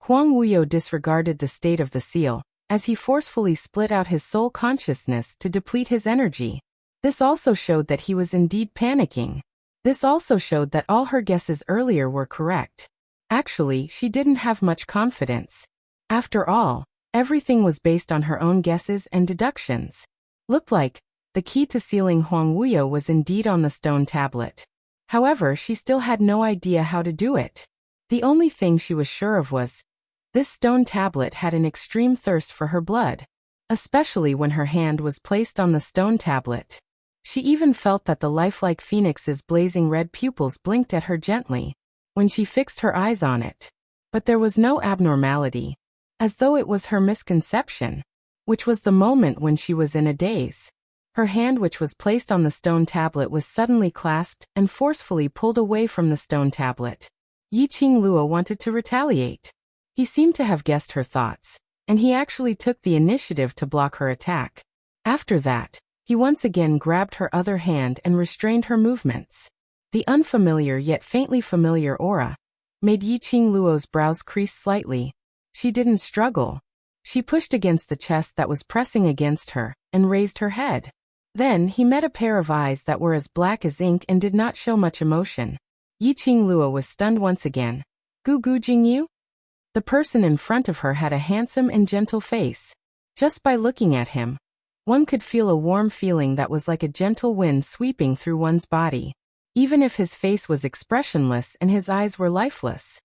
Huang Wuyo disregarded the state of the seal, as he forcefully split out his soul consciousness to deplete his energy. This also showed that he was indeed panicking. This also showed that all her guesses earlier were correct. Actually, she didn't have much confidence. After all, everything was based on her own guesses and deductions. Looked like the key to sealing Huang Wuyo was indeed on the stone tablet. However, she still had no idea how to do it. The only thing she was sure of was, this stone tablet had an extreme thirst for her blood, especially when her hand was placed on the stone tablet. She even felt that the lifelike phoenix's blazing red pupils blinked at her gently when she fixed her eyes on it. But there was no abnormality, as though it was her misconception, which was the moment when she was in a daze. Her hand, which was placed on the stone tablet, was suddenly clasped and forcefully pulled away from the stone tablet. Yiqing Luo wanted to retaliate. He seemed to have guessed her thoughts, and he actually took the initiative to block her attack. After that, he once again grabbed her other hand and restrained her movements. The unfamiliar yet faintly familiar aura made Yiqing Luo's brows crease slightly. She didn't struggle. She pushed against the chest that was pressing against her and raised her head. Then he met a pair of eyes that were as black as ink and did not show much emotion. Yiqing Luo was stunned once again. "Gu Jingyu?" The person in front of her had a handsome and gentle face. Just by looking at him, one could feel a warm feeling that was like a gentle wind sweeping through one's body, even if his face was expressionless and his eyes were lifeless.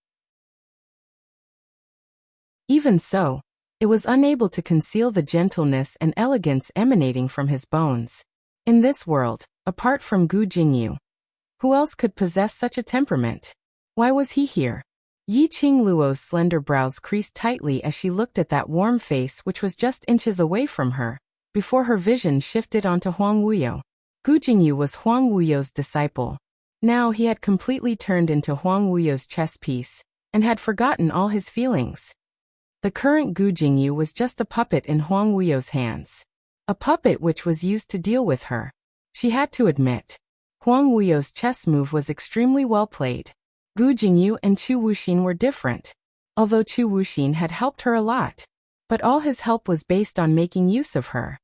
Even so, it was unable to conceal the gentleness and elegance emanating from his bones. In this world, apart from Gu Jingyu, who else could possess such a temperament? Why was he here? Yiqing Luo's slender brows creased tightly as she looked at that warm face which was just inches away from her, before her vision shifted onto Huang Wuyo. Gu Jingyu was Huang Wuyo's disciple. Now he had completely turned into Huang Wuyo's chess piece, and had forgotten all his feelings. The current Gu Jingyu was just a puppet in Huang Wuyo's hands. A puppet which was used to deal with her. She had to admit, Huang Wuyo's chess move was extremely well played. Gu Jingyu and Chu Wuxin were different, although Chu Wuxin had helped her a lot. But all his help was based on making use of her.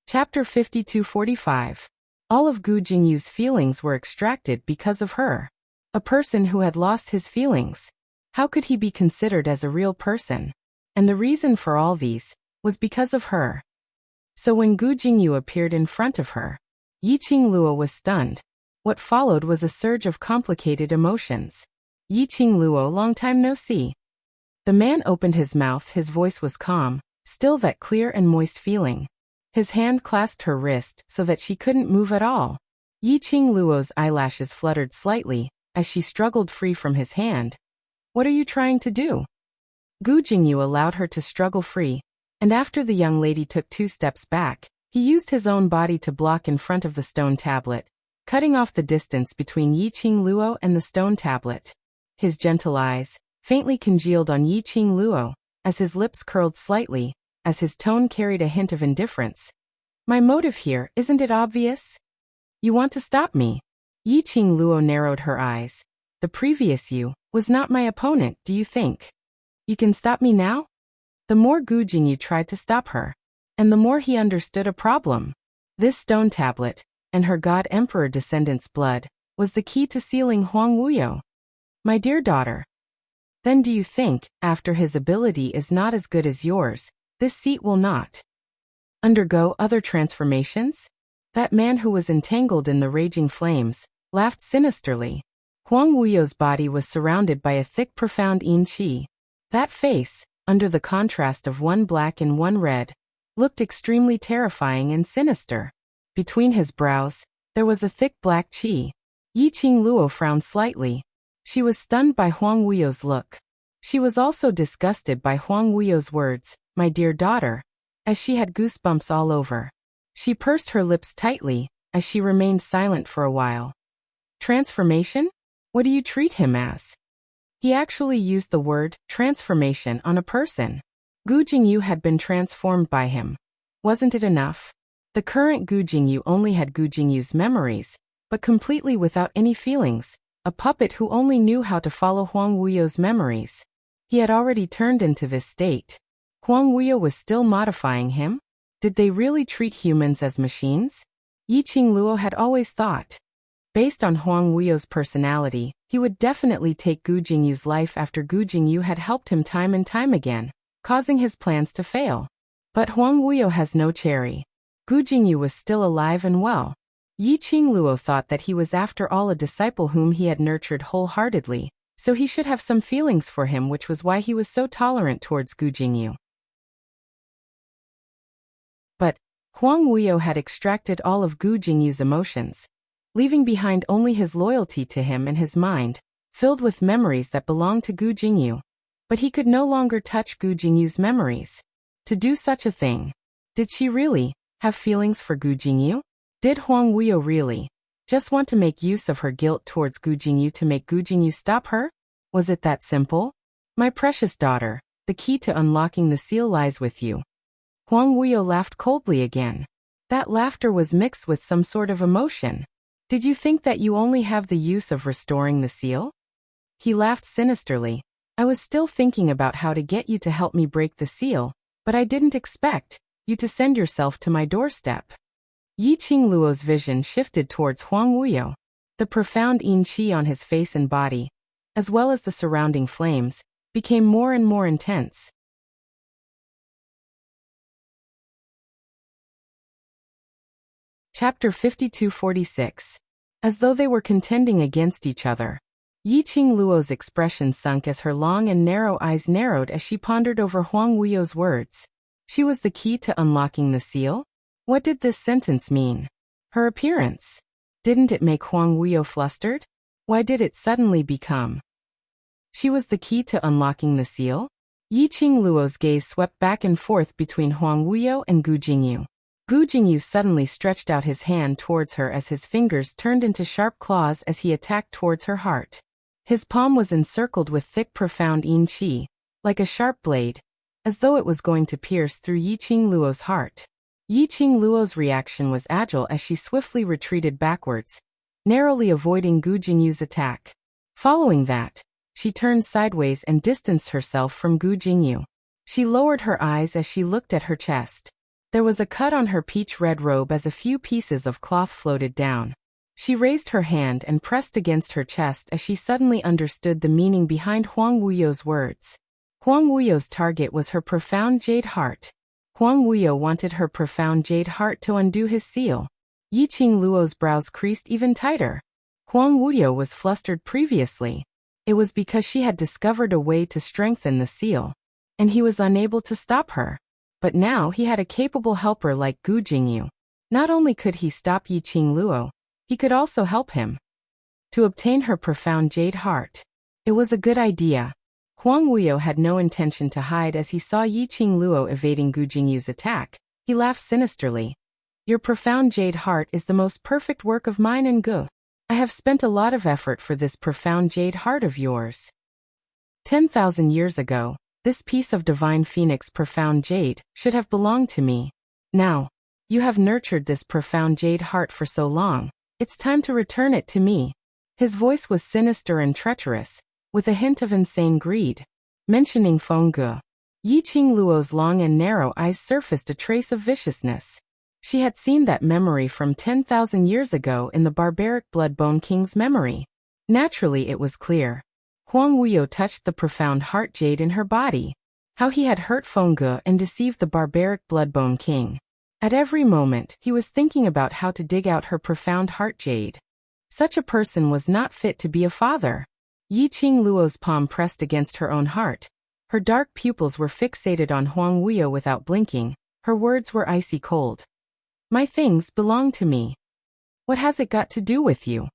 Chapter 52-45. All of Gu Jingyu's feelings were extracted because of her. A person who had lost his feelings. How could he be considered as a real person? And the reason for all these was because of her. So when Gu Jingyu appeared in front of her, Yiqing Luo was stunned. What followed was a surge of complicated emotions. "Yiqing Luo, long time no see." The man opened his mouth, his voice was calm, still that clear and moist feeling. His hand clasped her wrist so that she couldn't move at all. Yiqing Luo's eyelashes fluttered slightly as she struggled free from his hand. "What are you trying to do?" Gu Jingyu allowed her to struggle free, and after the young lady took 2 steps back, he used his own body to block in front of the stone tablet, cutting off the distance between Yiqing Luo and the stone tablet. His gentle eyes faintly congealed on Yiqing Luo, as his lips curled slightly, as his tone carried a hint of indifference. "My motive here, isn't it obvious? You want to stop me?" Yiqing Luo narrowed her eyes. "The previous you was not my opponent, do you think? You can stop me now?" The more Gu Jingyu tried to stop her, and the more he understood a problem. This stone tablet, and her god emperor descendant's blood, was the key to sealing Huang Wuyo. "My dear daughter, then do you think, after his ability is not as good as yours, this seat will not undergo other transformations?" That man who was entangled in the raging flames laughed sinisterly. Huang Wuyo's body was surrounded by a thick, profound yin qi. That face, under the contrast of one black and one red, looked extremely terrifying and sinister. Between his brows, there was a thick black qi. Yiqing Luo frowned slightly. She was stunned by Huang Wuyo's look. She was also disgusted by Huang Wuyo's words, "my dear daughter," as she had goosebumps all over. She pursed her lips tightly, as she remained silent for a while. Transformation? What do you treat him as? He actually used the word transformation on a person. Gu Jingyu had been transformed by him. Wasn't it enough? The current Gu Jingyu only had Gu Jingyu's memories, but completely without any feelings, a puppet who only knew how to follow Huang Wuyo's memories. He had already turned into this state. Huang Wuyo was still modifying him? Did they really treat humans as machines? Yiqing Luo had always thought. Based on Huang Wuyo's personality, he would definitely take Gu Jingyu's life after Gu Jingyu had helped him time and time again, causing his plans to fail. But Huang Wuyo has no cherry. Gu Jingyu was still alive and well. Yiqing Luo thought that he was after all a disciple whom he had nurtured wholeheartedly, so he should have some feelings for him, which was why he was so tolerant towards Gu Jingyu. But Huang Wuyo had extracted all of Gu Jingyu's emotions, leaving behind only his loyalty to him and his mind, filled with memories that belonged to Gu Jingyu. But he could no longer touch Gu Jingyu's memories. To do such a thing. Did she really have feelings for Gu Jingyu? Did Huang Wuyo really just want to make use of her guilt towards Gu Jingyu to make Gu Jingyu stop her? Was it that simple? My precious daughter, the key to unlocking the seal lies with you. Huang Wuyo laughed coldly again. That laughter was mixed with some sort of emotion. Did you think that you only have the use of restoring the seal? He laughed sinisterly. I was still thinking about how to get you to help me break the seal, but I didn't expect you to send yourself to my doorstep. Yiqing Luo's vision shifted towards Huang Wuyo. The profound yin qi on his face and body, as well as the surrounding flames, became more and more intense. Chapter 52-46. As though they were contending against each other. Yiqing Luo's expression sunk as her long and narrow eyes narrowed as she pondered over Huang Wuyo's words. She was the key to unlocking the seal? What did this sentence mean? Her appearance. Didn't it make Huang Wuyo flustered? Why did it suddenly become? She was the key to unlocking the seal? Yiqing Luo's gaze swept back and forth between Huang Wuyo and Gu Jingyu. Gu Jingyu suddenly stretched out his hand towards her as his fingers turned into sharp claws as he attacked towards her heart. His palm was encircled with thick profound yin qi, like a sharp blade, as though it was going to pierce through Yiqing Luo's heart. Yiqing Luo's reaction was agile as she swiftly retreated backwards, narrowly avoiding Gu Jingyu's attack. Following that, she turned sideways and distanced herself from Gu Jingyu. She lowered her eyes as she looked at her chest. There was a cut on her peach-red robe as a few pieces of cloth floated down. She raised her hand and pressed against her chest as she suddenly understood the meaning behind Huang Wuyo's words. Huang Wuyo's target was her profound jade heart. Huang Wuyo wanted her profound jade heart to undo his seal. Yiqing Luo's brows creased even tighter. Huang Wuyo was flustered previously. It was because she had discovered a way to strengthen the seal, and he was unable to stop her. But now he had a capable helper like Gu Jingyu. Not only could he stop Yiqing Luo, he could also help him to obtain her profound jade heart. It was a good idea. Huang Wuyo had no intention to hide as he saw Yiqing Luo evading Gu Jingyu's attack. He laughed sinisterly. Your profound jade heart is the most perfect work of mine and Gu. I have spent a lot of effort for this profound jade heart of yours. 10,000 years ago, this piece of divine phoenix profound jade should have belonged to me. Now, you have nurtured this profound jade heart for so long, it's time to return it to me. His voice was sinister and treacherous, with a hint of insane greed. Mentioning Fengge, Yiqing Luo's long and narrow eyes surfaced a trace of viciousness. She had seen that memory from 10,000 years ago in the barbaric Bloodbone King's memory. Naturally it was clear. Huang Wuyo touched the profound heart jade in her body. How he had hurt Fengge and deceived the barbaric Bloodbone King. At every moment, he was thinking about how to dig out her profound heart jade. Such a person was not fit to be a father. Yiqing Luo's palm pressed against her own heart. Her dark pupils were fixated on Huang Wuyo without blinking. Her words were icy cold. My things belong to me. What has it got to do with you?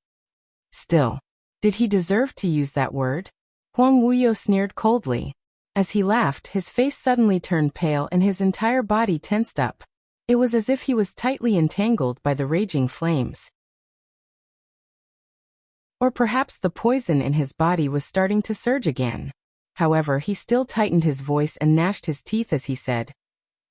Still, Did he deserve to use that word? Huang Wuyo sneered coldly. As he laughed, his face suddenly turned pale and his entire body tensed up. It was as if he was tightly entangled by the raging flames. Or perhaps the poison in his body was starting to surge again. However, he still tightened his voice and gnashed his teeth as he said,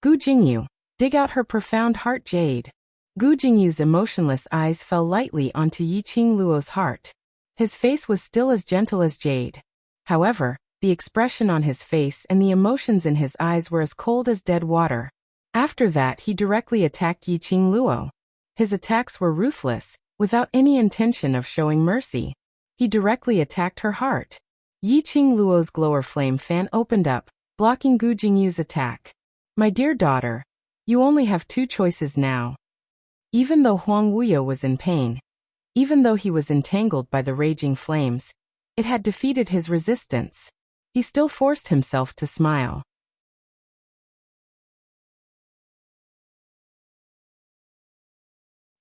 "Gu Jingyu, dig out her profound heart jade." Gu Jingyu's emotionless eyes fell lightly onto Yiqing Luo's heart. His face was still as gentle as jade. However, the expression on his face and the emotions in his eyes were as cold as dead water. After that, he directly attacked Yiqing Luo. His attacks were ruthless, without any intention of showing mercy. He directly attacked her heart. Yiqing Luo's glower flame fan opened up, blocking Gu Jingyu's attack. "My dear daughter, you only have two choices now." Even though Huang Wuyo was in pain, even though he was entangled by the raging flames, it had defeated his resistance. He still forced himself to smile.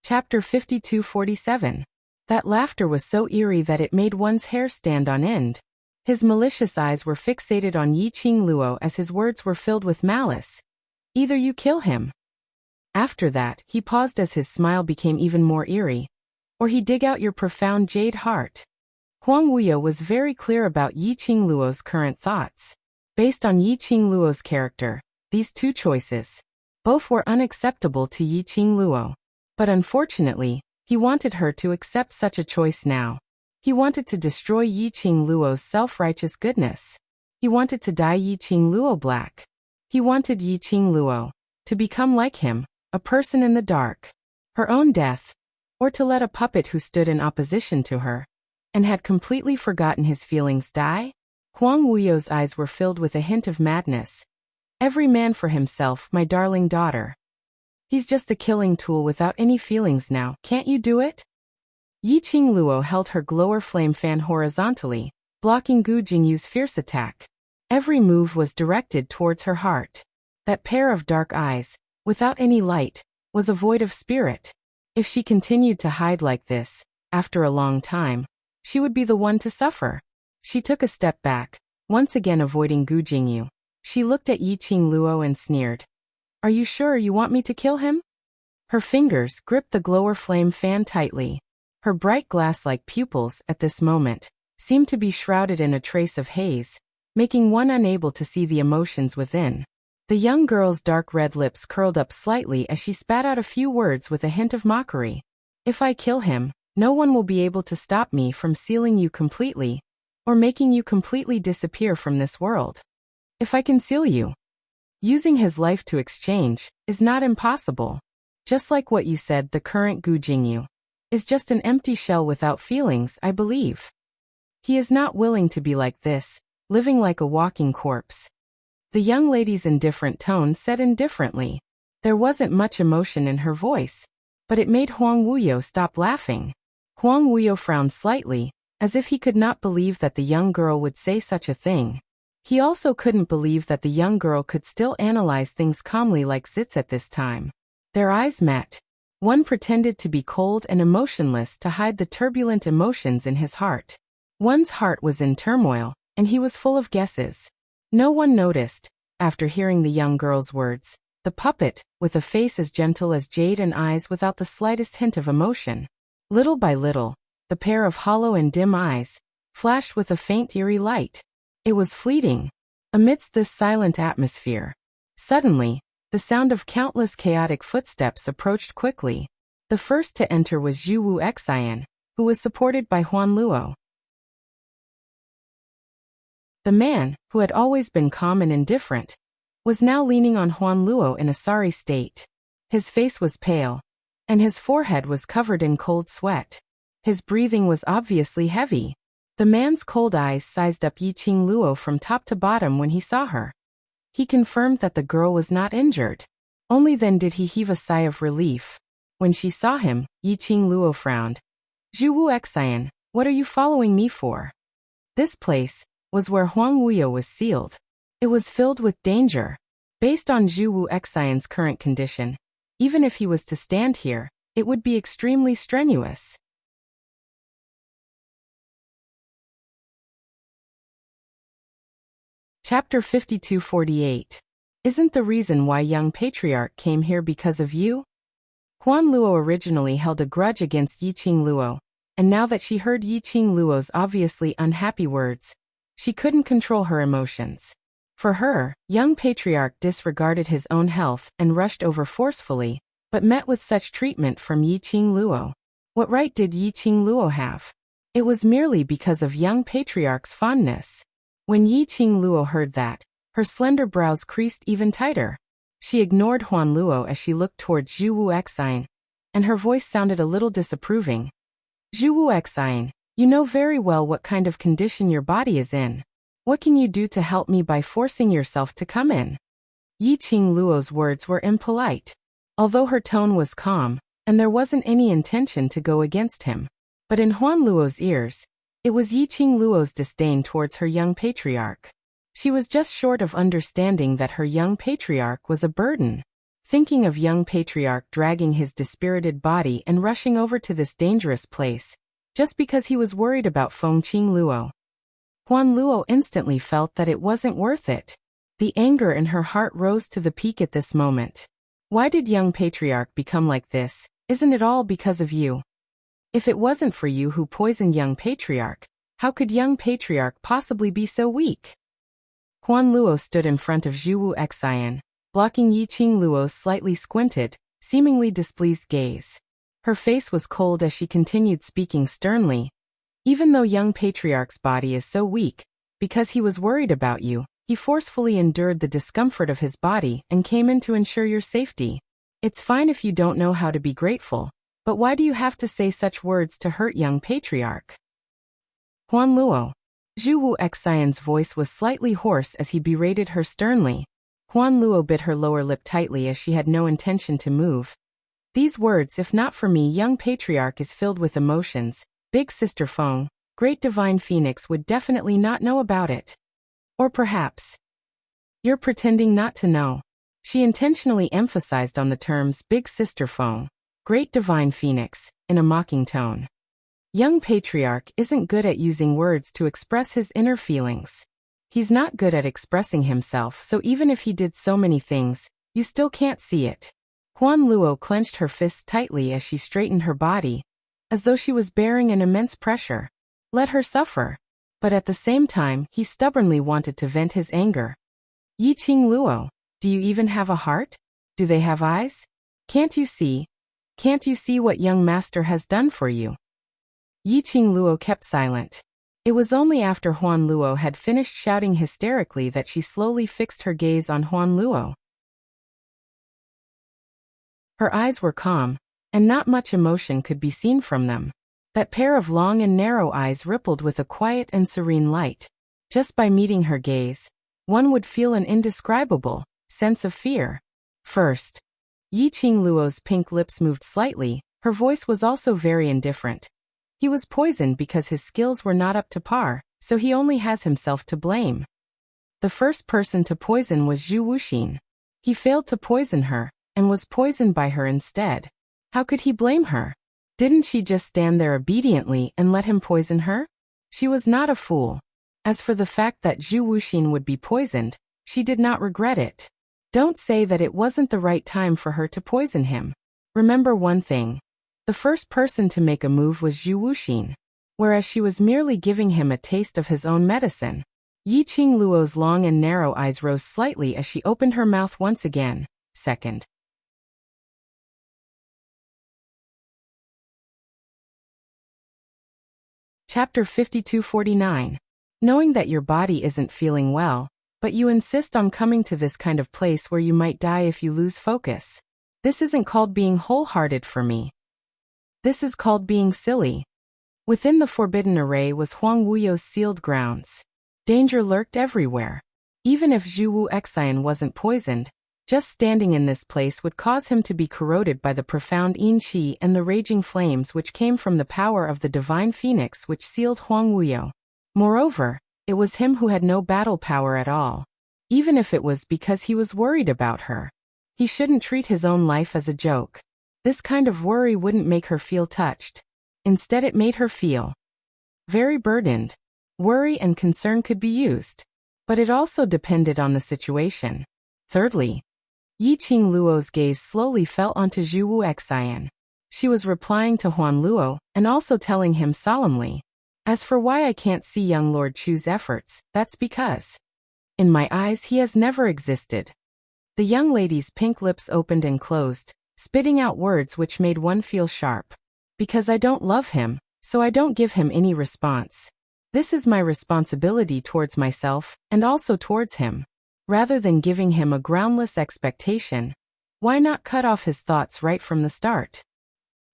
Chapter 52-47. That laughter was so eerie that it made one's hair stand on end. His malicious eyes were fixated on Yiqing Luo as his words were filled with malice. "Either you kill him." After that, he paused as his smile became even more eerie. "Or he dig out your profound jade heart." Huang Wuyo was very clear about Yiqing Luo's current thoughts. Based on Yiqing Luo's character, these two choices, both were unacceptable to Yiqing Luo. But unfortunately, he wanted her to accept such a choice now. He wanted to destroy Yiqing Luo's self-righteous goodness. He wanted to dye Yiqing Luo black. He wanted Yiqing Luo to become like him, a person in the dark, her own death, or to let a puppet who stood in opposition to her and had completely forgotten his feelings die? Huang Wuyo's eyes were filled with a hint of madness. "Every man for himself, my darling daughter. He's just a killing tool without any feelings now. Can't you do it?" Yiqing Luo held her glower flame fan horizontally, blocking Gu Jingyu's fierce attack. Every move was directed towards her heart. That pair of dark eyes, without any light, was a void of spirit. If she continued to hide like this, after a long time, she would be the one to suffer. She took a step back, once again avoiding Gu Jingyu. She looked at Yiqing Luo and sneered. "Are you sure you want me to kill him?" Her fingers gripped the glower flame fan tightly. Her bright glass-like pupils, at this moment, seemed to be shrouded in a trace of haze, making one unable to see the emotions within. The young girl's dark red lips curled up slightly as she spat out a few words with a hint of mockery. "If I kill him, no one will be able to stop me from sealing you completely, or making you completely disappear from this world. If I conceal you, using his life to exchange, is not impossible. Just like what you said, the current Gu Jingyu is just an empty shell without feelings, I believe. He is not willing to be like this, living like a walking corpse." The young lady's indifferent tone said indifferently. There wasn't much emotion in her voice, but it made Huang Wuyo stop laughing. Huang Wuyo frowned slightly, as if he could not believe that the young girl would say such a thing. He also couldn't believe that the young girl could still analyze things calmly like this at this time. Their eyes met. One pretended to be cold and emotionless to hide the turbulent emotions in his heart. One's heart was in turmoil, and he was full of guesses. No one noticed, after hearing the young girl's words, the puppet, with a face as gentle as jade and eyes without the slightest hint of emotion. Little by little, the pair of hollow and dim eyes flashed with a faint eerie light. It was fleeting. Amidst this silent atmosphere, suddenly, the sound of countless chaotic footsteps approached quickly. The first to enter was Zhu Wu Xian, who was supported by Huan Luo. The man, who had always been calm and indifferent, was now leaning on Huan Luo in a sorry state. His face was pale, and his forehead was covered in cold sweat. His breathing was obviously heavy. The man's cold eyes sized up Yiqing Luo from top to bottom when he saw her. He confirmed that the girl was not injured. Only then did he heave a sigh of relief. When she saw him, Yiqing Luo frowned. "Zhu Wu Xian, what are you following me for?" This place was where Huang Wuyo was sealed. It was filled with danger. Based on Zhu Wu Xian's current condition, even if he was to stand here, it would be extremely strenuous. Chapter 5248. Isn't the reason why young patriarch came here because of you? Huan Luo originally held a grudge against Yiqing Luo, and now that she heard Yiqing Luo's obviously unhappy words, she couldn't control her emotions. For her, young patriarch disregarded his own health and rushed over forcefully, but met with such treatment from Yiqing Luo. What right did Yiqing Luo have? It was merely because of young patriarch's fondness. When Yiqing Luo heard that, her slender brows creased even tighter. She ignored Huan Luo as she looked toward Zhu Wu Exine, and her voice sounded a little disapproving. Zhu Wu Exine, you know very well what kind of condition your body is in. What can you do to help me by forcing yourself to come in? Yiqing Luo's words were impolite. Although her tone was calm, and there wasn't any intention to go against him. But in Huan Luo's ears, it was Yiqing Luo's disdain towards her young patriarch. She was just short of understanding that her young patriarch was a burden. Thinking of young patriarch dragging his dispirited body and rushing over to this dangerous place, just because he was worried about Fengqing Luo. Huan Luo instantly felt that it wasn't worth it. The anger in her heart rose to the peak at this moment. Why did young patriarch become like this? Isn't it all because of you? If it wasn't for you who poisoned young patriarch, how could young patriarch possibly be so weak? Huan Luo stood in front of Zhu Wu Exine, blocking Yiqing Luo's slightly squinted, seemingly displeased gaze. Her face was cold as she continued speaking sternly. Even though young patriarch's body is so weak, because he was worried about you, he forcefully endured the discomfort of his body and came in to ensure your safety. It's fine if you don't know how to be grateful, but why do you have to say such words to hurt young patriarch? Huan Luo. Zhu Wu Exine's voice was slightly hoarse as he berated her sternly. Huan Luo bit her lower lip tightly as she had no intention to move. These words, if not for me, young patriarch is filled with emotions. Big Sister Feng, Great Divine Phoenix would definitely not know about it. Or perhaps you're pretending not to know. She intentionally emphasized on the terms Big Sister Feng, Great Divine Phoenix, in a mocking tone. Young patriarch isn't good at using words to express his inner feelings. He's not good at expressing himself, so even if he did so many things, you still can't see it. Huan Luo clenched her fists tightly as she straightened her body, as though she was bearing an immense pressure. Let her suffer. But at the same time, he stubbornly wanted to vent his anger. Yiqing Luo, do you even have a heart? Do they have eyes? Can't you see? Can't you see what young master has done for you? Yiqing Luo kept silent. It was only after Huan Luo had finished shouting hysterically that she slowly fixed her gaze on Huan Luo. Her eyes were calm, and not much emotion could be seen from them. That pair of long and narrow eyes rippled with a quiet and serene light. Just by meeting her gaze, one would feel an indescribable sense of fear. First, Yiqing Luo's pink lips moved slightly. Her voice was also very indifferent. He was poisoned because his skills were not up to par, so he only has himself to blame. The first person to poison was Zhu Wuxin. He failed to poison her, and was poisoned by her instead. How could he blame her? Didn't she just stand there obediently and let him poison her? She was not a fool. As for the fact that Zhu Wuxin would be poisoned, she did not regret it. Don't say that it wasn't the right time for her to poison him. Remember one thing. The first person to make a move was Zhu Wuxin, whereas she was merely giving him a taste of his own medicine. Yiqing Luo's long and narrow eyes rose slightly as she opened her mouth once again. Second. Chapter 5249. Knowing that your body isn't feeling well, but you insist on coming to this kind of place where you might die if you lose focus. This isn't called being wholehearted for me. This is called being silly. Within the forbidden array was Huang Wuyo's sealed grounds. Danger lurked everywhere. Even if Zhu Wu Exine wasn't poisoned, just standing in this place would cause him to be corroded by the profound yin qi and the raging flames which came from the power of the divine phoenix which sealed Huang Wuyo. Moreover, it was him who had no battle power at all. Even if it was because he was worried about her. He shouldn't treat his own life as a joke. This kind of worry wouldn't make her feel touched. Instead, it made her feel very burdened. Worry and concern could be used. but it also depended on the situation. Thirdly, Yi Qing Luo's gaze slowly fell onto Zhu Wu Xian. She was replying to Huan Luo and also telling him solemnly, "As for why I can't see young Lord Chu's efforts, that's because, in my eyes, he has never existed." The young lady's pink lips opened and closed, spitting out words which made one feel sharp. "Because I don't love him, so I don't give him any response. This is my responsibility towards myself and also towards him. Rather than giving him a groundless expectation, why not cut off his thoughts right from the start?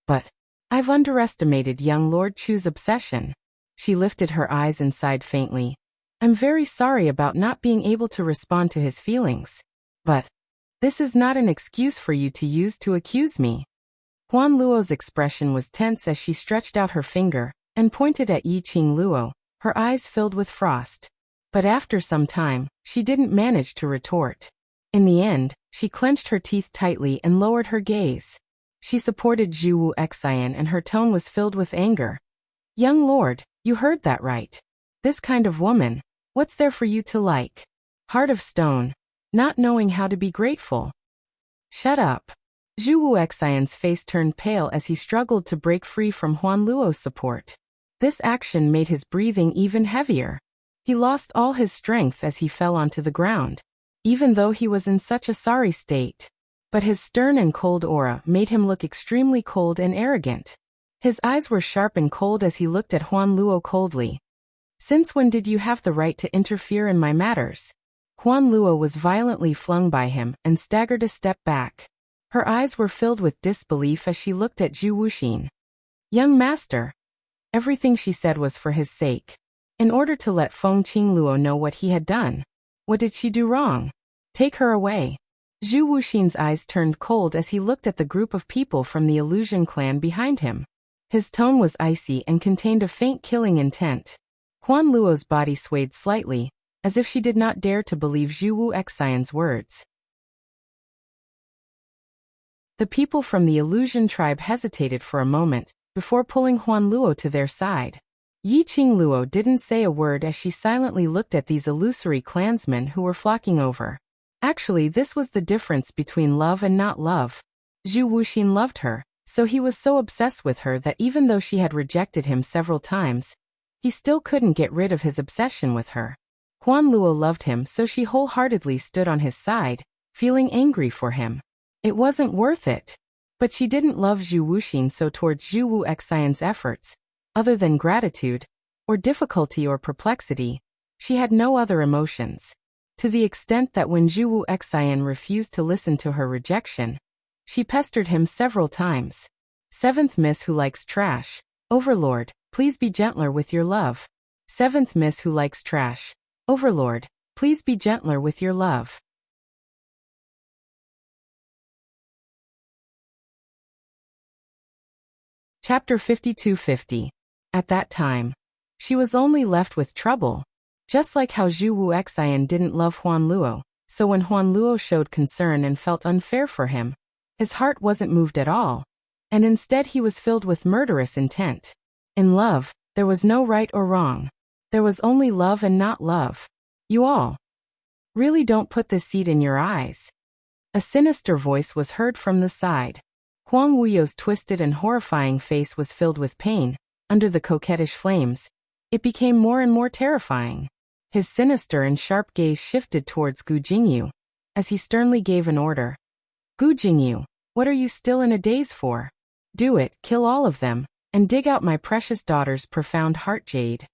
But I've underestimated young Lord Chu's obsession." She lifted her eyes and sighed faintly. "I'm very sorry about not being able to respond to his feelings. But this is not an excuse for you to use to accuse me." Huan Luo's expression was tense as she stretched out her finger and pointed at Yi Qing Luo, her eyes filled with frost. But after some time, she didn't manage to retort. In the end, she clenched her teeth tightly and lowered her gaze. She supported Zhu Wu Xian and her tone was filled with anger. "Young lord, you heard that right. This kind of woman, what's there for you to like? Heart of stone, not knowing how to be grateful." "Shut up." Zhu Wu Xian's face turned pale as he struggled to break free from Huan Luo's support. This action made his breathing even heavier. He lost all his strength as he fell onto the ground, even though he was in such a sorry state. But his stern and cold aura made him look extremely cold and arrogant. His eyes were sharp and cold as he looked at Huan Luo coldly. "Since when did you have the right to interfere in my matters?" Huan Luo was violently flung by him and staggered a step back. Her eyes were filled with disbelief as she looked at Zhu Wuxin. "Young master." Everything she said was for his sake. In order to let Feng Qingluo know what he had done. What did she do wrong? Take her away. Zhu Wuxin's eyes turned cold as he looked at the group of people from the illusion clan behind him. His tone was icy and contained a faint killing intent. Huan Luo's body swayed slightly, as if she did not dare to believe Zhu Wu Xian's words. The people from the illusion tribe hesitated for a moment, before pulling Huan Luo to their side. Yi Qing Luo didn't say a word as she silently looked at these illusory clansmen who were flocking over. Actually, this was the difference between love and not love. Zhu Wuxin loved her, so he was so obsessed with her that even though she had rejected him several times, he still couldn't get rid of his obsession with her. Huan Luo loved him, so she wholeheartedly stood on his side, feeling angry for him. It wasn't worth it. But she didn't love Zhu Wuxin, so towards Zhu Wu Xian's efforts, other than gratitude, or difficulty or perplexity, she had no other emotions. To the extent that when Zhu Wu Xian refused to listen to her rejection, she pestered him several times. "Seventh Miss who likes trash. Overlord, please be gentler with your love." "Seventh Miss who likes trash. Overlord, please be gentler with your love." Chapter 5250. At that time, she was only left with trouble. Just like how Zhu Wu Xian didn't love Huan Luo, so when Huan Luo showed concern and felt unfair for him, his heart wasn't moved at all, and instead he was filled with murderous intent. In love, there was no right or wrong. There was only love and not love. "You all really don't put this seed in your eyes." A sinister voice was heard from the side. Huang Wuyo's twisted and horrifying face was filled with pain. Under the coquettish flames, it became more and more terrifying. His sinister and sharp gaze shifted towards Gu Jingyu, as he sternly gave an order. "Gu Jingyu, what are you still in a daze for? Do it, kill all of them, and dig out my precious daughter's profound heart jade.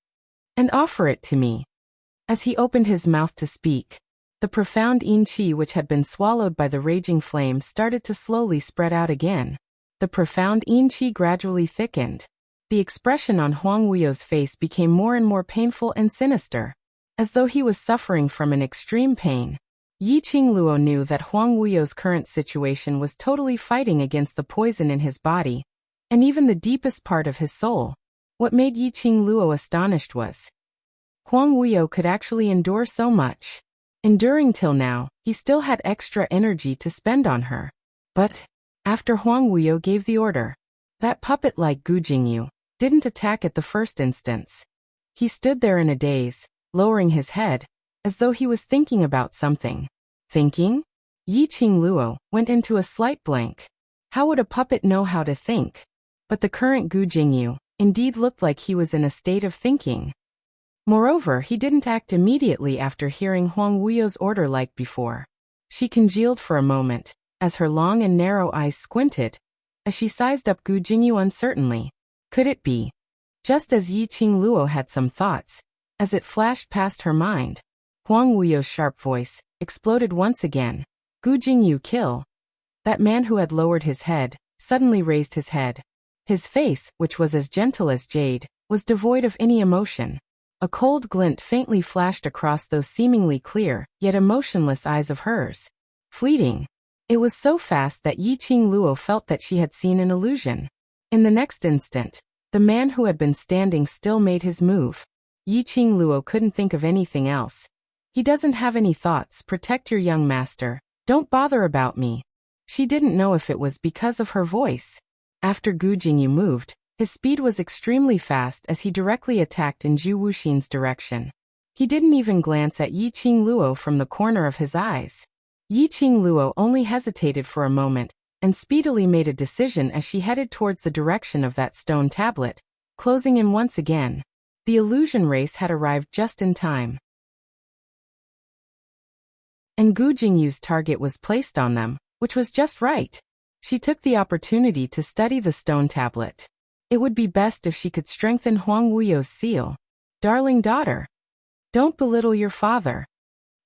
And offer it to me." As he opened his mouth to speak, the profound yin qi which had been swallowed by the raging flame started to slowly spread out again. The profound yin qi gradually thickened. The expression on Huang Wuyo's face became more and more painful and sinister, as though he was suffering from an extreme pain. Yi Qing Luo knew that Huang Wuyo's current situation was totally fighting against the poison in his body, and even the deepest part of his soul. What made Yi Qing Luo astonished was Huang Wuyo could actually endure so much. Enduring till now, he still had extra energy to spend on her. But after Huang Wuyo gave the order, that puppet like Gu Jingyu didn't attack at the first instance. He stood there in a daze, lowering his head, as though he was thinking about something. Thinking? Yi Qingluo went into a slight blank. How would a puppet know how to think? But the current Gu Jingyu indeed looked like he was in a state of thinking. Moreover, he didn't act immediately after hearing Huang Wuyo's order like before. She congealed for a moment, as her long and narrow eyes squinted, as she sized up Gu Jingyu uncertainly. Could it be? Just as Yi Qingluo had some thoughts, as it flashed past her mind, Huang Wuyo's sharp voice exploded once again. Gu Jingyu kill. That man who had lowered his head suddenly raised his head. His face, which was as gentle as jade, was devoid of any emotion. A cold glint faintly flashed across those seemingly clear, yet emotionless eyes of hers. Fleeting. It was so fast that Yi Qingluo felt that she had seen an illusion. In the next instant, the man who had been standing still made his move. Yi Qingluo couldn't think of anything else. He doesn't have any thoughts. Protect your young master. Don't bother about me. She didn't know if it was because of her voice. After Gu Jingyu moved, his speed was extremely fast as he directly attacked in Zhu Wuxin's direction. He didn't even glance at Yi Qingluo from the corner of his eyes. Yi Qingluo only hesitated for a moment, and speedily made a decision as she headed towards the direction of that stone tablet, closing in once again. The illusion race had arrived just in time. And Gu Jingyu's target was placed on them, which was just right. She took the opportunity to study the stone tablet. It would be best if she could strengthen Huang Wuyo's seal. Darling daughter. Don't belittle your father.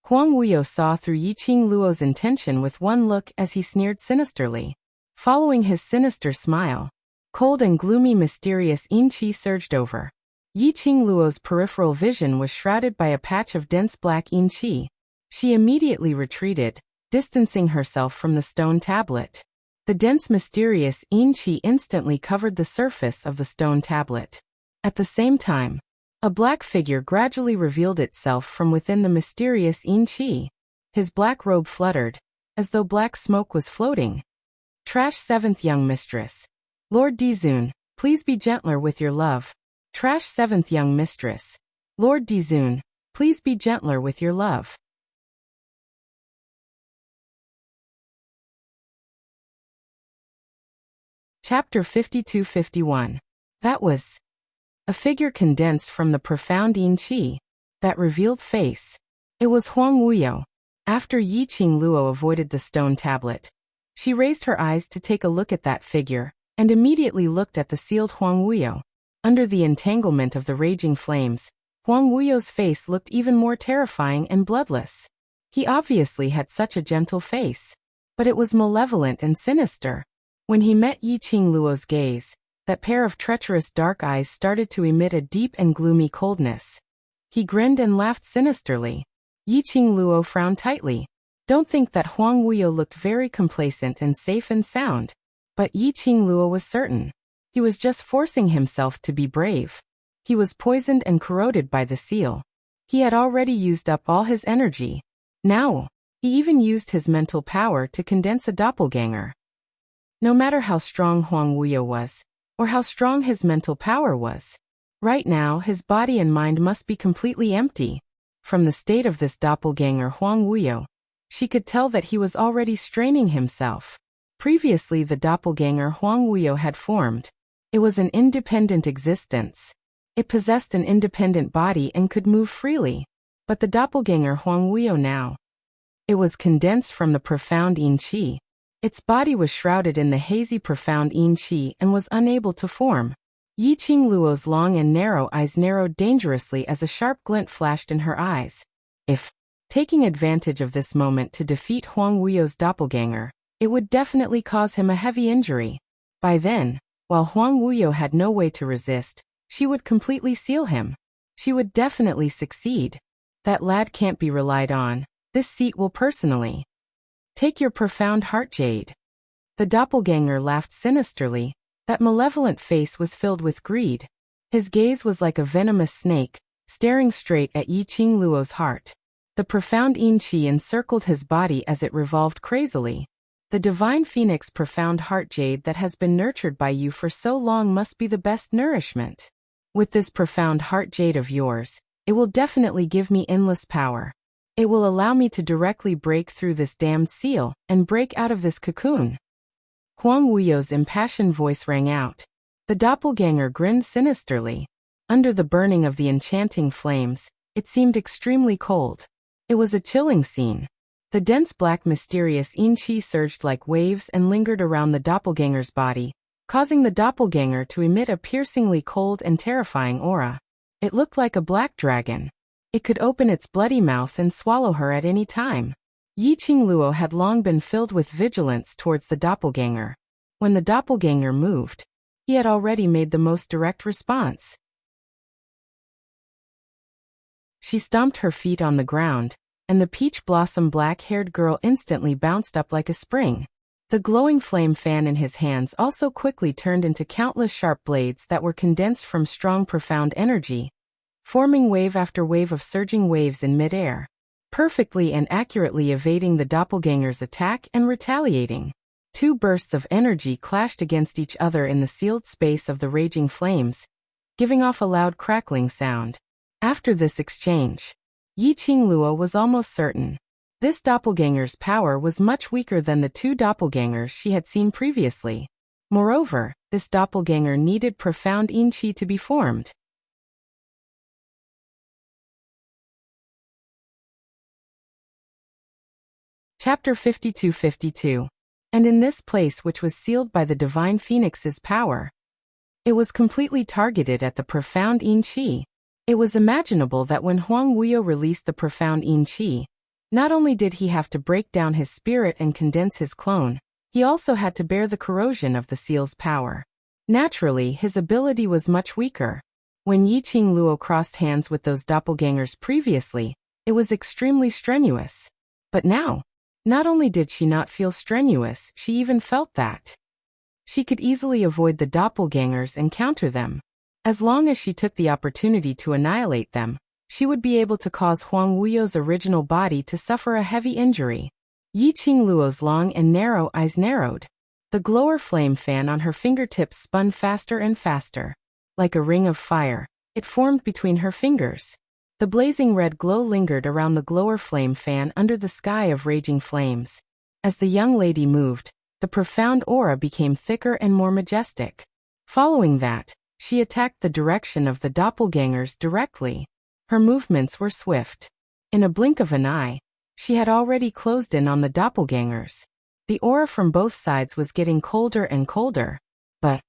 Huang Wuyo saw through Yi Qingluo's intention with one look as he sneered sinisterly. Following his sinister smile, cold and gloomy mysterious yin qi surged over. Yi Qingluo's peripheral vision was shrouded by a patch of dense black yin qi. She immediately retreated, distancing herself from the stone tablet. The dense mysterious yin qi instantly covered the surface of the stone tablet. At the same time, a black figure gradually revealed itself from within the mysterious yin qi. His black robe fluttered, as though black smoke was floating. Trash seventh young mistress. Lord Dizun, please be gentler with your love. Trash seventh young mistress. Lord Dizun, please be gentler with your love. Chapter 52-51. That was a figure condensed from the profound yin qi. That revealed face. It was Huang Wuyo. After Yi Qingluo avoided the stone tablet, she raised her eyes to take a look at that figure, and immediately looked at the sealed Huang Wuyo. Under the entanglement of the raging flames, Huang Wuyo's face looked even more terrifying and bloodless. He obviously had such a gentle face, but it was malevolent and sinister. When he met Yi Qingluo's gaze, that pair of treacherous dark eyes started to emit a deep and gloomy coldness. He grinned and laughed sinisterly. Yi Qingluo frowned tightly. Don't think that Huang Wuyo looked very complacent and safe and sound. But Yi Qingluo was certain. He was just forcing himself to be brave. He was poisoned and corroded by the seal. He had already used up all his energy. Now, he even used his mental power to condense a doppelganger. No matter how strong Huang Wuyo was, or how strong his mental power was, right now his body and mind must be completely empty. From the state of this doppelganger Huang Wuyo, she could tell that he was already straining himself. Previously the doppelganger Huang Wuyo had formed. It was an independent existence. It possessed an independent body and could move freely. But the doppelganger Huang Wuyo now, it was condensed from the profound yin qi. Its body was shrouded in the hazy profound yin qi and was unable to form. Yi Qingluo's long and narrow eyes narrowed dangerously as a sharp glint flashed in her eyes. If taking advantage of this moment to defeat Huang Wuyo's doppelganger, it would definitely cause him a heavy injury. By then, while Huang Wuyo had no way to resist, she would completely seal him. She would definitely succeed. That lad can't be relied on. This seat will personally take your profound heart, Jade. The doppelganger laughed sinisterly. That malevolent face was filled with greed. His gaze was like a venomous snake, staring straight at Yi Qingluo's heart. The profound yin qi encircled his body as it revolved crazily. The divine phoenix profound heart jade that has been nurtured by you for so long must be the best nourishment. With this profound heart jade of yours, it will definitely give me endless power. It will allow me to directly break through this damned seal and break out of this cocoon. Huang Wuyo's impassioned voice rang out. The doppelganger grinned sinisterly. Under the burning of the enchanting flames, it seemed extremely cold. It was a chilling scene. The dense black mysterious yin qi surged like waves and lingered around the doppelganger's body, causing the doppelganger to emit a piercingly cold and terrifying aura. It looked like a black dragon. It could open its bloody mouth and swallow her at any time. Yiqing Luo had long been filled with vigilance towards the doppelganger. When the doppelganger moved, he had already made the most direct response. She stomped her feet on the ground, and the peach blossom black-haired girl instantly bounced up like a spring. The glowing flame fan in his hands also quickly turned into countless sharp blades that were condensed from strong profound energy, forming wave after wave of surging waves in midair, perfectly and accurately evading the doppelganger's attack and retaliating. Two bursts of energy clashed against each other in the sealed space of the raging flames, giving off a loud crackling sound. After this exchange, Yiqing Luo was almost certain. This doppelganger's power was much weaker than the two doppelgangers she had seen previously. Moreover, this doppelganger needed profound yin qi to be formed. Chapter 52-52. And in this place which was sealed by the divine phoenix's power, it was completely targeted at the profound yin qi. It was imaginable that when Huang Wuyo released the profound yin qi, not only did he have to break down his spirit and condense his clone, he also had to bear the corrosion of the seal's power. Naturally, his ability was much weaker. When Yiqing Luo crossed hands with those doppelgangers previously, it was extremely strenuous. But now, not only did she not feel strenuous, she even felt that she could easily avoid the doppelgangers and counter them. As long as she took the opportunity to annihilate them, she would be able to cause Huang Wuyo's original body to suffer a heavy injury. Yiqing Luo's long and narrow eyes narrowed. The glower flame fan on her fingertips spun faster and faster. Like a ring of fire, it formed between her fingers. The blazing red glow lingered around the glower flame fan under the sky of raging flames. As the young lady moved, the profound aura became thicker and more majestic. Following that, she attacked the direction of the doppelgangers directly. Her movements were swift. In a blink of an eye, she had already closed in on the doppelgangers. The aura from both sides was getting colder and colder. But,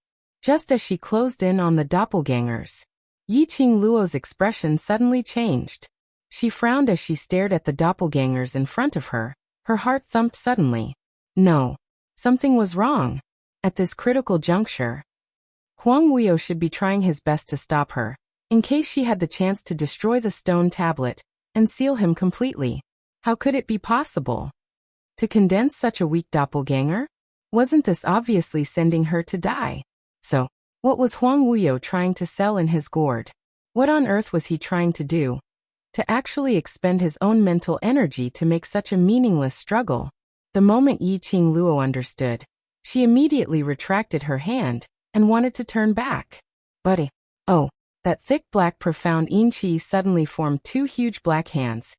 just as she closed in on the doppelgangers, Yiqing Luo's expression suddenly changed. She frowned as she stared at the doppelgangers in front of her. Her heart thumped suddenly. No. Something was wrong. At this critical juncture, Huang Wuyo should be trying his best to stop her, in case she had the chance to destroy the stone tablet and seal him completely. How could it be possible to condense such a weak doppelganger? Wasn't this obviously sending her to die? So, what was Huang Wuyo trying to sell in his gourd? What on earth was he trying to do? To actually expend his own mental energy to make such a meaningless struggle? The moment Yiqing Luo understood, she immediately retracted her hand and wanted to turn back. But that thick black profound yin qi suddenly formed two huge black hands,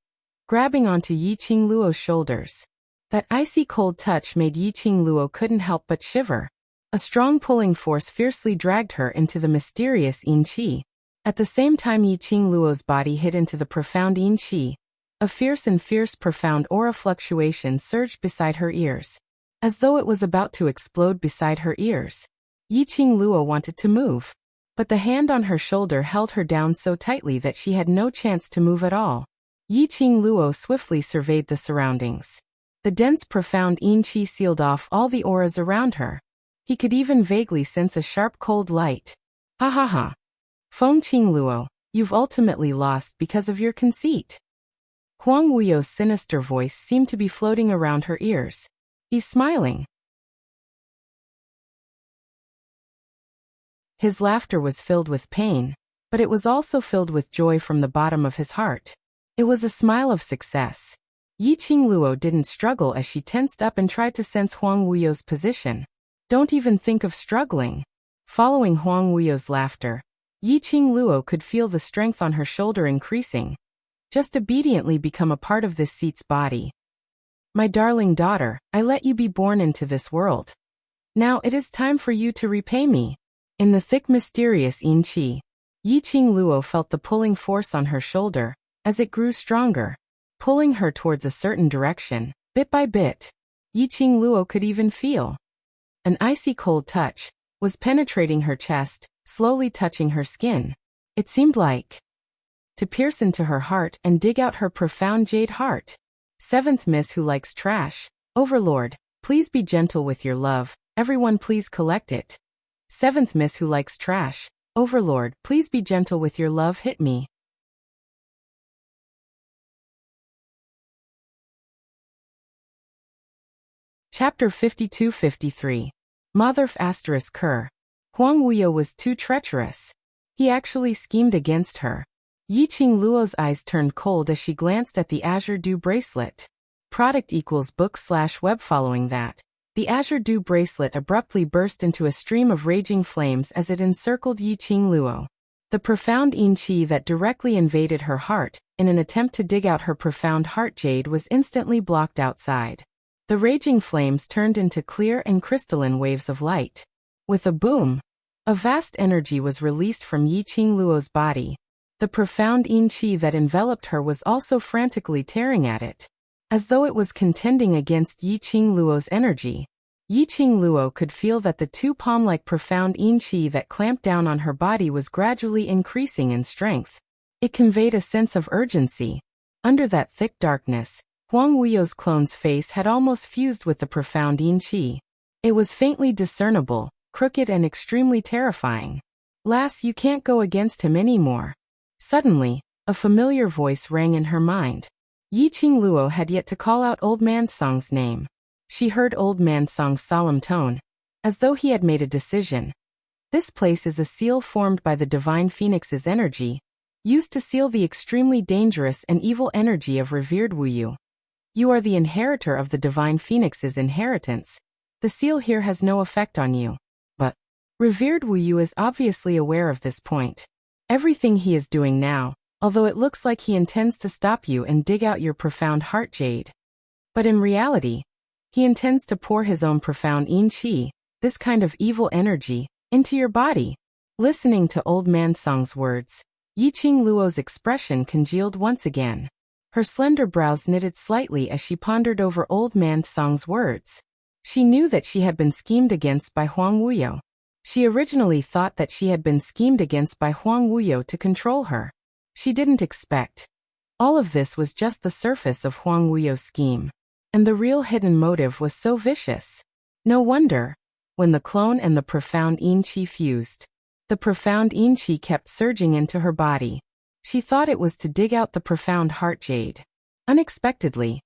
grabbing onto Yiqing Luo's shoulders. That icy cold touch made Yiqing Luo couldn't help but shiver. A strong pulling force fiercely dragged her into the mysterious yin qi. At the same time Yiqing Luo's body hid into the profound yin qi, a fierce profound aura fluctuation surged beside her ears. As though it was about to explode beside her ears. Yiqing Luo wanted to move, but the hand on her shoulder held her down so tightly that she had no chance to move at all. Yiqing Luo swiftly surveyed the surroundings. The dense profound yin qi sealed off all the auras around her. He could even vaguely sense a sharp cold light. Ha ha ha. Fengqing Luo, you've ultimately lost because of your conceit. Huang Wuyo's sinister voice seemed to be floating around her ears. He's smiling. His laughter was filled with pain, but it was also filled with joy from the bottom of his heart. It was a smile of success. Yiqing Luo didn't struggle as she tensed up and tried to sense Huang Wuyo's position. Don't even think of struggling. Following Huang Wuyo's laughter, Yiqing Luo could feel the strength on her shoulder increasing. Just obediently become a part of this seat's body. My darling daughter, I let you be born into this world. Now it is time for you to repay me. In the thick mysterious yin qi, Yiqing Luo felt the pulling force on her shoulder, as it grew stronger, pulling her towards a certain direction, bit by bit. Yiqing Luo could even feel an icy cold touch was penetrating her chest, slowly touching her skin. It seemed like to pierce into her heart and dig out her profound jade heart. Seventh Miss Who Likes Trash. Overlord, please be gentle with your love. Everyone please collect it. Seventh Miss Who Likes Trash. Overlord, please be gentle with your love. Hit me. Chapter 52-53. Motherf ****. Huang Wuyo was too treacherous. He actually schemed against her. Yiqing Luo's eyes turned cold as she glanced at the Azure Dew bracelet. Product equals book/web. Following that, the Azure Dew bracelet abruptly burst into a stream of raging flames as it encircled Yiqing Luo. The profound yin qi that directly invaded her heart, in an attempt to dig out her profound heart jade, was instantly blocked outside. The raging flames turned into clear and crystalline waves of light. With a boom, a vast energy was released from Yiqing Luo's body. The profound yin qi that enveloped her was also frantically tearing at it, as though it was contending against Yiqing Luo's energy. Yiqing Luo could feel that the two palm-like profound yin qi that clamped down on her body was gradually increasing in strength. It conveyed a sense of urgency. Under that thick darkness, Huang Wuyo's clone's face had almost fused with the profound yin qi. It was faintly discernible, crooked and extremely terrifying. Lass, you can't go against him anymore. Suddenly, a familiar voice rang in her mind. Yiqing Luo had yet to call out Old Man Song's name. She heard Old Man Song's solemn tone, as though he had made a decision. This place is a seal formed by the Divine Phoenix's energy, used to seal the extremely dangerous and evil energy of revered Wuyu. You are the inheritor of the Divine Phoenix's inheritance. The seal here has no effect on you. But revered Wuyu is obviously aware of this point. Everything he is doing now, although it looks like he intends to stop you and dig out your profound heart jade. But in reality, he intends to pour his own profound yin qi, this kind of evil energy, into your body. Listening to Old Man Song's words, Yiqing Luo's expression congealed once again. Her slender brows knitted slightly as she pondered over Old Man Song's words. She knew that she had been schemed against by Huang Wuyo. She originally thought that she had been schemed against by Huang Wuyo to control her. She didn't expect. All of this was just the surface of Huang Wuyo's scheme. And the real hidden motive was so vicious. No wonder, when the clone and the profound yin qi fused, the profound yin qi kept surging into her body. She thought it was to dig out the profound heart jade. Unexpectedly,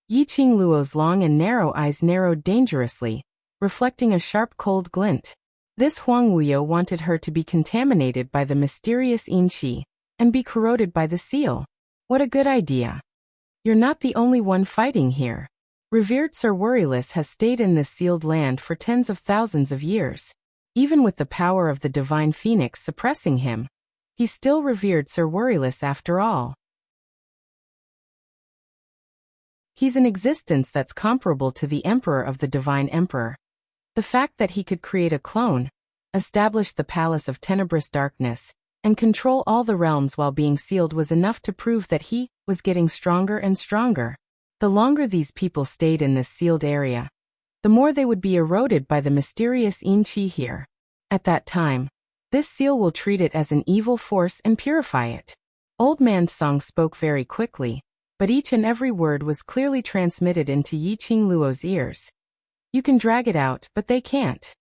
Yiqing Luo's long and narrow eyes narrowed dangerously, reflecting a sharp cold glint. This Huang Wuyo wanted her to be contaminated by the mysterious yin qi, and be corroded by the seal. What a good idea. You're not the only one fighting here. Revered Sir Worryless has stayed in this sealed land for tens of thousands of years. Even with the power of the Divine Phoenix suppressing him, he's still revered Sir Worryless after all. He's an existence that's comparable to the Emperor of the Divine Emperor. The fact that he could create a clone, establish the Palace of Tenebrous Darkness, and control all the realms while being sealed was enough to prove that he was getting stronger and stronger. The longer these people stayed in this sealed area, the more they would be eroded by the mysterious yin qi here. At that time, this seal will treat it as an evil force and purify it. Old Man Song spoke very quickly, but each and every word was clearly transmitted into Yiqing Luo's ears. You can drag it out, but they can't.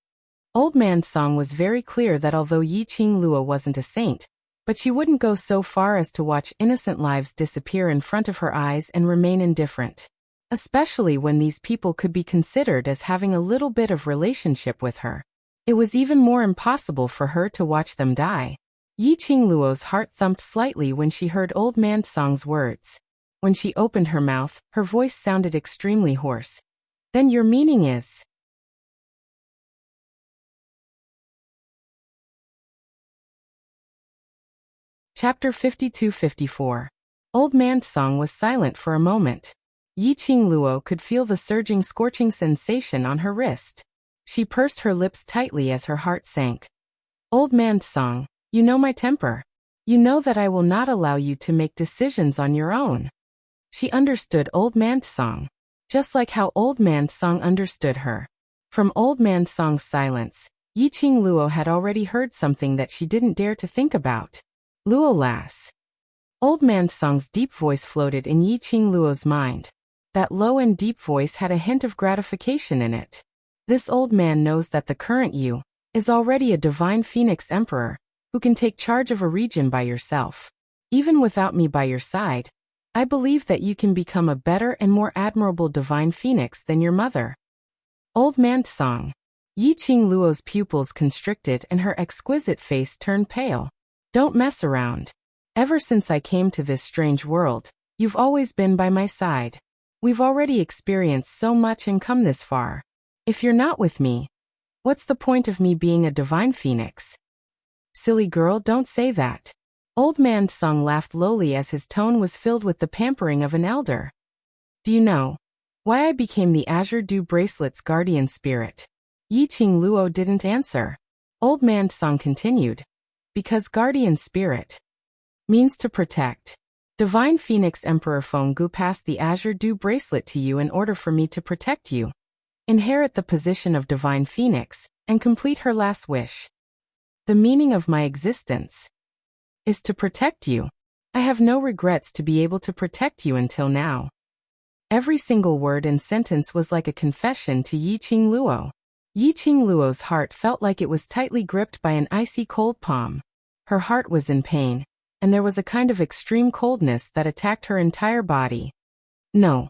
Old Man Song was very clear that although Yiqing Luo wasn't a saint, but she wouldn't go so far as to watch innocent lives disappear in front of her eyes and remain indifferent. Especially when these people could be considered as having a little bit of relationship with her. It was even more impossible for her to watch them die. Yiqing Luo's heart thumped slightly when she heard Old Man Song's words. When she opened her mouth, her voice sounded extremely hoarse. Then your meaning is? Chapter 52-54. Old Man Song was silent for a moment. Yi Qingluo could feel the surging scorching sensation on her wrist. She pursed her lips tightly as her heart sank. Old Man Song, you know my temper. You know that I will not allow you to make decisions on your own. She understood Old Man Song, just like how Old Man Song understood her. From Old Man Song's silence, Yi Qingluo had already heard something that she didn't dare to think about. Luo lass. Old Man Song's deep voice floated in Yi Qingluo's mind. That low and deep voice had a hint of gratification in it. This old man knows that the current you is already a divine phoenix emperor, who can take charge of a region by yourself. Even without me by your side, I believe that you can become a better and more admirable divine phoenix than your mother. Old Man Song. Yi Qingluo's pupils constricted and her exquisite face turned pale. Don't mess around. Ever since I came to this strange world, you've always been by my side. We've already experienced so much and come this far. If you're not with me, what's the point of me being a divine phoenix? Silly girl, don't say that. Old Man Song laughed lowly as his tone was filled with the pampering of an elder. Do you know why I became the Azure Dew Bracelet's guardian spirit? Yi Qingluo didn't answer. Old Man Song continued. Because guardian spirit means to protect. Divine Phoenix Emperor Fenggu passed the Azure Dew Bracelet to you in order for me to protect you, inherit the position of Divine Phoenix, and complete her last wish. The meaning of my existence is to protect you. I have no regrets to be able to protect you until now. Every single word and sentence was like a confession to Yi Qingluo. Yi Qingluo's heart felt like it was tightly gripped by an icy cold palm. Her heart was in pain, and there was a kind of extreme coldness that attacked her entire body. No,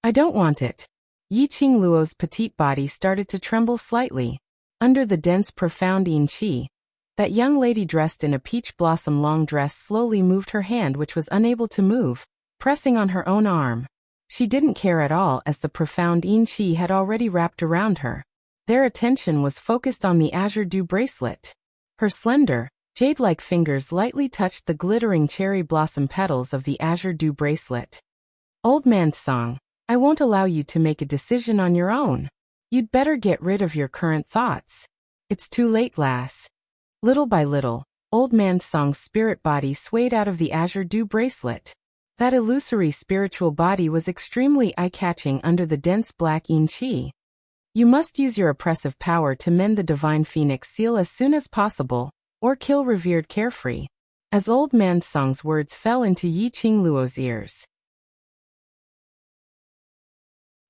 I don't want it. Yi Qingluo's petite body started to tremble slightly. Under the dense profound yin qi, that young lady dressed in a peach blossom long dress slowly moved her hand which was unable to move, pressing on her own arm. She didn't care at all as the profound yin qi had already wrapped around her. Their attention was focused on the Azure Dew Bracelet. Her slender, jade-like fingers lightly touched the glittering cherry blossom petals of the Azure Dew Bracelet. Old Man Song, I won't allow you to make a decision on your own. You'd better get rid of your current thoughts. It's too late, lass. Little by little, Old Man Song's spirit body swayed out of the Azure Dew Bracelet. That illusory spiritual body was extremely eye-catching under the dense black yin qi. You must use your oppressive power to mend the Divine Phoenix seal as soon as possible, or kill revered Carefree. As Old Man Song's words fell into Yi Qingluo's ears.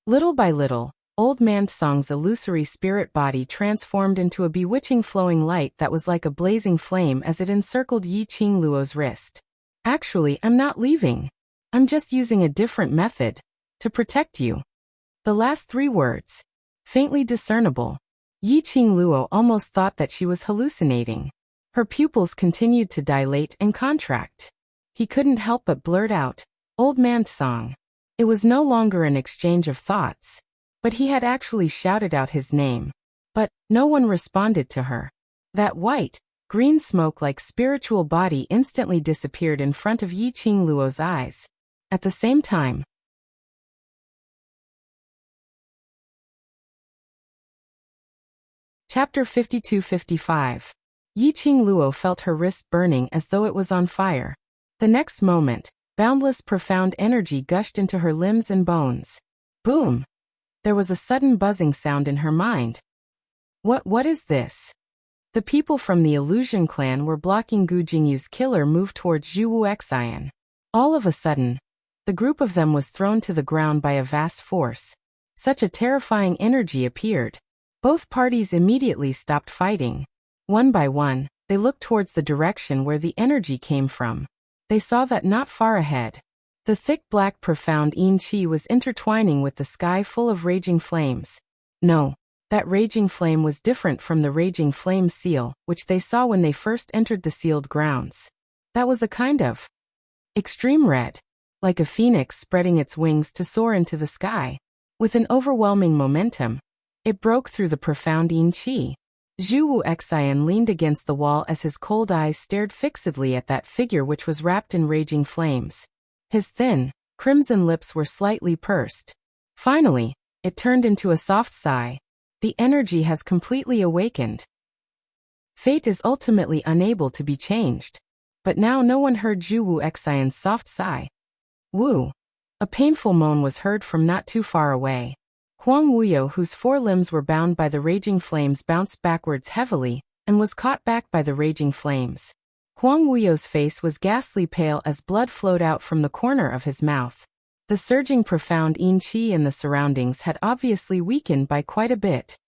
Little by little, Old Man Song's illusory spirit body transformed into a bewitching flowing light that was like a blazing flame as it encircled Yi Qingluo's wrist. Actually, I'm not leaving. I'm just using a different method to protect you. The last three words, faintly discernible. Yi Qingluo almost thought that she was hallucinating. Her pupils continued to dilate and contract. He couldn't help but blurt out, Old Man Song. It was no longer an exchange of thoughts, but he had actually shouted out his name. But no one responded to her. That white, green smoke-like spiritual body instantly disappeared in front of Yi Qingluo's eyes. At the same time, Chapter 52-55. Yi Qingluo felt her wrist burning as though it was on fire. The next moment, boundless profound energy gushed into her limbs and bones. Boom! There was a sudden buzzing sound in her mind. What is this? The people from the Illusion clan were blocking Gu Jingyu's killer move towards Zhuwu Xian. All of a sudden, the group of them was thrown to the ground by a vast force. Such a terrifying energy appeared. Both parties immediately stopped fighting. One by one, they looked towards the direction where the energy came from. They saw that not far ahead, the thick black profound yin qi was intertwining with the sky full of raging flames. No, that raging flame was different from the raging flame seal, which they saw when they first entered the sealed grounds. That was a kind of extreme red, like a phoenix spreading its wings to soar into the sky. With an overwhelming momentum, it broke through the profound yin qi. Zhuwu Xian leaned against the wall as his cold eyes stared fixedly at that figure which was wrapped in raging flames. His thin, crimson lips were slightly pursed. Finally, it turned into a soft sigh. The energy has completely awakened. Fate is ultimately unable to be changed. But now no one heard Zhu Wu Xian's soft sigh. Wu. A painful moan was heard from not too far away. Huang Wuyo, whose 4 limbs were bound by the raging flames, bounced backwards heavily, and was caught back by the raging flames. Huang Wuyo's face was ghastly pale as blood flowed out from the corner of his mouth. The surging profound yin qi in the surroundings had obviously weakened by quite a bit.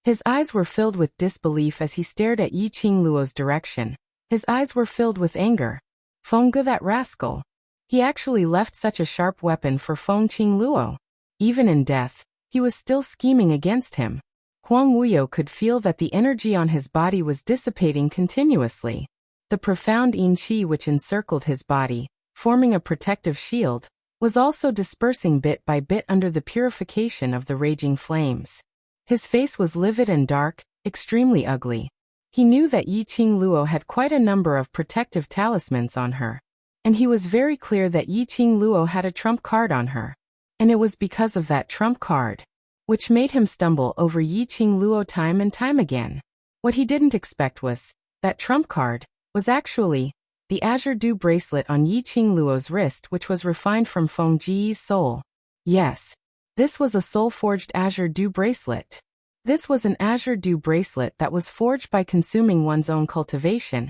His eyes were filled with disbelief as he stared at Yi Qingluo's direction. His eyes were filled with anger. Fengge, that rascal. He actually left such a sharp weapon for Feng Qingluo. Even in death, he was still scheming against him. Huang Wuyo could feel that the energy on his body was dissipating continuously. The profound yin qi which encircled his body, forming a protective shield, was also dispersing bit by bit under the purification of the raging flames. His face was livid and dark, extremely ugly. He knew that Yi Qingluo had quite a number of protective talismans on her. And he was very clear that Yi Qingluo had a trump card on her. And it was because of that trump card, which made him stumble over Yi Qingluo time and time again. What he didn't expect was that trump card was actually the azure dew bracelet on Yi Qingluo's wrist, which was refined from Feng Ji's soul. Yes, this was a soul-forged azure dew bracelet. This was an azure dew bracelet that was forged by consuming one's own cultivation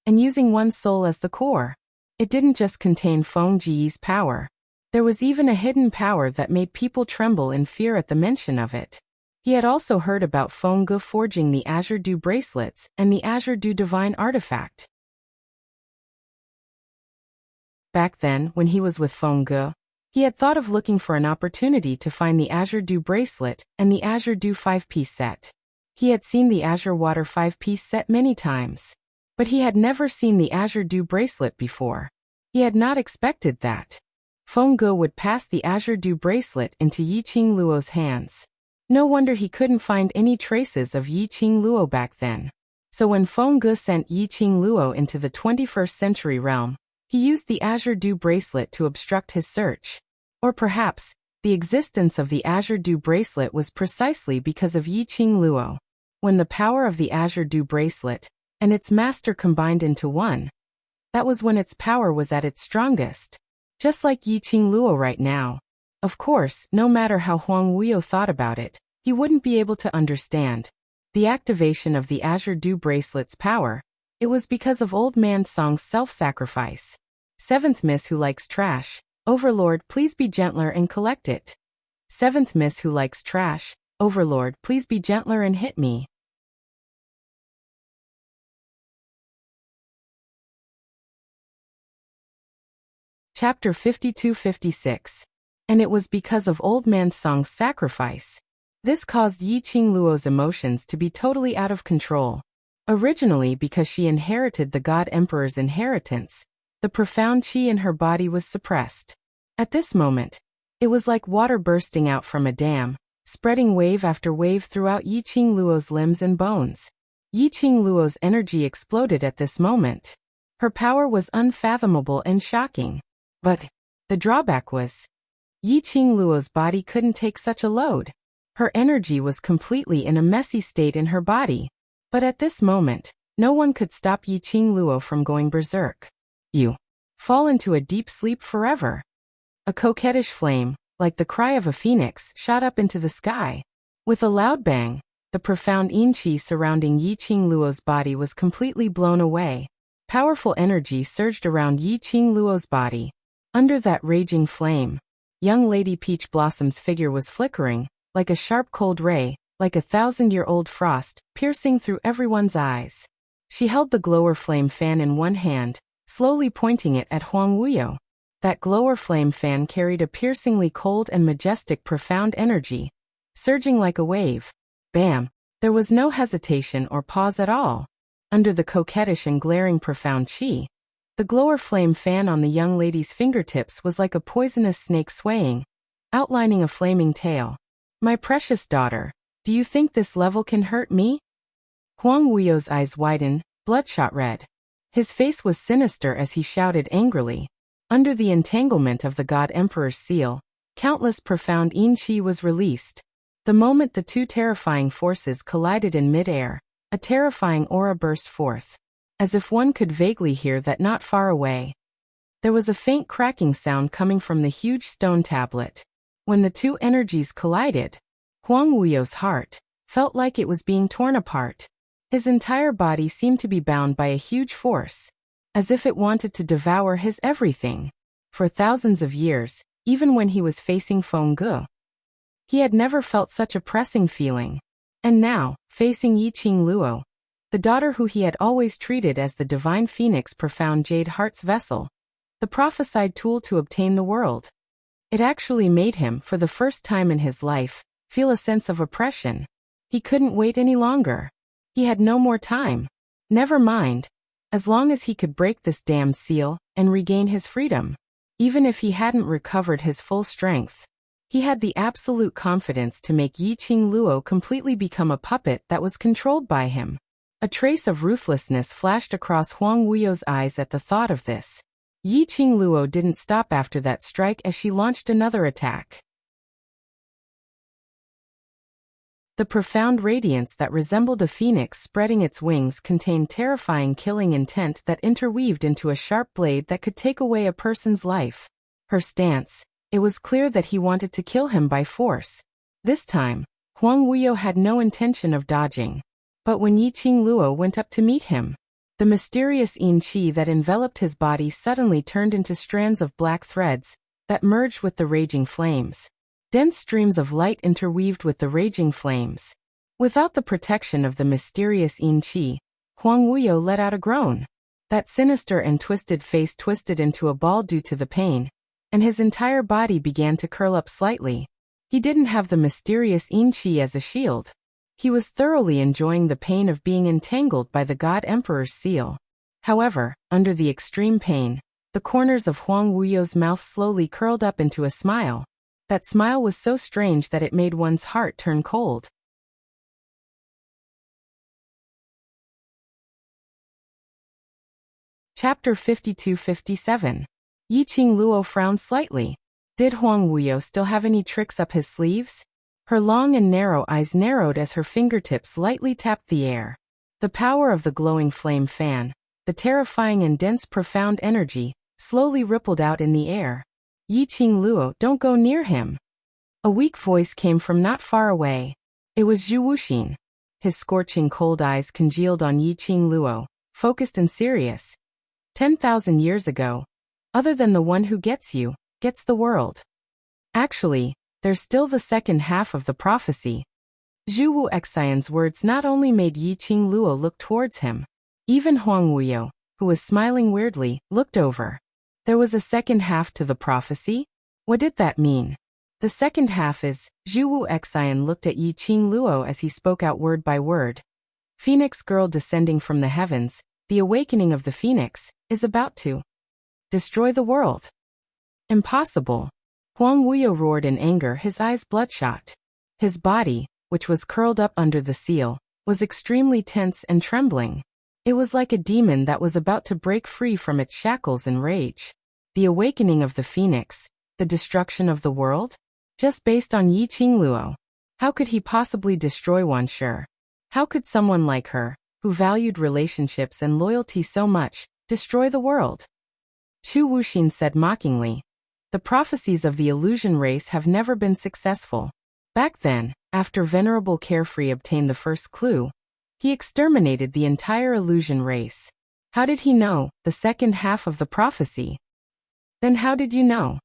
and using one's soul as the core. It didn't just contain Feng Ji's power. There was even a hidden power that made people tremble in fear at the mention of it. He had also heard about Fengge forging the azure dew bracelets and the azure dew divine artifact. Back then, when he was with Fengge, he had thought of looking for an opportunity to find the azure dew bracelet and the azure dew 5-piece set. He had seen the azure water 5-piece set many times, but he had never seen the azure dew bracelet before. He had not expected that Fengge would pass the azure dew bracelet into Yi Qingluo's hands. No wonder he couldn't find any traces of Yi Qingluo back then. So when Fengge sent Yi Qingluo into the 21st century realm, he used the azure dew bracelet to obstruct his search. Or perhaps, the existence of the azure dew bracelet was precisely because of Yi Qingluo. When the power of the azure dew bracelet and its master combined into one, that was when its power was at its strongest. Just like Yi Qingluo right now. Of course, no matter how Huang Wuyo thought about it, he wouldn't be able to understand the activation of the azure dew bracelet's power. It was because of Old Man Song's self-sacrifice. 7th Miss Who Likes Trash. Overlord, please be gentler and collect it. 7th Miss Who Likes Trash. Overlord, please be gentler and hit me. Chapter 52-56. And it was because of Old Man Song's sacrifice. This caused Yi Qingluo's emotions to be totally out of control. Originally, because she inherited the God Emperor's inheritance, the profound qi in her body was suppressed. At this moment, it was like water bursting out from a dam, spreading wave after wave throughout Yi Qingluo's limbs and bones. Yi Qingluo's energy exploded at this moment. Her power was unfathomable and shocking. But the drawback was, Yi Qingluo's body couldn't take such a load. Her energy was completely in a messy state in her body. But at this moment, no one could stop Yi Qingluo from going berserk. You fall into a deep sleep forever. A coquettish flame, like the cry of a phoenix, shot up into the sky. With a loud bang, the profound yin qi surrounding Yi Qingluo's body was completely blown away. Powerful energy surged around Yi Qingluo's body. Under that raging flame, young Lady Peach Blossom's figure was flickering, like a sharp cold ray, like a 1,000-year-old frost, piercing through everyone's eyes. She held the glower flame fan in one hand, slowly pointing it at Huang Wuyo. That glower flame fan carried a piercingly cold and majestic profound energy, surging like a wave. Bam! There was no hesitation or pause at all. Under the coquettish and glaring profound qi, the glower flame fan on the young lady's fingertips was like a poisonous snake swaying, outlining a flaming tail. My precious daughter, do you think this level can hurt me? Huang Wuyo's eyes widened, bloodshot red. His face was sinister as he shouted angrily. Under the entanglement of the God Emperor's seal, countless profound yin-chi was released. The moment the two terrifying forces collided in mid-air, a terrifying aura burst forth, as if one could vaguely hear that not far away. There was a faint cracking sound coming from the huge stone tablet. When the two energies collided, Huang Wuyo's heart felt like it was being torn apart. His entire body seemed to be bound by a huge force, as if it wanted to devour his everything. For thousands of years, even when he was facing Feng Ge, he had never felt such a pressing feeling. And now, facing Yiqing Luo, the daughter who he had always treated as the divine phoenix profound jade heart's vessel, the prophesied tool to obtain the world. It actually made him, for the first time in his life, feel a sense of oppression. He couldn't wait any longer. He had no more time. Never mind. As long as he could break this damned seal and regain his freedom. Even if he hadn't recovered his full strength, he had the absolute confidence to make Yiqing Luo completely become a puppet that was controlled by him. A trace of ruthlessness flashed across Huang Wuyo's eyes at the thought of this. Yiqing Luo didn't stop after that strike as she launched another attack. The profound radiance that resembled a phoenix spreading its wings contained terrifying killing intent that interweaved into a sharp blade that could take away a person's life. Her stance, it was clear that he wanted to kill him by force. This time, Huang Wuyo had no intention of dodging. But when Yiqing Luo went up to meet him, the mysterious yin-chi that enveloped his body suddenly turned into strands of black threads that merged with the raging flames. Dense streams of light interweaved with the raging flames. Without the protection of the mysterious yin-chi, Huang Wuyo let out a groan. That sinister and twisted face twisted into a ball due to the pain, and his entire body began to curl up slightly. He didn't have the mysterious yin-chi as a shield. He was thoroughly enjoying the pain of being entangled by the God Emperor's seal. However, under the extreme pain, the corners of Huang Wuyo's mouth slowly curled up into a smile. That smile was so strange that it made one's heart turn cold. Chapter 52-57. Yiqing Luo frowned slightly. Did Huang Wuyo still have any tricks up his sleeves? Her long and narrow eyes narrowed as her fingertips lightly tapped the air. The power of the glowing flame fan, the terrifying and dense profound energy, slowly rippled out in the air. Yiqing Luo, don't go near him. A weak voice came from not far away. It was Zhu Wuxin. His scorching cold eyes congealed on Yiqing Luo, focused and serious. 10,000 years ago, other than the one who gets you, gets the world. Actually, there's still the second half of the prophecy. Zhu Wuxian's words not only made Yiqing Luo look towards him. Even Huang Wuyo, who was smiling weirdly, looked over. There was a second half to the prophecy? What did that mean? The second half is, Zhu Wuxian looked at Yiqing Luo as he spoke out word by word. Phoenix girl descending from the heavens, the awakening of the phoenix, is about to destroy the world. Impossible. Huang Wuyo roared in anger, his eyes bloodshot. His body, which was curled up under the seal, was extremely tense and trembling. It was like a demon that was about to break free from its shackles in rage. The awakening of the phoenix, the destruction of the world? Just based on Yiqing Luo. How could he possibly destroy one? Sure. How could someone like her, who valued relationships and loyalty so much, destroy the world? Zhu Wuxin said mockingly. The prophecies of the illusion race have never been successful. Back then, after Venerable Carefree obtained the first clue, he exterminated the entire illusion race. How did he know the second half of the prophecy? Then how did you know?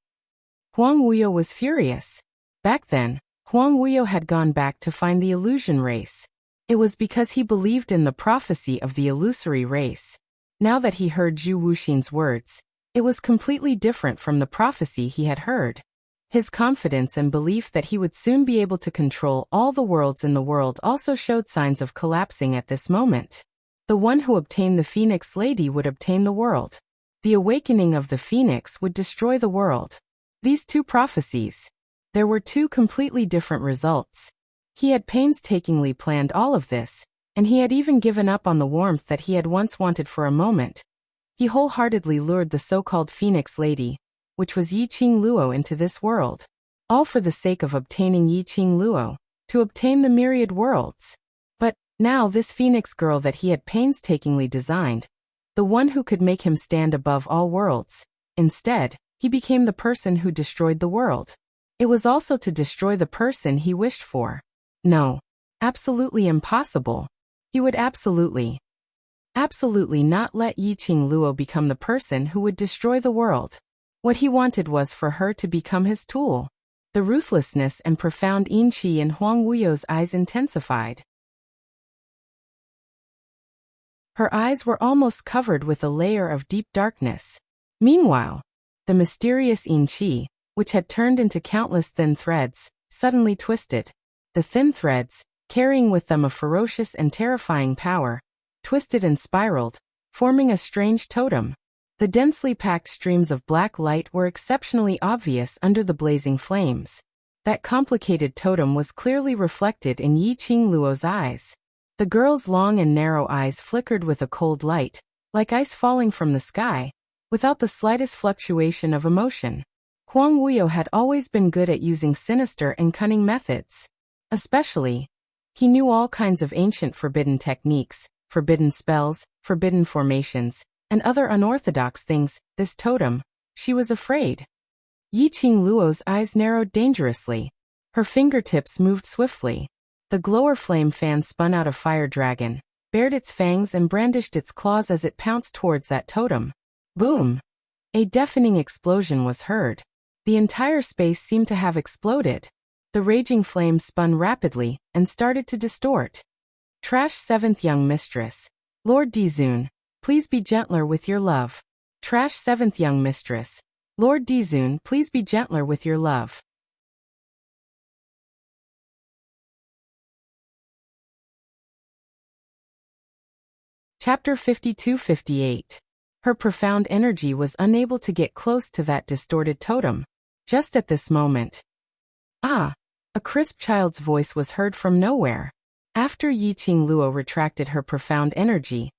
Huang Wuyo was furious. Back then, Huang Wuyo had gone back to find the illusion race. It was because he believed in the prophecy of the illusory race. Now that he heard Zhu Wuxin's words, it was completely different from the prophecy he had heard. His confidence and belief that he would soon be able to control all the worlds in the world also showed signs of collapsing at this moment. The one who obtained the Phoenix Lady would obtain the world. The awakening of the Phoenix would destroy the world. These two prophecies. There were two completely different results. He had painstakingly planned all of this, and he had even given up on the warmth that he had once wanted for a moment. He wholeheartedly lured the so-called Phoenix Lady, which was Yiqing Luo, into this world. All for the sake of obtaining Yiqing Luo, to obtain the myriad worlds. But now this Phoenix girl that he had painstakingly designed, the one who could make him stand above all worlds, instead, he became the person who destroyed the world. It was also to destroy the person he wished for. No. Absolutely impossible. He would absolutely not let Yiqing Luo become the person who would destroy the world. What he wanted was for her to become his tool. The ruthlessness and profound inqi in Huang Wuyo's eyes intensified. Her eyes were almost covered with a layer of deep darkness. Meanwhile, the mysterious inqi, which had turned into countless thin threads, suddenly twisted. The thin threads, carrying with them a ferocious and terrifying power, twisted and spiraled, forming a strange totem. The densely packed streams of black light were exceptionally obvious under the blazing flames. That complicated totem was clearly reflected in Yiqing Luo's eyes. The girl's long and narrow eyes flickered with a cold light, like ice falling from the sky, without the slightest fluctuation of emotion. Huang Wuyo had always been good at using sinister and cunning methods. Especially, he knew all kinds of ancient forbidden techniques, forbidden spells, forbidden formations, and other unorthodox things. This totem, she was afraid. Yiqing Luo's eyes narrowed dangerously. Her fingertips moved swiftly. The glower flame fan spun out a fire dragon, bared its fangs and brandished its claws as it pounced towards that totem. Boom! A deafening explosion was heard. The entire space seemed to have exploded. The raging flame spun rapidly and started to distort. Trash 7th Young Mistress. Lord Dizun, please be gentler with your love. Trash 7th Young Mistress. Lord Dizun, please be gentler with your love. Chapter 52-58. Her profound energy was unable to get close to that distorted totem. Just at this moment. Ah! A crisp child's voice was heard from nowhere. After Yiqing Luo retracted her profound energy,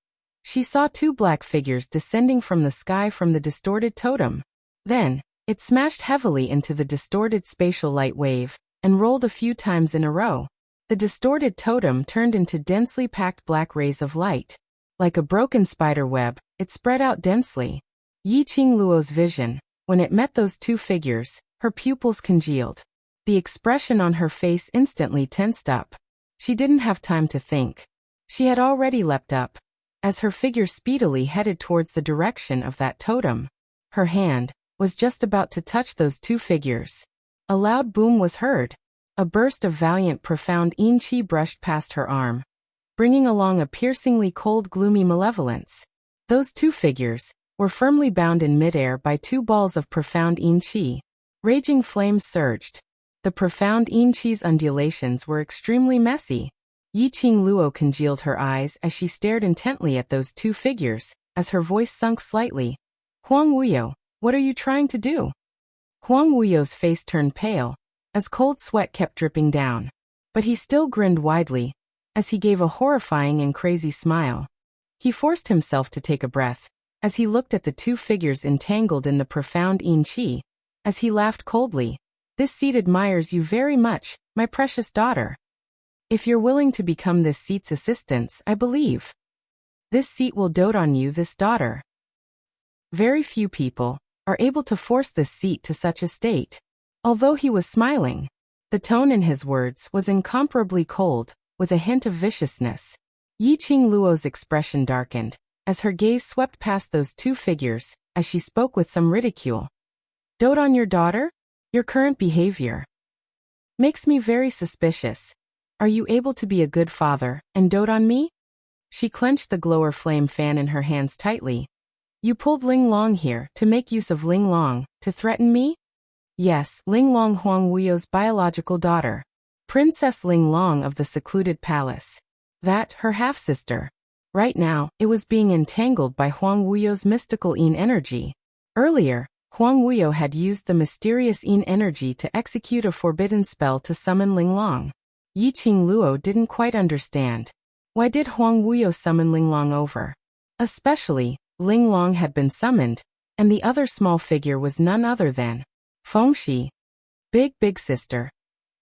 she saw two black figures descending from the sky from the distorted totem. Then, it smashed heavily into the distorted spatial light wave, and rolled a few times in a row. The distorted totem turned into densely packed black rays of light. Like a broken spider web, it spread out densely. Yiqing Luo's vision, when it met those two figures, her pupils congealed. The expression on her face instantly tensed up. She didn't have time to think. She had already leapt up, as her figure speedily headed towards the direction of that totem. Her hand was just about to touch those two figures. A loud boom was heard. A burst of valiant profound inqi brushed past her arm, bringing along a piercingly cold gloomy malevolence. Those two figures were firmly bound in midair by two balls of profound inqi. Raging flames surged. The profound inqi's undulations were extremely messy. Yiqing Luo congealed her eyes as she stared intently at those two figures, as her voice sunk slightly. Huang Wuyo, what are you trying to do? Huang Wuyo's face turned pale, as cold sweat kept dripping down. But he still grinned widely, as he gave a horrifying and crazy smile. He forced himself to take a breath, as he looked at the two figures entangled in the profound inqi, as he laughed coldly. This seat admires you very much, my precious daughter. If you're willing to become this seat's assistants, I believe this seat will dote on you, this daughter. Very few people are able to force this seat to such a state. Although he was smiling, the tone in his words was incomparably cold, with a hint of viciousness. Yiqing Luo's expression darkened, as her gaze swept past those two figures, as she spoke with some ridicule. Dote on your daughter? Your current behavior makes me very suspicious. Are you able to be a good father and dote on me? She clenched the glower flame fan in her hands tightly. You pulled Ling Long here to make use of Ling Long, to threaten me? Yes, Ling Long, Huang Wuyo's biological daughter. Princess Ling Long of the secluded palace. That, her half-sister. Right now, it was being entangled by Huang Wuyo's mystical Yin energy. Earlier, Huang Wuyo had used the mysterious Yin energy to execute a forbidden spell to summon Ling Long. Yiqing Luo didn't quite understand. Why did Huang Wuyo summon Ling Long over? Especially, Ling Long had been summoned, and the other small figure was none other than Fengxi, big sister.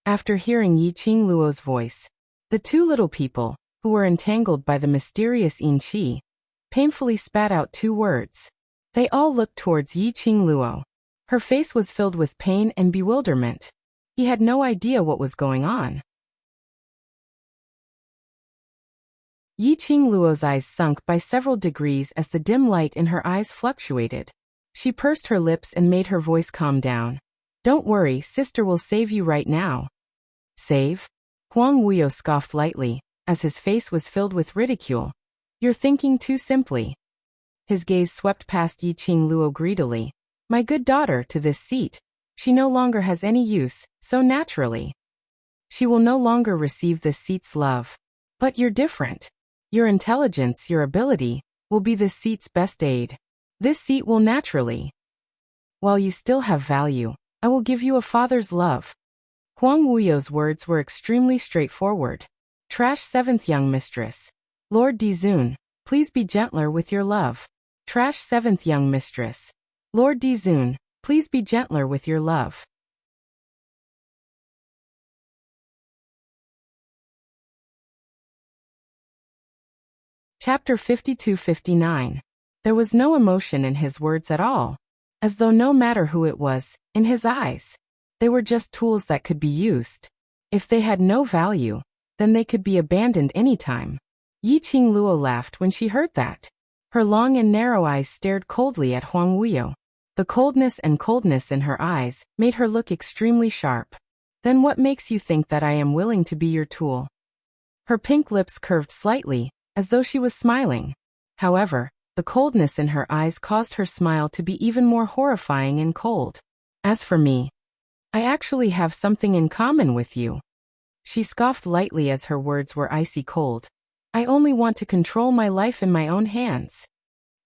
After hearing Yi Qingluo's voice, the two little people, who were entangled by the mysterious Yin Qi, painfully spat out two words. They all looked towards Yi Qingluo. Her face was filled with pain and bewilderment. He had no idea what was going on. Yi Qingluo's eyes sunk by several degrees as the dim light in her eyes fluctuated. She pursed her lips and made her voice calm down. Don't worry, sister will save you right now. Save? Huang Wuyo scoffed lightly, as his face was filled with ridicule. You're thinking too simply. His gaze swept past Yi Qingluo greedily. My good daughter, to this seat. She no longer has any use, so naturally. She will no longer receive this seat's love. But you're different. Your intelligence, your ability, will be this seat's best aid. This seat will naturally. While you still have value, I will give you a father's love. Huang Wuyo's words were extremely straightforward. Trash 7th young mistress. Lord Dizun, please be gentler with your love. Trash 7th young mistress. Lord Dizun, please be gentler with your love. Chapter 52-59. There was no emotion in his words at all, as though no matter who it was, in his eyes, they were just tools that could be used. If they had no value, then they could be abandoned anytime. Yi Qingluo laughed when she heard that. Her long and narrow eyes stared coldly at Huang Wuyo. The coldness in her eyes made her look extremely sharp. Then what makes you think that I am willing to be your tool? Her pink lips curved slightly, as though she was smiling. However, the coldness in her eyes caused her smile to be even more horrifying and cold. As for me, I actually have something in common with you. She scoffed lightly as her words were icy cold. I only want to control my life in my own hands.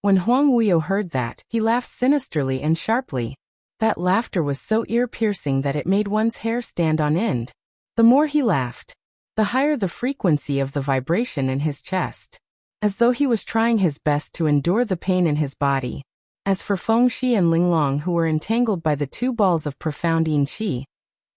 When Huang Wuyo heard that, he laughed sinisterly and sharply. That laughter was so ear-piercing that it made one's hair stand on end. The more he laughed, the higher the frequency of the vibration in his chest, as though he was trying his best to endure the pain in his body. As for Fengxi and Linglong, who were entangled by the two balls of profound yin qi,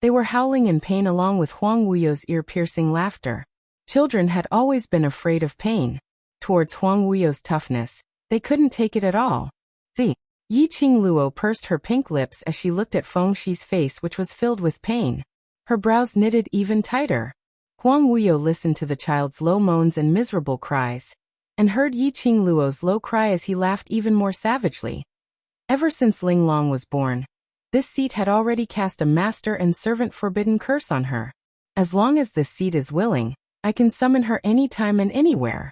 they were howling in pain along with Huang Wuyo's ear-piercing laughter. Children had always been afraid of pain. Towards Huang Wuyo's toughness, they couldn't take it at all. Yi Qingluo pursed her pink lips as she looked at Fengxi's face, which was filled with pain. Her brows knitted even tighter. Huang Wuyo listened to the child's low moans and miserable cries, and heard Yi Qingluo's low cry as he laughed even more savagely. Ever since Linglong was born, this seat had already cast a master and servant forbidden curse on her. As long as this seat is willing, I can summon her anytime and anywhere.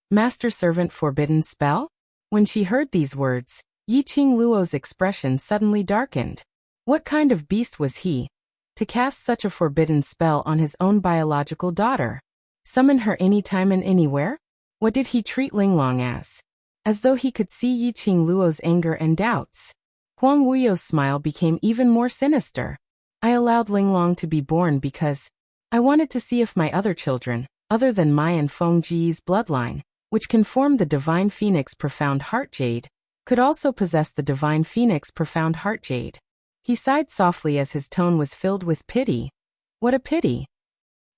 Master-servant forbidden spell? When she heard these words, Yi Qingluo's expression suddenly darkened. What kind of beast was he, to cast such a forbidden spell on his own biological daughter? Summon her anytime and anywhere? What did he treat Linglong as? As though he could see Yi Qingluo's anger and doubts. Huang Wuyo's smile became even more sinister. I allowed Linglong to be born because I wanted to see if my other children, other than Mai and Fengji's bloodline, which can form the Divine Phoenix Profound Heart Jade, could also possess the Divine Phoenix Profound Heart Jade. He sighed softly as his tone was filled with pity. What a pity.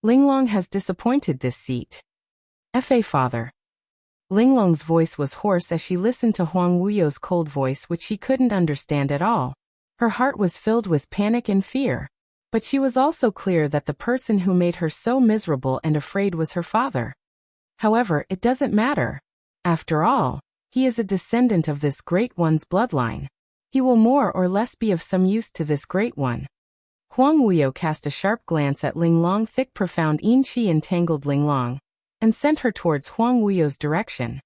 Linglong has disappointed this seat. Fa father. Linglong's voice was hoarse as she listened to Huang Wuyo's cold voice, which she couldn't understand at all. Her heart was filled with panic and fear. But she was also clear that the person who made her so miserable and afraid was her father. However, it doesn't matter. After all, he is a descendant of this great one's bloodline. He will more or less be of some use to this great one. Huang Wuyo cast a sharp glance at Linglong. Thick profound yin qi entangled Linglong, and sent her towards Huang Wuyo's direction.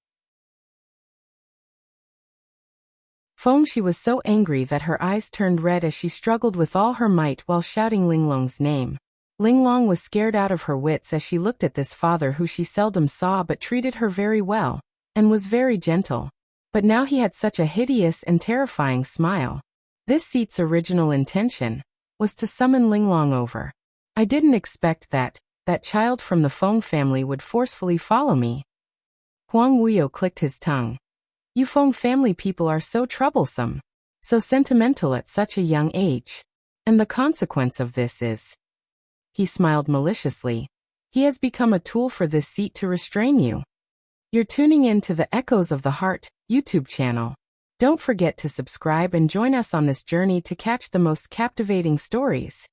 Fengxi was so angry that her eyes turned red as she struggled with all her might while shouting Linglong's name. Linglong was scared out of her wits as she looked at this father who she seldom saw but treated her very well, and was very gentle. But now he had such a hideous and terrifying smile. This seat's original intention was to summon Linglong over. I didn't expect that child from the Feng family would forcefully follow me. Huang Wuyo clicked his tongue. You phone family people are so troublesome, so sentimental at such a young age. And the consequence of this is..." He smiled maliciously. "He has become a tool for this seat to restrain you." You're tuning in to the Echoes of the Heart YouTube channel. Don't forget to subscribe and join us on this journey to catch the most captivating stories.